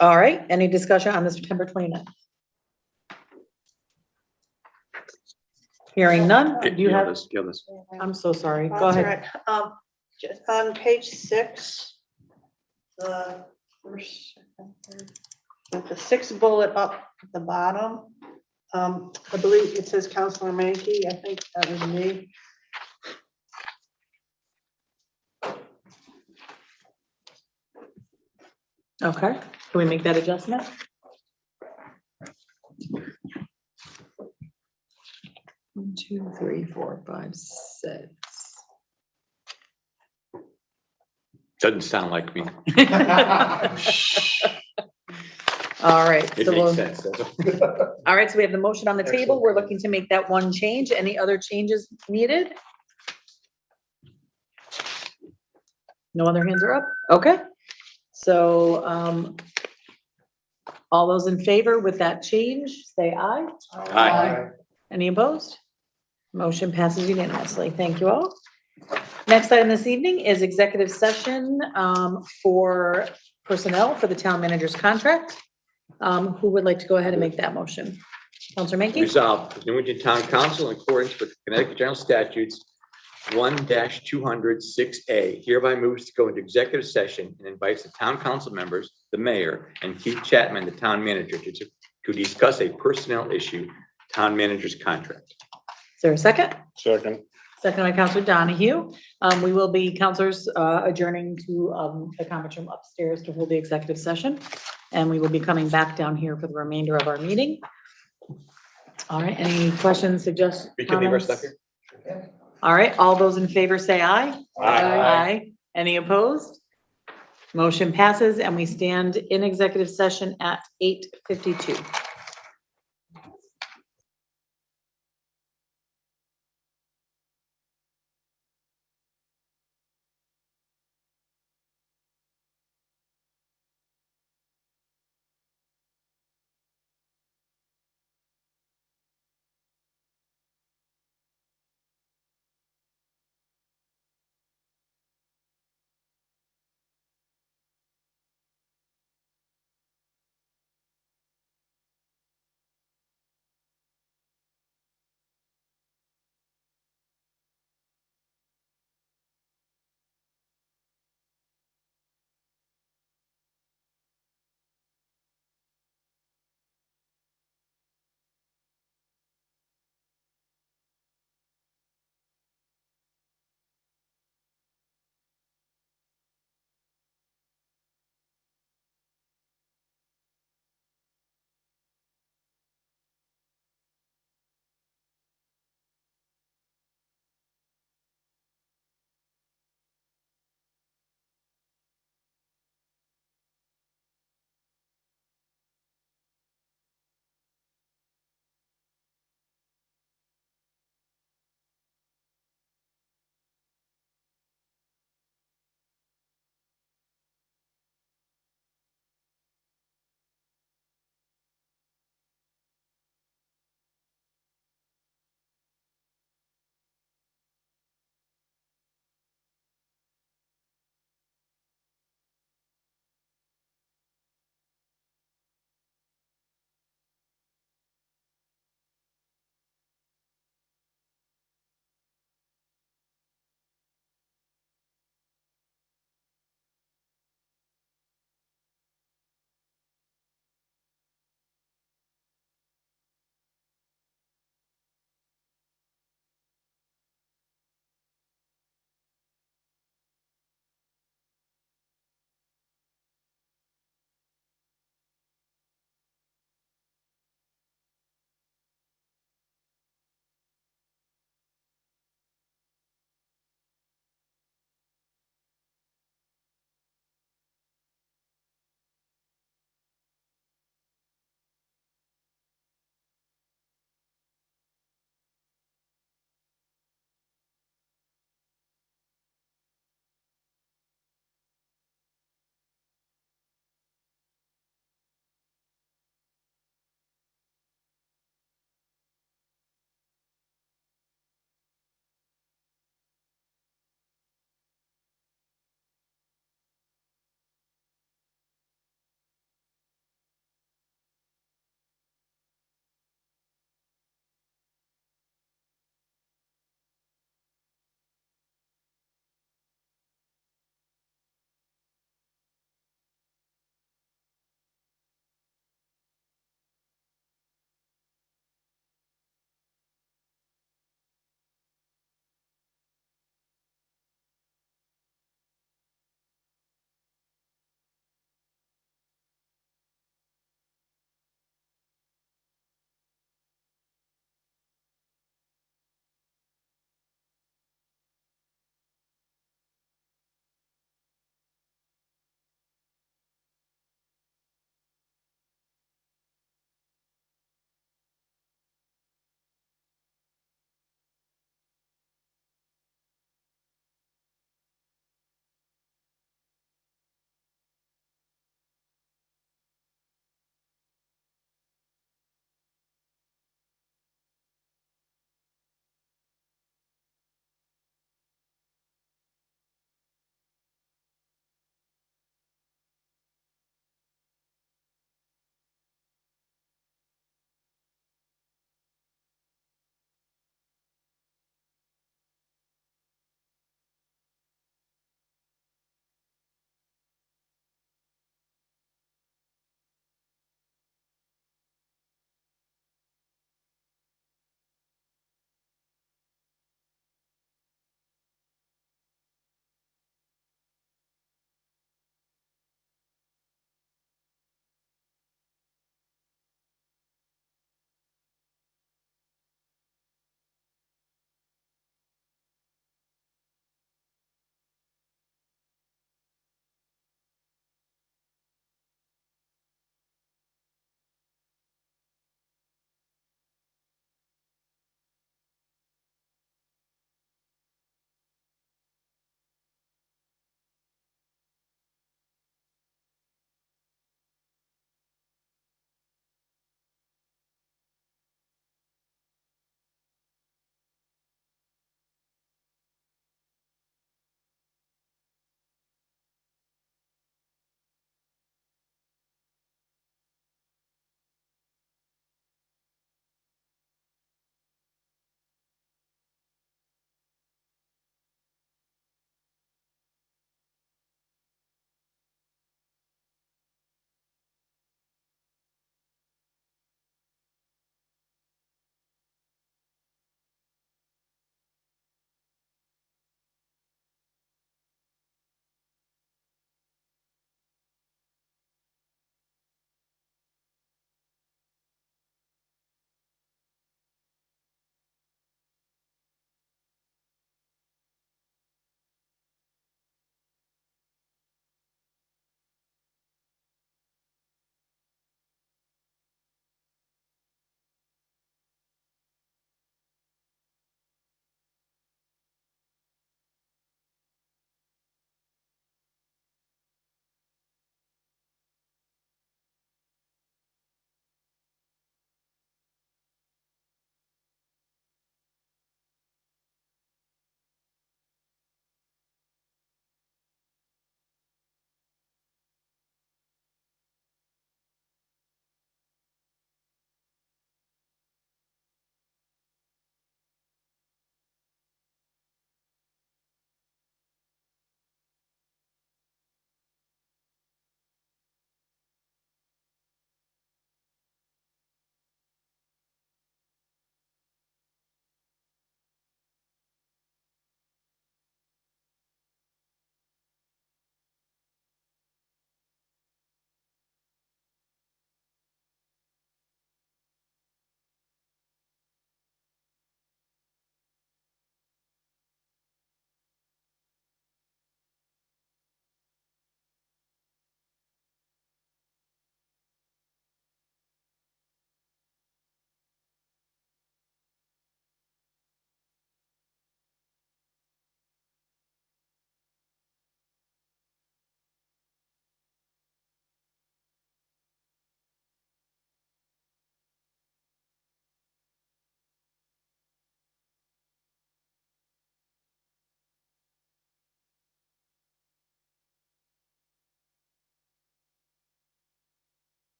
[SPEAKER 2] All right, any discussion on the September 29th? Hearing none, do you have, I'm so sorry, go
[SPEAKER 8] That's all
[SPEAKER 2] ahead.
[SPEAKER 8] right. Just on page 6, the first, the 6th bullet up at the bottom. I believe it says Counselor Mankey. I think that was me.
[SPEAKER 2] Okay, can we make that adjustment? One, 2, 3, 4, 5, 6.
[SPEAKER 7] Doesn't sound like me.
[SPEAKER 2] All right,
[SPEAKER 7] It
[SPEAKER 2] so
[SPEAKER 7] makes
[SPEAKER 2] we'll,
[SPEAKER 7] sense. doesn't it?
[SPEAKER 2] all right, so we have the motion on the table. We're looking to make that one change. Any other changes needed? No other hands are up? Okay. So, all those in favor with that change, say aye.
[SPEAKER 7] Aye.
[SPEAKER 2] Any opposed? Motion passes unanimously. Thank you all. Next item this evening is executive session for personnel for the town manager's contract. Who would like to go ahead and make that motion? Counselor Mankey?
[SPEAKER 5] Resolved, the Newington Town Council in accordance with Connecticut General Statutes 1-206A hereby moves to go into executive session and invites the town council members, the mayor, and Keith Chapman, the town manager, to discuss a personnel issue, town manager's contract.
[SPEAKER 2] Is there a second?
[SPEAKER 13] Second.
[SPEAKER 2] Second by Counselor Donahue. We will be, counselors, adjourning to the conference room upstairs to hold the executive session. And we will be coming back down here for the remainder of our meeting. All right, any questions, suggestions?
[SPEAKER 5] We can leave our stuff here.
[SPEAKER 2] All right, all those in favor say aye.
[SPEAKER 13] Aye.
[SPEAKER 2] Any opposed? Motion passes and we stand in executive session at 8:52.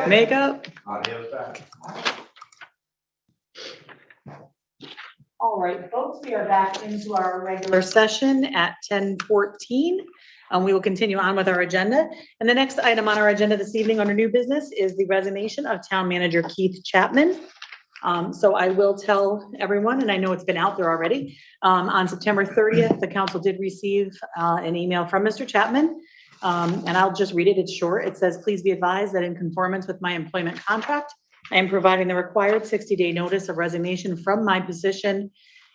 [SPEAKER 2] Makeup. All right, folks, we are back into our regular session at 10:14. We will continue on with our agenda. And the next item on our agenda this evening under new business is the resignation of Town Manager Keith Chapman. So I will tell everyone, and I know it's been out there already, on September 30th, the council did receive an email from Mr. Chapman. And I'll just read it. It's short. It says, please be advised that in conformance with my employment contract, I am providing the required 60-day notice of resignation from my position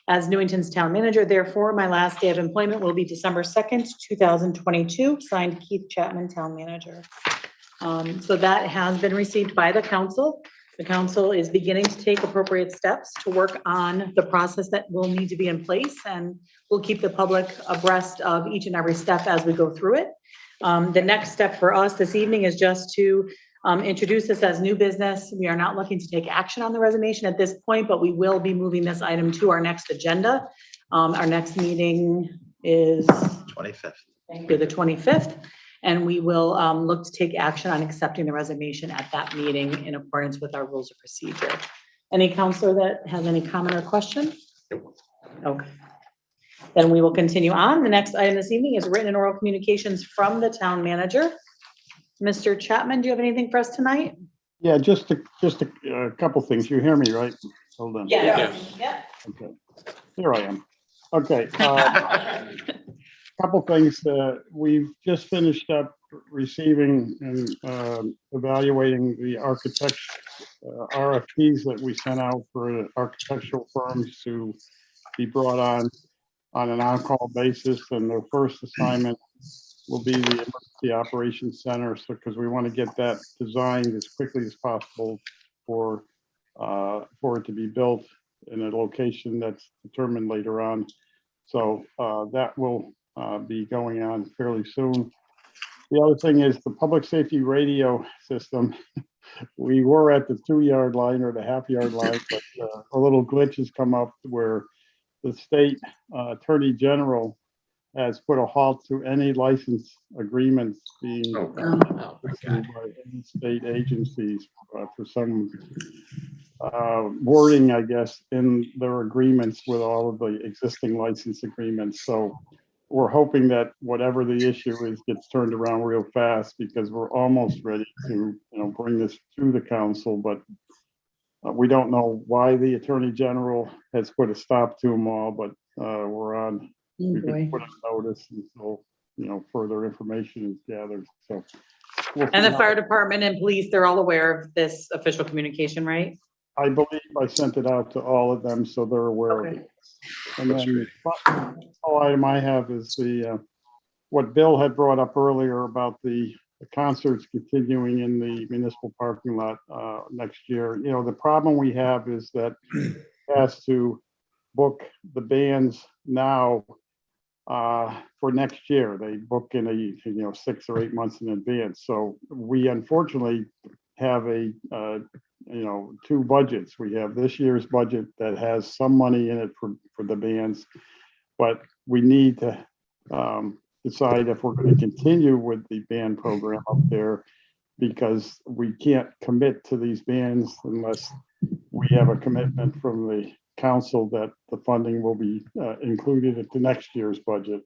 [SPEAKER 2] as Newington's town manager. Therefore, my last day of employment will be December 2nd, 2022, signed Keith Chapman, town manager. So that has been received by the council. The council is beginning to take appropriate steps to work on the process that will need to be in place, and we'll keep the public abreast of each and every step as we go through it. The next step for us this evening is just to introduce this as new business. We are not looking to take action on the resignation at this point, but we will be moving this item to our next agenda. Our next meeting is
[SPEAKER 10] 25th.
[SPEAKER 2] Thank you, the 25th. And we will look to take action on accepting the resignation at that meeting in accordance with our rules of procedure. Any counselor that has any comment or question? Okay. Then we will continue on. The next item this evening is written and oral communications from the town manager. Mr. Chapman, do you have anything for us tonight?
[SPEAKER 14] Yeah, just a couple things. You hear me, right? Hold on.
[SPEAKER 2] Yeah.
[SPEAKER 14] Okay, here I am. Okay. Couple things. We've just finished up receiving and evaluating the architect RFPs that we sent out for architectural firms to be brought on an on-call basis, and their first assignment will be the Emergency Operations Center, so because we want to get that designed as quickly as possible for it to be built in a location that's determined later on. So that will be going on fairly soon. The other thing is the public safety radio system. We were at the 2-yard line or the half-yard line, but a little glitch has come up where the state attorney general has put a halt to any license agreements being by any state agencies for some wording, I guess, in their agreements with all of the existing license agreements. So we're hoping that whatever the issue is gets turned around real fast, because we're almost ready to, bring this to the council, but we don't know why the attorney general has put a stop to them all, but we're on. We can put a notice until further information is gathered. So,
[SPEAKER 2] And the fire department and police, they're all aware of this official communication, right?
[SPEAKER 14] I believe I sent it out to all of them, so they're aware of it. And then the all item I have is the what Bill had brought up earlier about the concerts continuing in the municipal parking lot next year. The problem we have is that it has to book the bands now for next year. They book in a 6 or 8 months in advance. So we unfortunately have two budgets. We have this year's budget that has some money in it for the bands, but we need to decide if we're going to continue with the band program up there, because we can't commit to these bands unless we have a commitment from the council that the funding will be included at the next year's budget.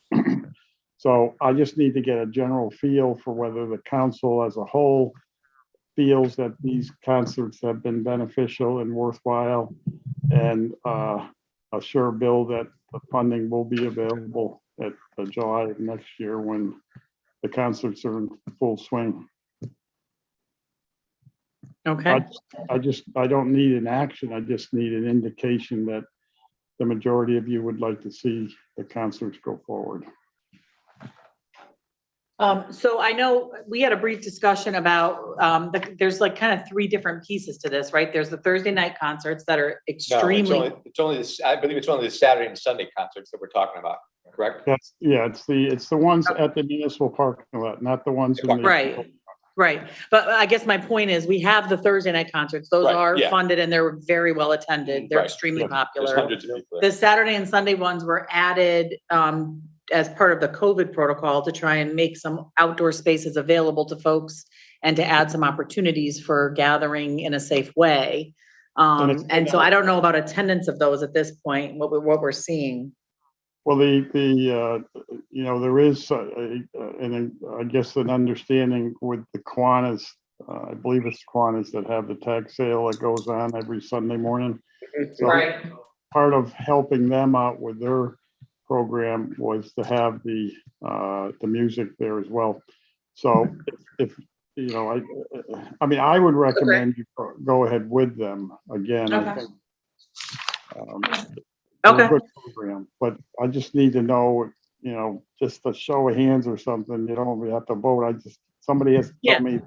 [SPEAKER 14] So I just need to get a general feel for whether the council as a whole feels that these concerts have been beneficial and worthwhile, and assure Bill that the funding will be available at July of next year when the concerts are in full swing.
[SPEAKER 2] Okay.
[SPEAKER 14] I don't need an action. I just need an indication that the majority of you would like to see the concerts go forward.
[SPEAKER 2] So I know we had a brief discussion about, there's like kind of 3 different pieces to this, right? There's the Thursday night concerts that are extremely.
[SPEAKER 5] It's only this, I believe it's only the Saturday and Sunday concerts that we're talking about, correct?
[SPEAKER 14] It's the ones at the municipal parking lot, not the ones.
[SPEAKER 2] Right. But I guess my point is we have the Thursday night concerts. Those are funded and they're very well attended. They're extremely popular.
[SPEAKER 5] Hundreds of people there.
[SPEAKER 2] The Saturday and Sunday ones were added as part of the COVID protocol to try and make some outdoor spaces available to folks and to add some opportunities for gathering in a safe way.
[SPEAKER 14] it's-
[SPEAKER 2] And so I don't know about attendance of those at this point, what we're seeing.
[SPEAKER 14] Well, you know, there is, I guess an understanding with the Kiwanis, I believe it's Kiwanis that have the tax sale that goes on every Sunday morning. So part of helping them out with their program was to have the music there as well. So if, you know, I mean, I would recommend you go ahead with them again. I think, it's a good program, but I just need to know, you know, just a show of hands or something. You don't have to vote. Somebody has to tell me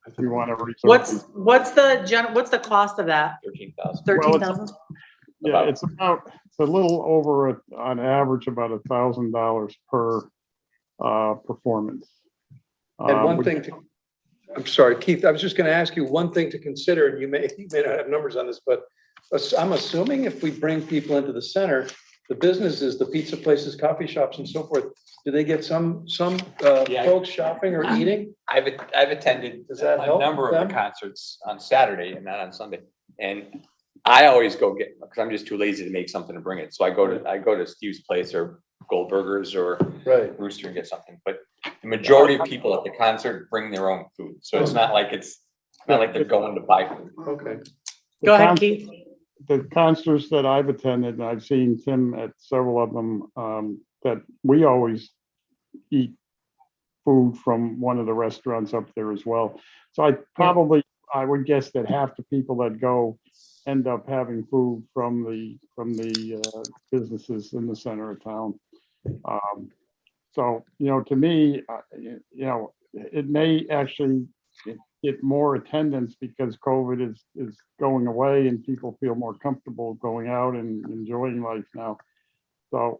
[SPEAKER 14] if you want to reserve.
[SPEAKER 2] What's the cost of that?
[SPEAKER 7] 13,000.
[SPEAKER 2] 13,000?
[SPEAKER 14] Yeah, it's a little over, on average, about $1,000 per performance.
[SPEAKER 1] And one thing I'm sorry, Keith, I was just gonna ask you one thing to consider, and you may not have numbers on this, but I'm assuming if we bring people into the center, the businesses, the pizza places, coffee shops and so forth, do they get some folks shopping or eating?
[SPEAKER 5] I've attended
[SPEAKER 1] Does that
[SPEAKER 5] a
[SPEAKER 1] help
[SPEAKER 5] number of
[SPEAKER 1] them?
[SPEAKER 5] the concerts on Saturday and not on Sunday. And I always go get, because I'm just too lazy to make something and bring it. So I go to Steve's Place or Goldberger's or Rooster and get something. But the majority of people at the concert bring their own food. So it's not like they're going to buy food.
[SPEAKER 1] Okay.
[SPEAKER 2] Go ahead, Keith.
[SPEAKER 14] The concerts that I've attended, and I've seen Tim at several of them, that we always eat food from one of the restaurants up there as well. So I would guess that half the people that go end up having food from the businesses in the center of town. So, you know, to me, you know, it may actually get more attendance because COVID is going away and people feel more comfortable going out and enjoying life now. So,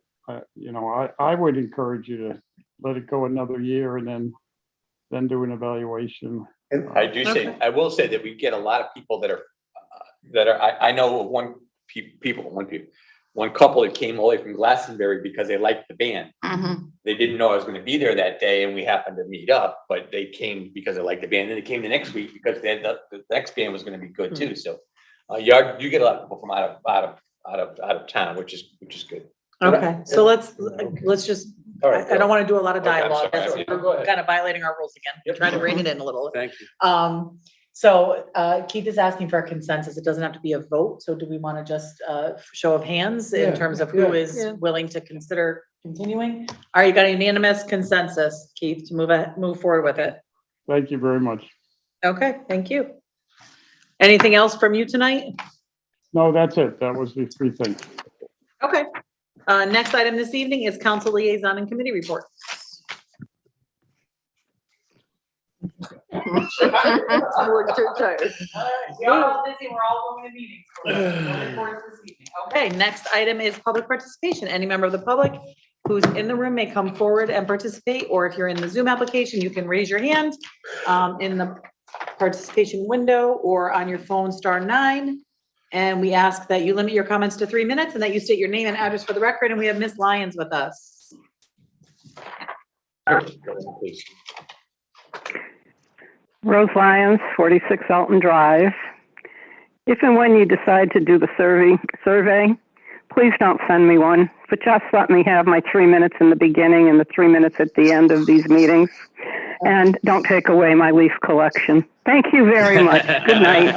[SPEAKER 14] you know, I would encourage you to let it go another year and then do an evaluation.
[SPEAKER 5] I will say that we get a lot of people that are, I know of one couple that came all the way from Glastonbury because they liked the band. They didn't know I was going to be there that day, and we happened to meet up. But they came because they liked the band, and they came the next week because the next band was going to be good too. So you get a lot of people from out of town, which is good.
[SPEAKER 2] Okay, so let's just,
[SPEAKER 1] All right,
[SPEAKER 2] I don't want to do a lot of
[SPEAKER 5] Okay, I'm
[SPEAKER 2] dialogue.
[SPEAKER 5] sorry.
[SPEAKER 2] We're kind of violating our rules again, trying to rein it in a little.
[SPEAKER 1] Thank you.
[SPEAKER 2] So Keith is asking for a consensus. It doesn't have to be a vote. So do we want to just show of hands in terms of who is willing to consider continuing? All right, you got a unanimous consensus, Keith, to move forward with it.
[SPEAKER 14] Thank you very much.
[SPEAKER 2] Okay, thank you. Anything else from you tonight?
[SPEAKER 14] No, that's it. That was the three things.
[SPEAKER 2] Okay. Next item this evening is council liaison and committee reports.
[SPEAKER 9] We're too tired.
[SPEAKER 2] We're all busy, we're all going to meetings. No reports this evening. Okay, next item is public participation. Any member of the public who's in the room may come forward and participate, or if you're in the Zoom application, you can raise your hand in the participation window or on your phone, *9. And we ask that you limit your comments to 3 minutes and that you state your name and address for the record. And we have Miss Lyons with us.
[SPEAKER 15] Rose Lyons, 46 Alton Drive. If and when you decide to do the survey, please don't send me one, but just let me have my 3 minutes in the beginning and the 3 minutes at the end of these meetings. And don't take away my leaf collection. Thank you very much. Good night.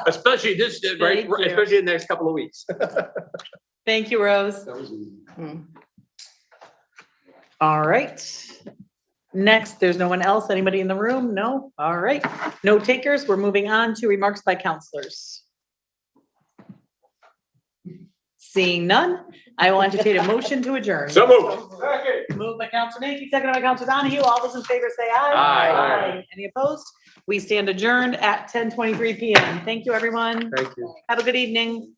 [SPEAKER 5] Especially especially in the next couple of weeks.
[SPEAKER 2] Thank you, Rose. All right. Next, there's no one else. Anybody in the room? No? All right. No takers. We're moving on to remarks by counselors. Seeing none, I will entertain a motion to adjourn.
[SPEAKER 5] So moved.
[SPEAKER 2] Moved by Counselor Mankey, seconded by Counselor Donahue. All those in favor say aye.
[SPEAKER 5] Aye.
[SPEAKER 2] Any opposed? We stand adjourned at 10:23 p.m. Thank you, everyone.
[SPEAKER 1] Thank you.
[SPEAKER 2] Have a good evening.